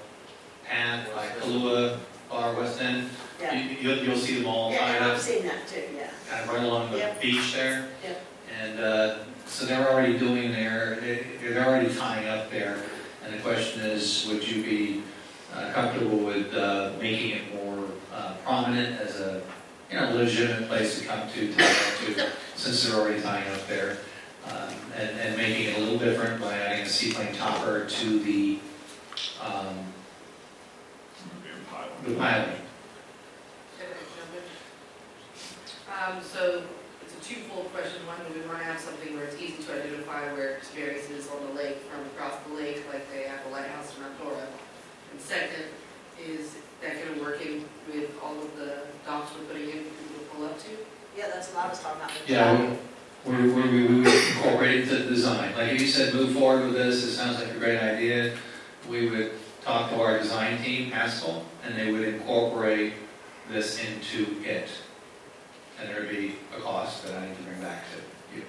path like Kahlua Bar West End, Yeah. you'll see them all tied Yeah, up. I've seen that too, yeah. Kind of right along the Yep. beach there. Yep. And so they're already doing they're already tying up there. And the question is, would you be comfortable with making it more prominent as a legitimate place to come to tie up to, since they're already tying up there, and making it a little different by adding a seaplane topper to the pilot. So it's a twofold question. One, we want to have something where it's easy to identify where Sperry's is on the lake from across the lake, like they have a lighthouse in Arcora. And second, is that going to work in with all of the docks we're putting in, people pull up to? Yeah, that's what I was talking about. Yeah, we would incorporate it into the design. Like if you said move forward with this, it sounds like a great idea. We would talk to our design team, Haskell, and they would incorporate this into it. And there'd be a cost that I need to bring back to you.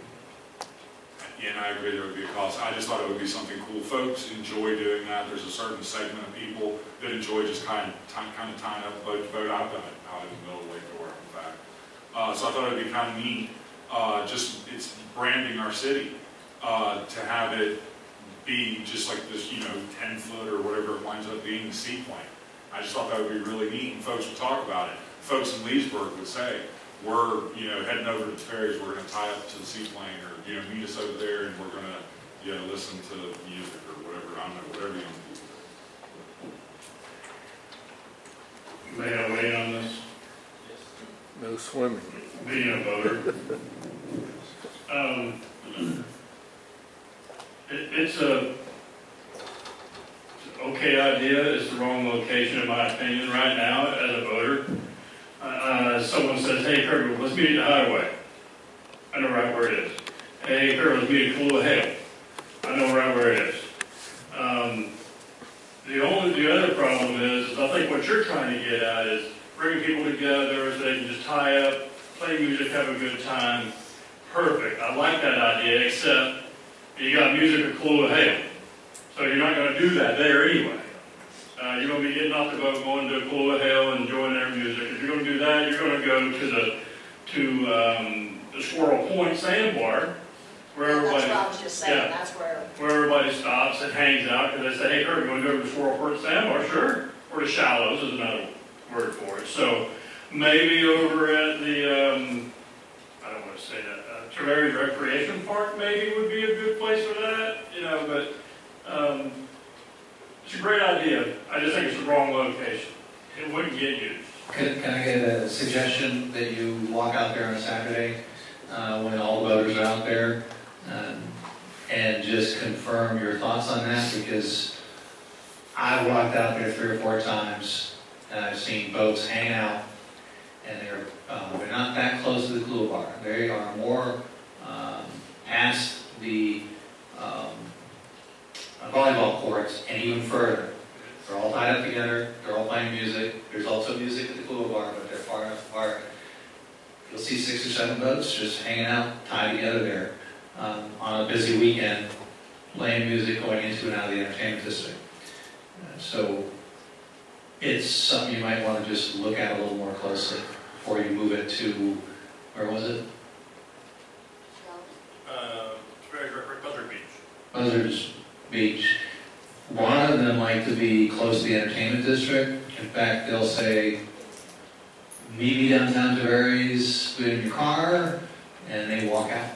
Yeah, and I agree there would be a cost. I just thought it would be something cool. Folks enjoy doing that. There's a certain segment of people that enjoy just kind of tying up boat to boat. I've done it out in the middle of Lake Dora, in fact. So I thought it would be kind of neat. Just it's branding our city to have it be just like this, 10-foot or whatever it winds up being, the seaplane. I just thought that would be really neat, and folks would talk about it. Folks in Leesburg would say, we're, heading over to the ferries, we're going to tie up to the seaplane, or, meet us over there, and we're going to, listen to music or whatever, I don't know, whatever young people. May I weigh in on this? No swimming. Being a voter. It's a okay idea. It's the wrong location, in my opinion, right now as a voter. Someone says, hey, Kirby, let's meet at the highway. I know right where it is. Hey, Kirby, let's meet at Cool Hill. I know right where it is. The other problem is I think what you're trying to get at is bring people together so they can just tie up, play music, have a good time. Perfect. I like that idea, except you got music at Cool Hill. So you're not going to do that there anyway. You're going to be getting off the boat, going to Cool Hill, and enjoying their music. If you're going to do that, you're going to go to the Squirrel Point Sandbar, where everybody. That's what I was just saying. That's where everybody stops and hangs out because they say, hey, Kurt, you want to go to the Squirrel Point Sandbar? Sure. Or the Shallows is another word for it. So maybe over at the I don't want to say that Taveri Recreation Park maybe would be a good place for that. But. It's a great idea. I just think it's the wrong location. It wouldn't get used. Can I get a suggestion that you walk out there on a Saturday when all the voters are out there and just confirm your thoughts on that? Because I walked out there 3 or 4 times and I've seen boats hanging out, and they're not that close to the Cool Bar. They are more past the volleyball courts and even further. They're all tied up together. They're all playing music. There's also music at the Cool Bar, but they're far enough apart. You'll see 6 or 7 boats just hanging out, tied together there on a busy weekend, playing music, going into and out of the entertainment district. So it's something you might want to just look at a little more closely before you move it to, where was it? Buzzard Beach. Buzzards Beach. A lot of them like to be close to the entertainment district. In fact, they'll say, meet me downtown Taveri's, put in your car, and they walk out.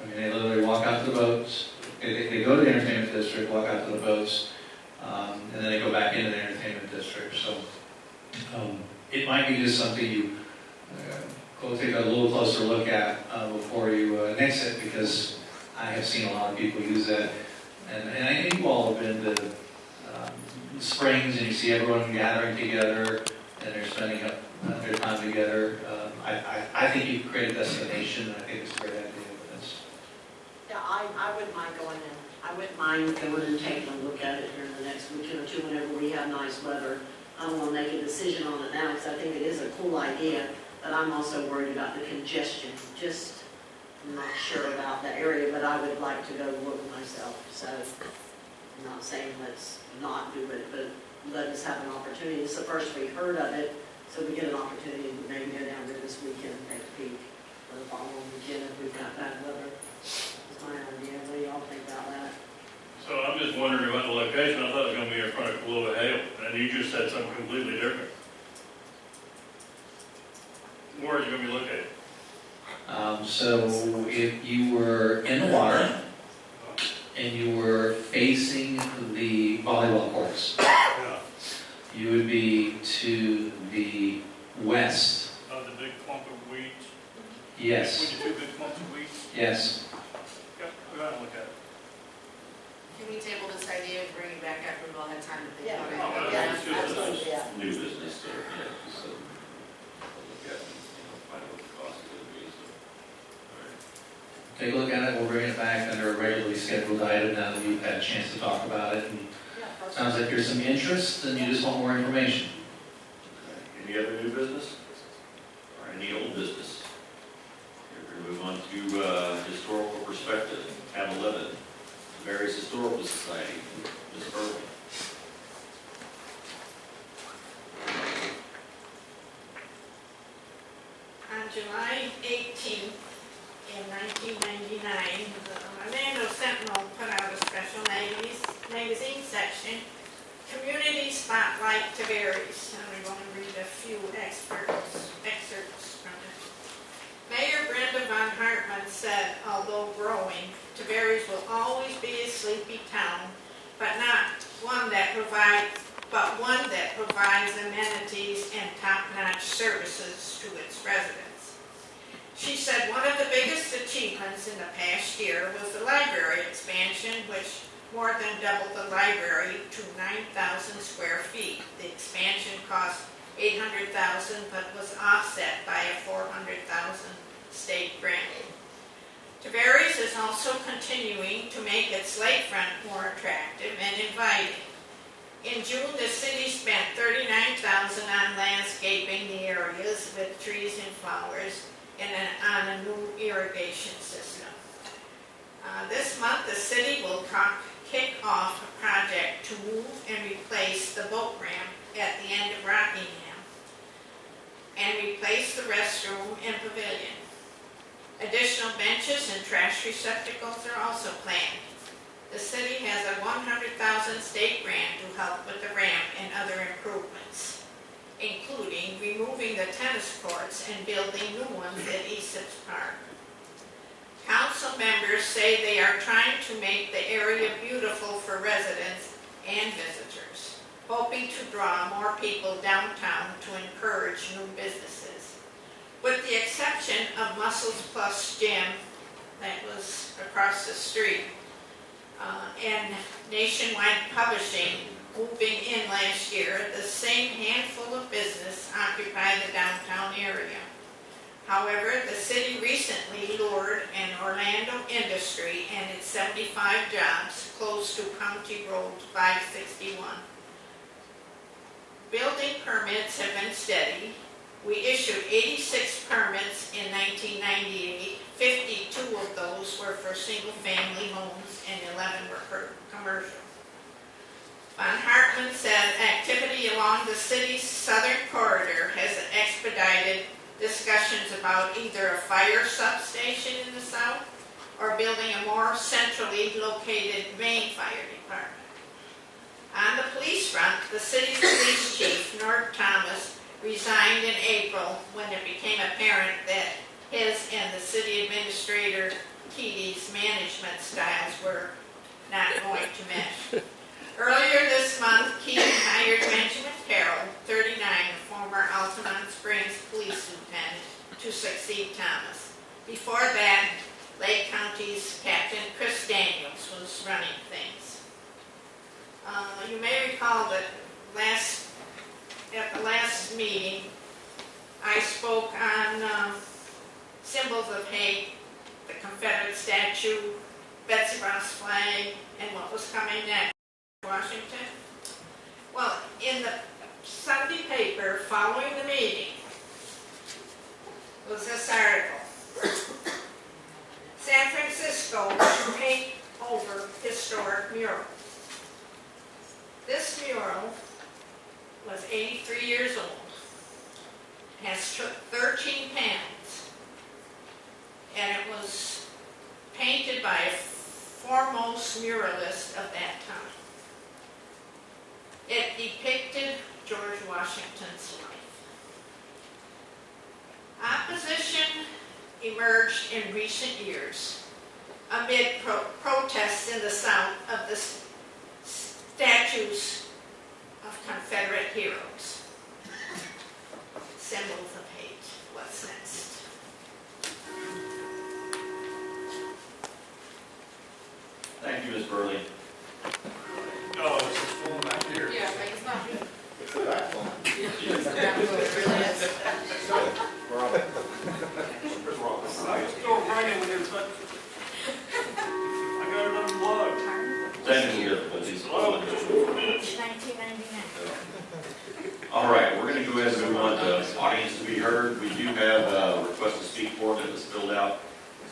I mean, they literally walk out to the boats. They go to the entertainment district, walk out to the boats, and then they go back into the entertainment district. So it might be just something you go take a little closer look at before you nix it, because I have seen a lot of people use that. And I think you all have been to Springs, and you see everyone gathering together, and they're spending up their time together. I think you create a destination, and I think it's a great idea for this. Yeah, I wouldn't mind going in. I wouldn't mind going and taking a look at it here in the next weekend or two whenever we have nice weather. I don't want to make a decision on it now because I think it is a cool idea, but I'm also worried about the congestion. I'm not sure about the area, but I would like to go look myself. So I'm not saying let's not do it, but let us have an opportunity. It's the first we heard of it, so we get an opportunity to maybe go down there this weekend and take a peek. Or the following weekend if we've got bad weather. That's my idea. What do y'all think about that? So I'm just wondering about the location. I thought it was going to be in front of Cool Hill, and you just said something completely different. Where is it going to be located? So if you were in the water and you were facing the volleyball courts, you would be to the west. Of the big clump of weeds? Yes. Would you do this once a week? Yes. Yeah, go ahead and look at it. Can we table this idea and bring it back after we've all had time to think Yeah. about it? Yeah, It's just absolutely, yeah. new business, so, yeah, just, look at it, find out what the cost is gonna be, so. All right. Take a look at it, we'll bring it back under a regularly scheduled item now that we've had a chance to talk about it. And sounds like there's some interest and you just want more information. Any other new business? Or any old business? We're going to move on to historical perspective, tab 11, various historical society. Ms. Burley. On July 18th, in 1999, the Orlando Sentinel put out a special magazine section, Community Spotlight Tavares. And we're going to read a few excerpts from it. Mayor Brenda von Hartmann said, although growing, Tavares will always be a sleepy town, but one that provides amenities and top-notch services to its residents. She said one of the biggest achievements in the past year was the library expansion, which more than doubled the library to 9,000 square feet. The expansion cost $800,000, but was offset by a $400,000 state grant. Tavares is also continuing to make its lakefront more attractive and inviting. In June, the city spent $39,000 on landscaping the areas with trees and flowers and on a new irrigation system. This month, the city will kick off a project to move and replace the boat ramp at the end of Rockingham and replace the restroom and pavilion. Additional benches and trash receptacles are also planned. The city has a $100,000 state grant to help with the ramp and other improvements, including removing the tennis courts and building new ones at Esops Park. Council members say they are trying to make the area beautiful for residents and visitors, hoping to draw more people downtown to encourage new businesses. With the exception of Muscles Plus Gym, that was across the street, and Nationwide Publishing moving in last year, the same handful of business occupy the downtown area. However, the city recently lured an Orlando industry and its 75 jobs close to County Road 561. Building permits have been steady. We issued 86 permits in 1998. 52 of those were for single-family homes and 11 were for commercial. Von Hartmann said activity along the city's southern corridor has expedited discussions about either a fire substation in the south or building a more centrally located main fire department. On the police front, the city's police chief, Nord Thomas, resigned in April when it became apparent that his and the city administrator, Keating's management styles were not going to mesh. Earlier this month, Keating hired Benjamin Carroll, 39, a former Altamont Springs police lieutenant, to succeed Thomas. Before that, Lake County's Captain Chris Daniels was running things. You may recall that at the last meeting, I spoke on symbols of hate, the Confederate statue, Betsy Ross flag, and what was coming next. Washington. Well, in the Sunday paper following the meeting was this article. San Francisco to paint over historic mural. This mural was 83 years old, has 13 panels, and it was painted by a foremost muralist of that time. It depicted George Washington's life. Opposition emerged in recent years amid protests in the South of the statues of Confederate heroes. Symbols of hate. What's next? Thank you, Ms. Burley. Oh, it's full back here. Yeah, but it's not good. It's the back one. Where's Rob? I just go running when it's not. I got it unplugged. Technical difficulties. 1999. All right, we're going to go ahead and move on to audience to be heard. We do have a request to speak form that was filled out.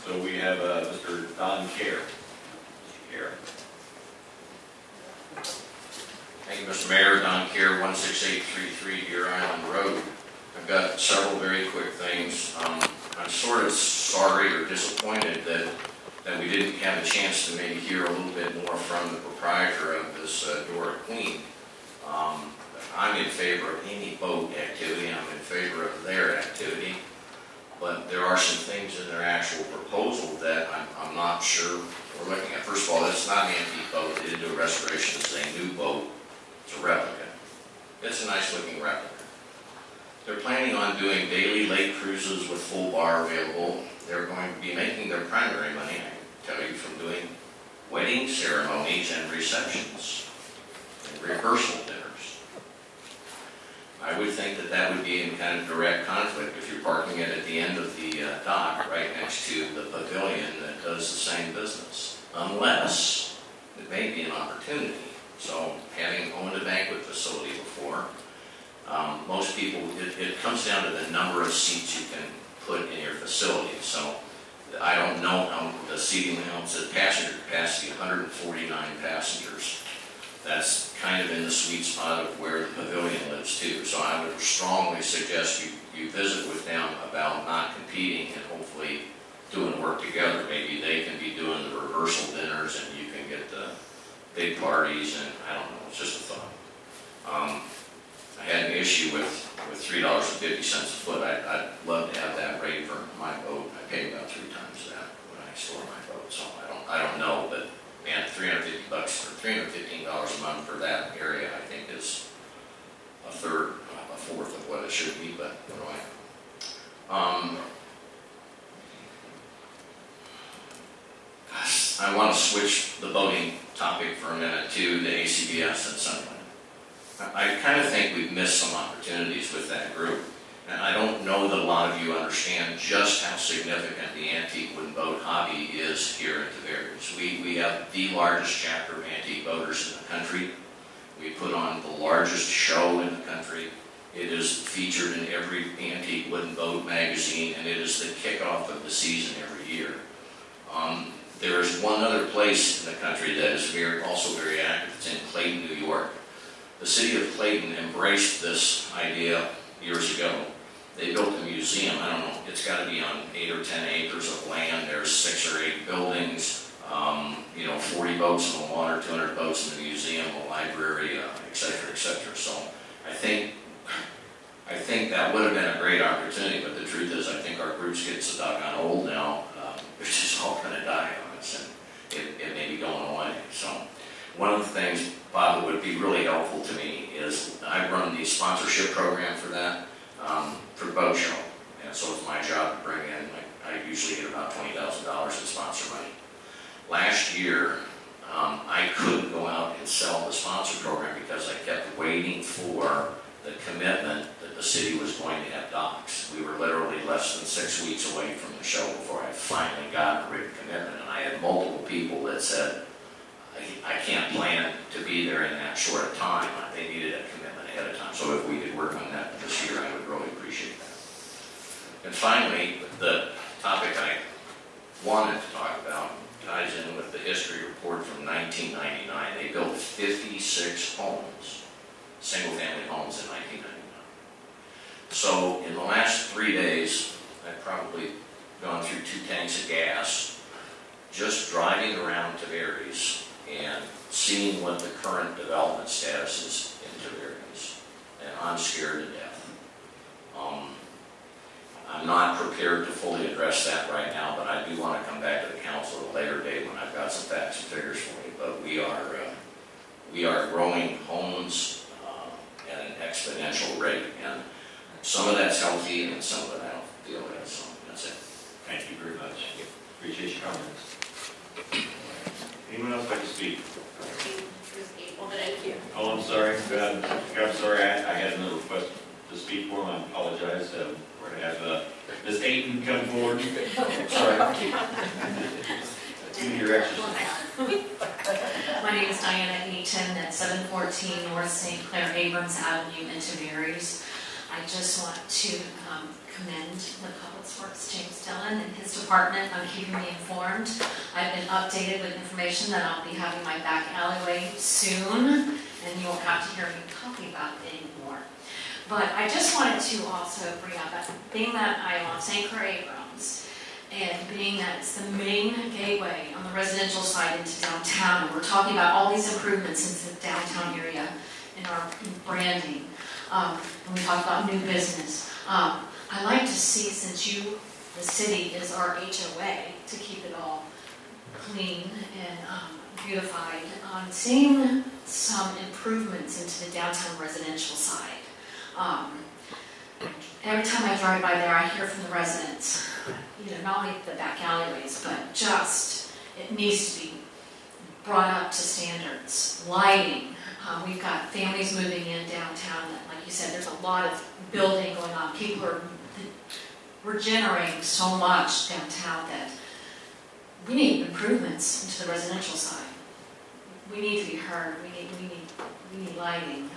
So we have Mr. Don Kerr. Mr. Kerr. Thank you, Mr. Mayor. Don Kerr, 16833 Deer Island Road. I've got several very quick things. I'm sort of sorry or disappointed that we didn't have a chance to maybe hear a little bit more from the proprietor of this Dora Queen. I'm in favor of any boat activity. I'm in favor of their activity. But there are some things in their actual proposal that I'm not sure we're looking at. First of all, it's not an antique boat. They didn't do a restoration. It's a new boat. It's a replica. It's a nice looking replica. They're planning on doing daily lake cruises with full bar available. They're going to be making their primary money, I can tell you, from doing wedding ceremonies and receptions and rehearsal dinners. I would think that that would be in kind of direct conflict if you're parking it at the end of the dock right next to the pavilion that does the same business, unless it may be an opportunity. So having owned a banquet facility before, most people, it comes down to the number of seats you can put in your facility. So I don't know how the seating allowance says passenger capacity, 149 passengers. That's kind of in the sweet spot of where the pavilion lives too. So I would strongly suggest you visit with them about not competing and hopefully doing work together. Maybe they can be doing the rehearsal dinners and you can get the big parties, and I don't know, it's just a thought. I had an issue with $3.50 a foot. I'd love to have that rate for my boat. I pay about 3 times that when I store my boat, so I don't know, but man, $350 or $315 a month for that area, I think is a third, a fourth of what it should be, but anyway. I want to switch the boating topic for a minute to the ACBS at Sunland. I kind of think we've missed some opportunities with that group. And I don't know that a lot of you understand just how significant the antique wooden boat hobby is here in Tavares. We have the largest chapter of antique boaters in the country. We put on the largest show in the country. It is featured in every antique wooden boat magazine, and it is the kickoff of the season every year. There is one other place in the country that is also very active. It's in Clayton, New York. The city of Clayton embraced this idea years ago. They built a museum. I don't know, it's got to be on 8 or 10 acres of land. There's 6 or 8 buildings, 40 boats in the water, 200 boats in the museum, a library, et cetera, et cetera. So I think that would have been a great opportunity, but the truth is I think our group's getting so doggone old now, it's just all going to die on us, and it may be going away. So one of the things, Bob, that would be really helpful to me is I run the sponsorship program for that, for the boat show. And so it's my job to bring in, I usually get about $20,000 in sponsor money. Last year, I couldn't go out and sell the sponsor program because I kept waiting for the commitment that the city was going to have docks. We were literally less than 6 weeks away from the show before I finally got a written commitment. And I had multiple people that said, I can't plan to be there in that short a time. They needed a commitment ahead of time. So if we could work on that this year, I would really appreciate that. And finally, the topic I wanted to talk about ties in with the history report from 1999. They built 56 homes, single-family homes in 1999. So in the last 3 days, I've probably gone through 2 tanks of gas, just driving around Tavares and seeing what the current development status is in Tavares. And I'm scared to death. I'm not prepared to fully address that right now, but I do want to come back to the council at a later date when I've got some facts and figures for you. But we are growing homes at an exponential rate, and some of that's healthy and some of it I don't feel is. So that's it. Thank you very much. Appreciate your comments. Anyone else like to speak? Well, thank you. Oh, I'm sorry. I'm sorry. I had another request to speak for him. I apologize. We're going to have Ms. Ayton come forward. Sorry. Do your exercise. My name is Diana Eaton at 714 North St. Clair Abrams Avenue in Tavares. I just want to commend the Public Works James Dillon and his department on keeping me informed. I've been updated with information that I'll be having my back alleyway soon, and you won't have to hear me talking about it anymore. But I just wanted to also bring up that being that I'm on St. Clair Abrams, and being that it's the main gateway on the residential side into downtown, and we're talking about all these improvements into the downtown area in our branding, and we talk about new business. I like to see, since the city is our HOA, to keep it all clean and beautified, seeing some improvements into the downtown residential side. Every time I drive by there, I hear from the residents, not only the back alleyways, but just it needs to be brought up to standards. Lighting. We've got families moving in downtown that, like you said, there's a lot of building going on. People we're generating so much downtown that we need improvements into the residential side. We need to be heard. We need lighting.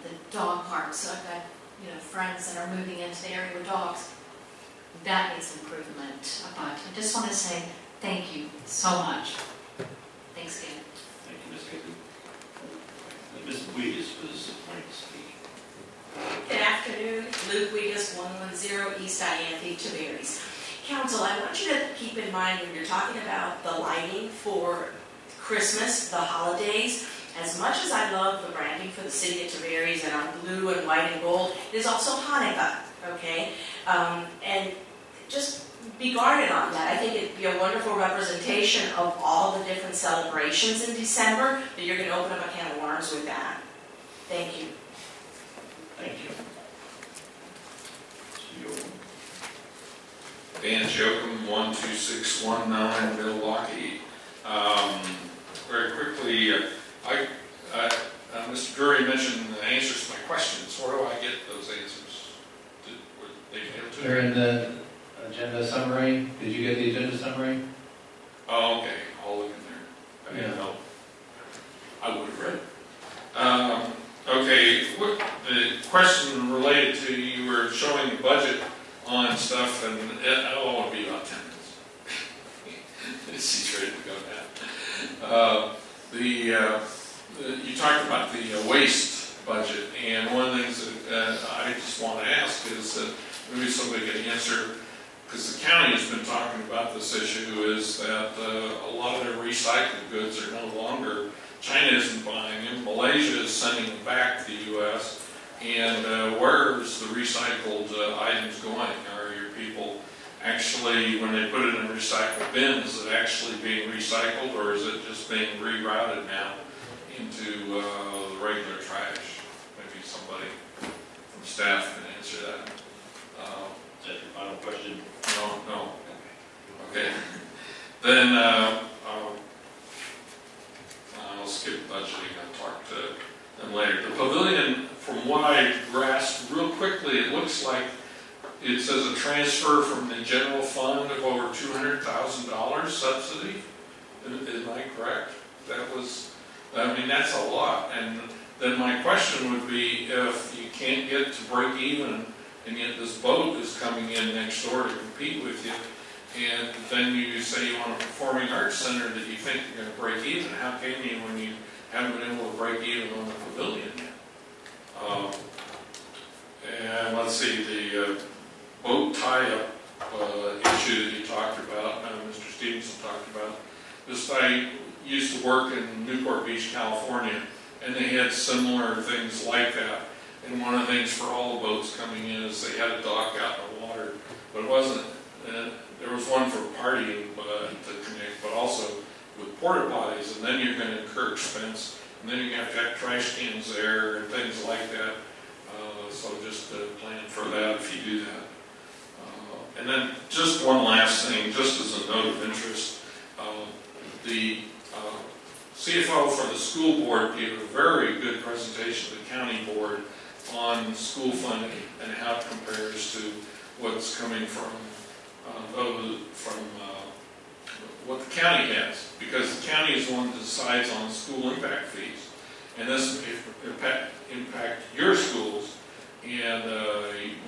The dog parks. So I've got friends that are moving into the area with dogs. That needs improvement. But I just want to say thank you so much. Thanks again. Thank you, Ms. Hayden. Ms. Weedis was wanting to speak. Good afternoon, Luke Weedis, 110 East Ianthe, Tavares. Council, I want you to keep in mind when you're talking about the lighting for Christmas, the holidays, as much as I love the branding for the city of Tavares and our blue and white and gold, it is also Hanukkah, okay? And just be guarded on that. I think it'd be a wonderful representation of all the different celebrations in December, but you're going to open up a can of worms with that. Thank you. Thank you. Dan Jokum, 12619 Milwaukee. Very quickly, Mr. Drury mentioned the answers to my questions. Where do I get those answers? Were they mailed to me? They're in the agenda summary. Did you get the agenda summary? Oh, okay. I'll look in there. I didn't know. I would have read it. Okay, the question related to, you were showing the budget on stuff, and I don't want to be about 10 minutes. He's ready to go now. You talked about the waste budget, and one of the things that I just want to ask is that maybe somebody can answer, because the county has been talking about this issue, is that a lot of their recycled goods are no longer, China isn't buying them, Malaysia is sending them back to the U.S., and where is the recycled items going? Are your people actually, when they put it in recycled bins, is it actually being recycled, or is it just being rerouted now into the regular trash? Maybe somebody from staff can answer that. Is that your final question? No. Okay. Then I'll skip budgeting and talk to them later. The pavilion, from what I grasped real quickly, it looks like it says a transfer from the general fund of over $200,000 subsidy. Am I correct? That's a lot. And then my question would be, if you can't get to break even, and yet this boat is coming in next door to compete with you, and then you say you want a performing arts center that you think you're going to break even, how can you when you haven't been able to break even on the pavilion yet? And let's see, the boat tie-up issue that you talked about, Mr. Stevenson talked about. I used to work in Newport Beach, California, and they had similar things like that. And one of the things for all the boats coming in is they had a dock out in the water, but it wasn't. There was one for partying to connect, but also with porta potties, and then you're going to incur expense, and then you have to have trash cans there and things like that. So just plan for that if you do that. And then just one last thing, just as a note of interest, the CFO for the school board gave a very good presentation to the county board on school funding and how it compares to what's coming from what the county has, because the county is the one that decides on school impact fees. And this impact your schools and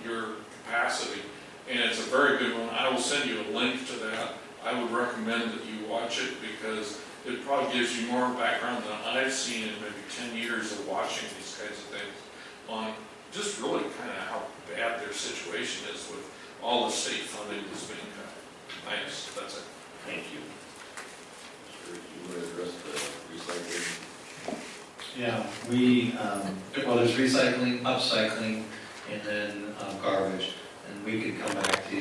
your capacity. And it's a very good one. I will send you a link to that. I would recommend that you watch it because it probably gives you more background than I've seen in maybe 10 years of watching these kinds of things on just really kind of how bad their situation is with all the state funding that's being cut. Thanks. That's it. Thank you. Sir, you want to address the recycling? Yeah, well, there's recycling, upcycling, and then garbage. And we could come back to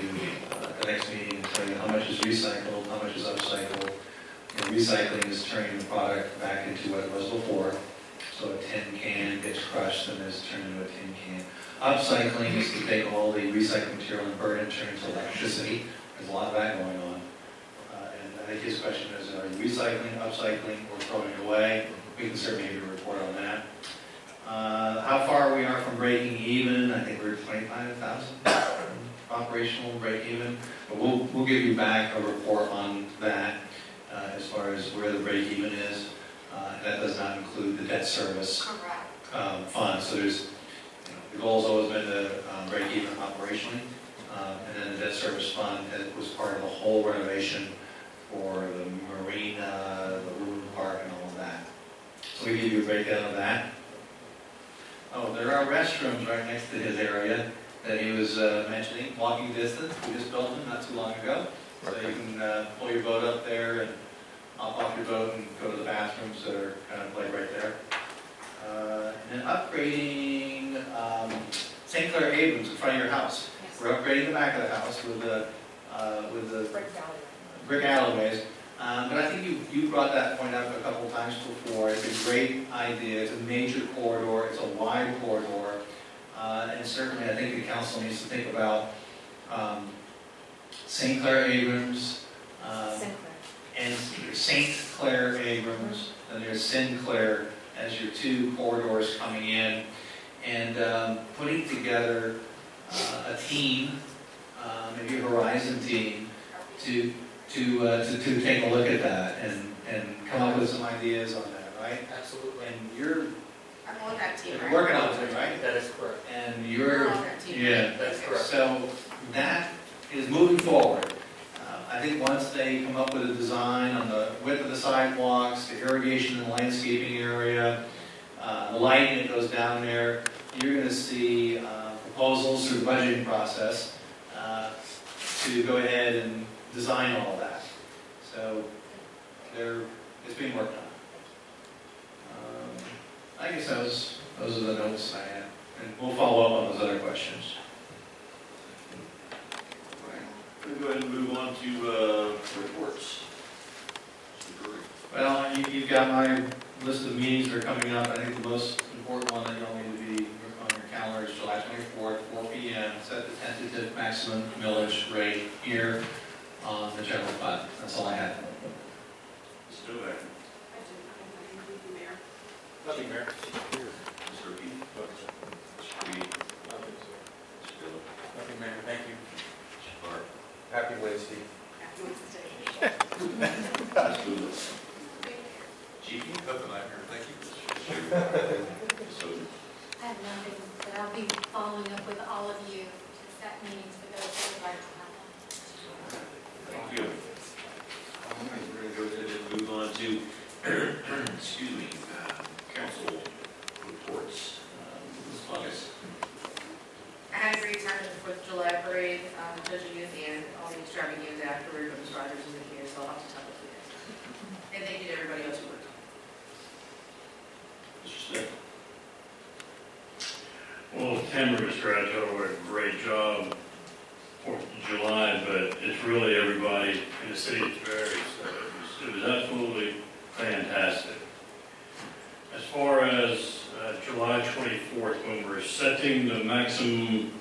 the next meeting and tell you how much is recycled, how much is upcycled. And recycling is turning the product back into what it was before. So a tin can gets crushed and is turned into a tin can. Upcycling is to take all the recycled material and burn it and turn it into electricity. There's a lot of that going on. And I think his question is, are you recycling, upcycling, or throwing it away? We can certainly give you a report on that. How far we are from breaking even, I think we're 25,000 operational break even. But we'll give you back a report on that as far as where the break even is. That does not include the debt service fund. So there's, the goal's always been to break even operationally. And then the debt service fund was part of the whole renovation for the marina, the Woodland Park, and all of that. So we give you a breakdown of that. Oh, there are restrooms right next to his area that he was mentioning, walking distance. We just built them not too long ago. So you can pull your boat up there and hop off your boat and go to the bathrooms that are kind of like right there. And then upgrading St. Clair Abrams in front of your house. Yes. We're upgrading the back of the house with the brick alleyways. But I think you brought that point up a couple times before. It's a great idea. It's a major corridor. It's a wide corridor. And certainly I think the council needs to think about St. Clair Abrams and St. Clair Abrams. And there's Sinclair as your two corridors coming in. And putting together a team, maybe a Horizon team, to take a look at that and come up with some ideas on that, right? Absolutely. And you're I'm on that team, right? working on it, right? That is correct. And We're you're, on that team. yeah, That's correct. so that is moving forward. I think once they come up with a design on the width of the sidewalks, the irrigation and landscaping area, the lighting that goes down there, you're going to see proposals through the budgeting process to go ahead and design all of that. So it's being worked on. I guess those are the notes I had. And we'll follow up on those other questions. We'll go ahead and move on to reports. Well, you've got my list of meetings that are coming up. I think the most important one that you'll need to be on your calendar is July 24th, 4 p.m. Set the tentative maximum millage rate here on the general fund. That's all I have. Mr. Novak. Nothing, Mayor. Mr. Reed. Mr. Reed. Mr. Dillon. Nothing, Mayor. Thank you. Mr. Clark. Happy Wednesday. Ms. Lewis. Chief. Nothing, Mayor. Thank you. So, I have nothing, but I'll be following up with all of you to set meetings for those who would like to have them. thank you. All right, we're going to go ahead and move on to, excuse me, council reports. Ms. August. I had a great time at the 4th of July parade, judging at the end, all the extravaganza afterward, Ms. Rogers isn't here, so I'll have to tell it to you. And thank you to everybody else who worked on it. Mr. Smith. Well, Tamara Stratton did a great job for July, but it's really everybody in the city of Tiberi, so it was absolutely fantastic. As far as July 24th, when we're setting the maximum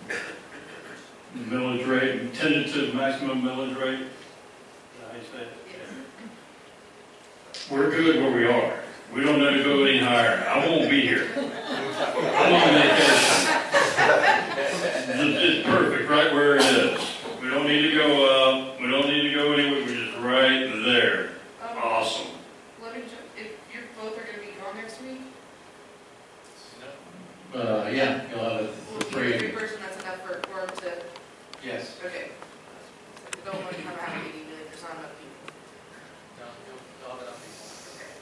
millage rate, tentative maximum millage rate, is that how you say it? We're good where we are. We don't need to go any higher. I won't be here. I'm on vacation. It's perfect right where it is. We don't need to go up. We don't need to go anywhere. We're just right there. Awesome. Let me, if you both are gonna be gone next week, Yeah, you'll have will the you three. be 3 person, that's enough for a quorum to, Yes. okay. We don't want to have a meeting if there's not enough people. Okay.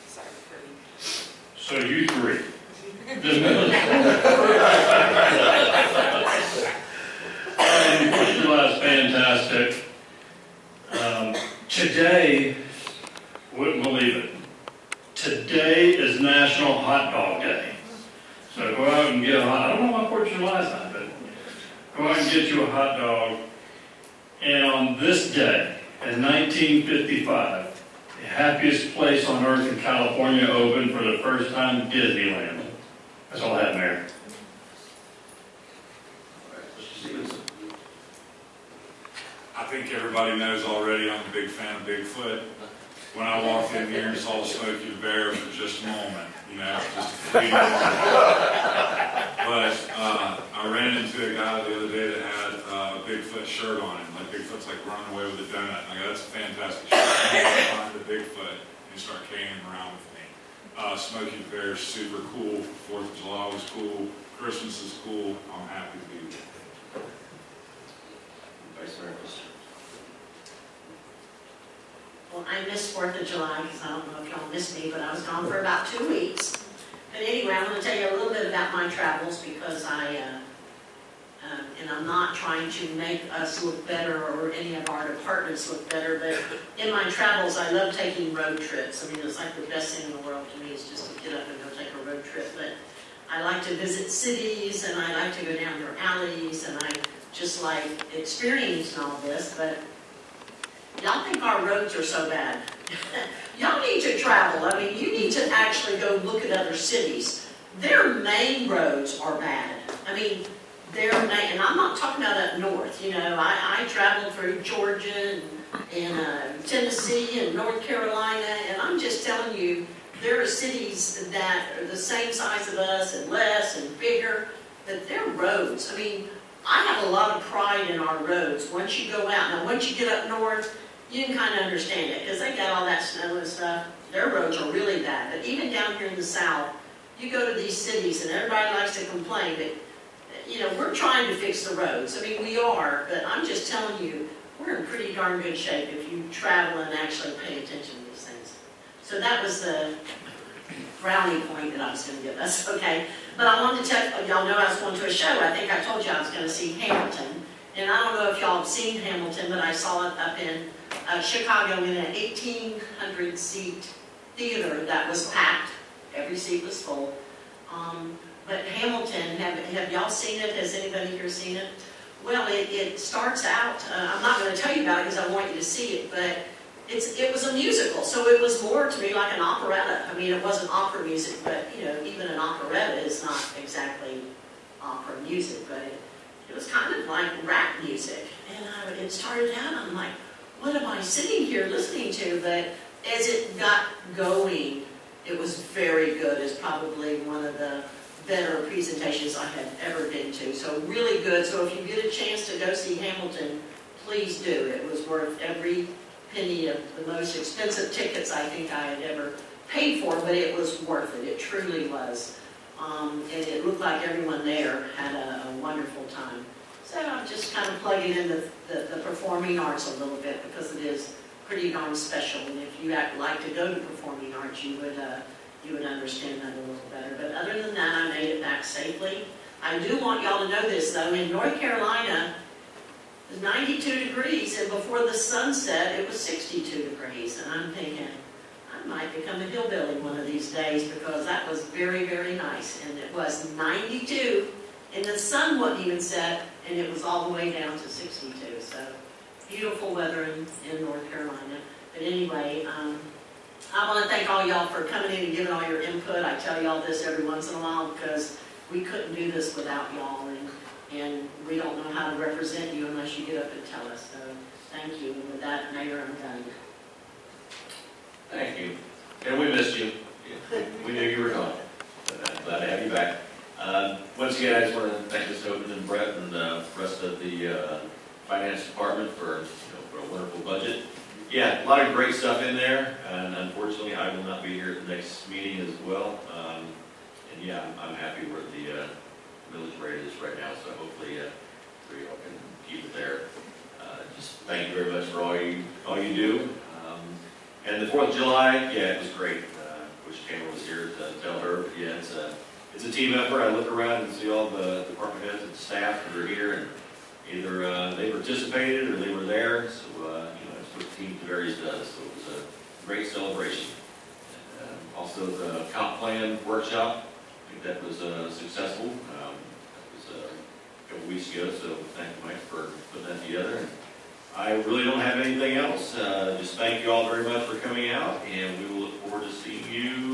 Sorry, Kirby. So you three. The minute. July is fantastic. Today, wouldn't believe it. Today is National Hot Dog Day. So go out and get a hot, I don't know why 4th of July is not, but go out and get you a hot dog. And on this day, in 1955, the happiest place on earth in California opened for the first time, Disneyland. That's all I have, Mayor. I think everybody knows already I'm a big fan of Bigfoot. When I walked in here and saw Smokey the Bear for just a moment, just a fleeting moment. But I ran into a guy the other day that had a Bigfoot shirt on him. Like Bigfoot's like running away with a donut. I go, that's a fantastic shirt. I'm going to find the Bigfoot and start carrying him around with me. Smokey the Bear is super cool. 4th of July was cool. Christmas is cool. I'm happy to be here. Vice Mayor Lister. Well, I missed 4th of July, because I don't know if y'all missed me, but I was gone for about 2 weeks. But anyway, I'm going to tell you a little bit about my travels, because and I'm not trying to make us look better or any of our departments look better, but in my travels, I love taking road trips. I mean, it's like the best thing in the world to me is just to get up and go take a road trip. But I like to visit cities, and I like to go down their alleys, and I just like experiencing all this, but y'all think our roads are so bad. Y'all need to travel. I mean, you need to actually go look at other cities. Their main roads are bad. I mean, and I'm not talking about up north. I traveled through Georgia and Tennessee and North Carolina, and I'm just telling you, there are cities that are the same size of us and less and bigger, but their roads, I mean, I have a lot of pride in our roads. Once you go out, now once you get up north, you can kind of understand it, because they got all that snow and stuff. Their roads are really bad. But even down here in the South, you go to these cities, and everybody likes to complain, but, we're trying to fix the roads. I mean, we are, but I'm just telling you, we're in pretty darn good shape if you travel and actually pay attention to these things. So that was the brownie point that I was going to give us, okay? But I wanted to tell y'all know I was going to a show. I think I told you I was going to see Hamilton. And I don't know if y'all have seen Hamilton, but I saw it up in Chicago in an 1,800-seat theater that was packed. Every seat was full. But Hamilton, have y'all seen it? Has anybody here seen it? Well, it starts out, I'm not going to tell you about it because I want you to see it, but it was a musical, so it was more to me like an operetta. I mean, it wasn't opera music, but, even an operetta is not exactly opera music, but it was kind of like rap music. And it started out, I'm like, what am I sitting here listening to? But as it got going, it was very good. It's probably one of the better presentations I had ever been to. So really good. So if you get a chance to go see Hamilton, please do. It was worth every penny of the most expensive tickets I think I had ever paid for, but it was worth it. It truly was. And it looked like everyone there had a wonderful time. So I'm just kind of plugging in the performing arts a little bit, because it is pretty darn special. And if you like to go to performing arts, you would understand that a little better. But other than that, I made it back safely. I do want y'all to know this, though. In North Carolina, it was 92 degrees, and before the sun set, it was 62 degrees. And I'm thinking, I might become a hillbilly one of these days, because that was very, very nice. And it was 92, and the sun wouldn't even set, and it was all the way down to 62. So beautiful weather in North Carolina. But anyway, I want to thank all y'all for coming in and giving all your input. I tell y'all this every once in a while, because we couldn't do this without y'all, and we don't know how to represent you unless you get up and tell us. So thank you. And with that, Mayor, I'm done. Thank you. And we missed you. We knew you were gone. But I'm glad to have you back. Once again, I just want to thank Ms. Hogan and Brett and the rest of the finance department for a wonderful budget. Yeah, a lot of great stuff in there, and unfortunately, I will not be here at the next meeting as well. And yeah, I'm happy where the millage rate is right now, so hopefully we all can keep it there. Just thank you very much for all you do. And the 4th of July, yeah, it was great. Wish Cameron was here to tell her, but yeah, it's a team effort. I look around and see all the department heads and staff that are here, and either they participated or they were there. So that's what Team Tavares does. So it was a great celebration. And, also the comp plan workshop, I think that was successful. That was a couple weeks ago. So thank you, Mike, for putting that together. And I really don't have anything else. Just thank you all very much for coming out, and we will look forward to seeing you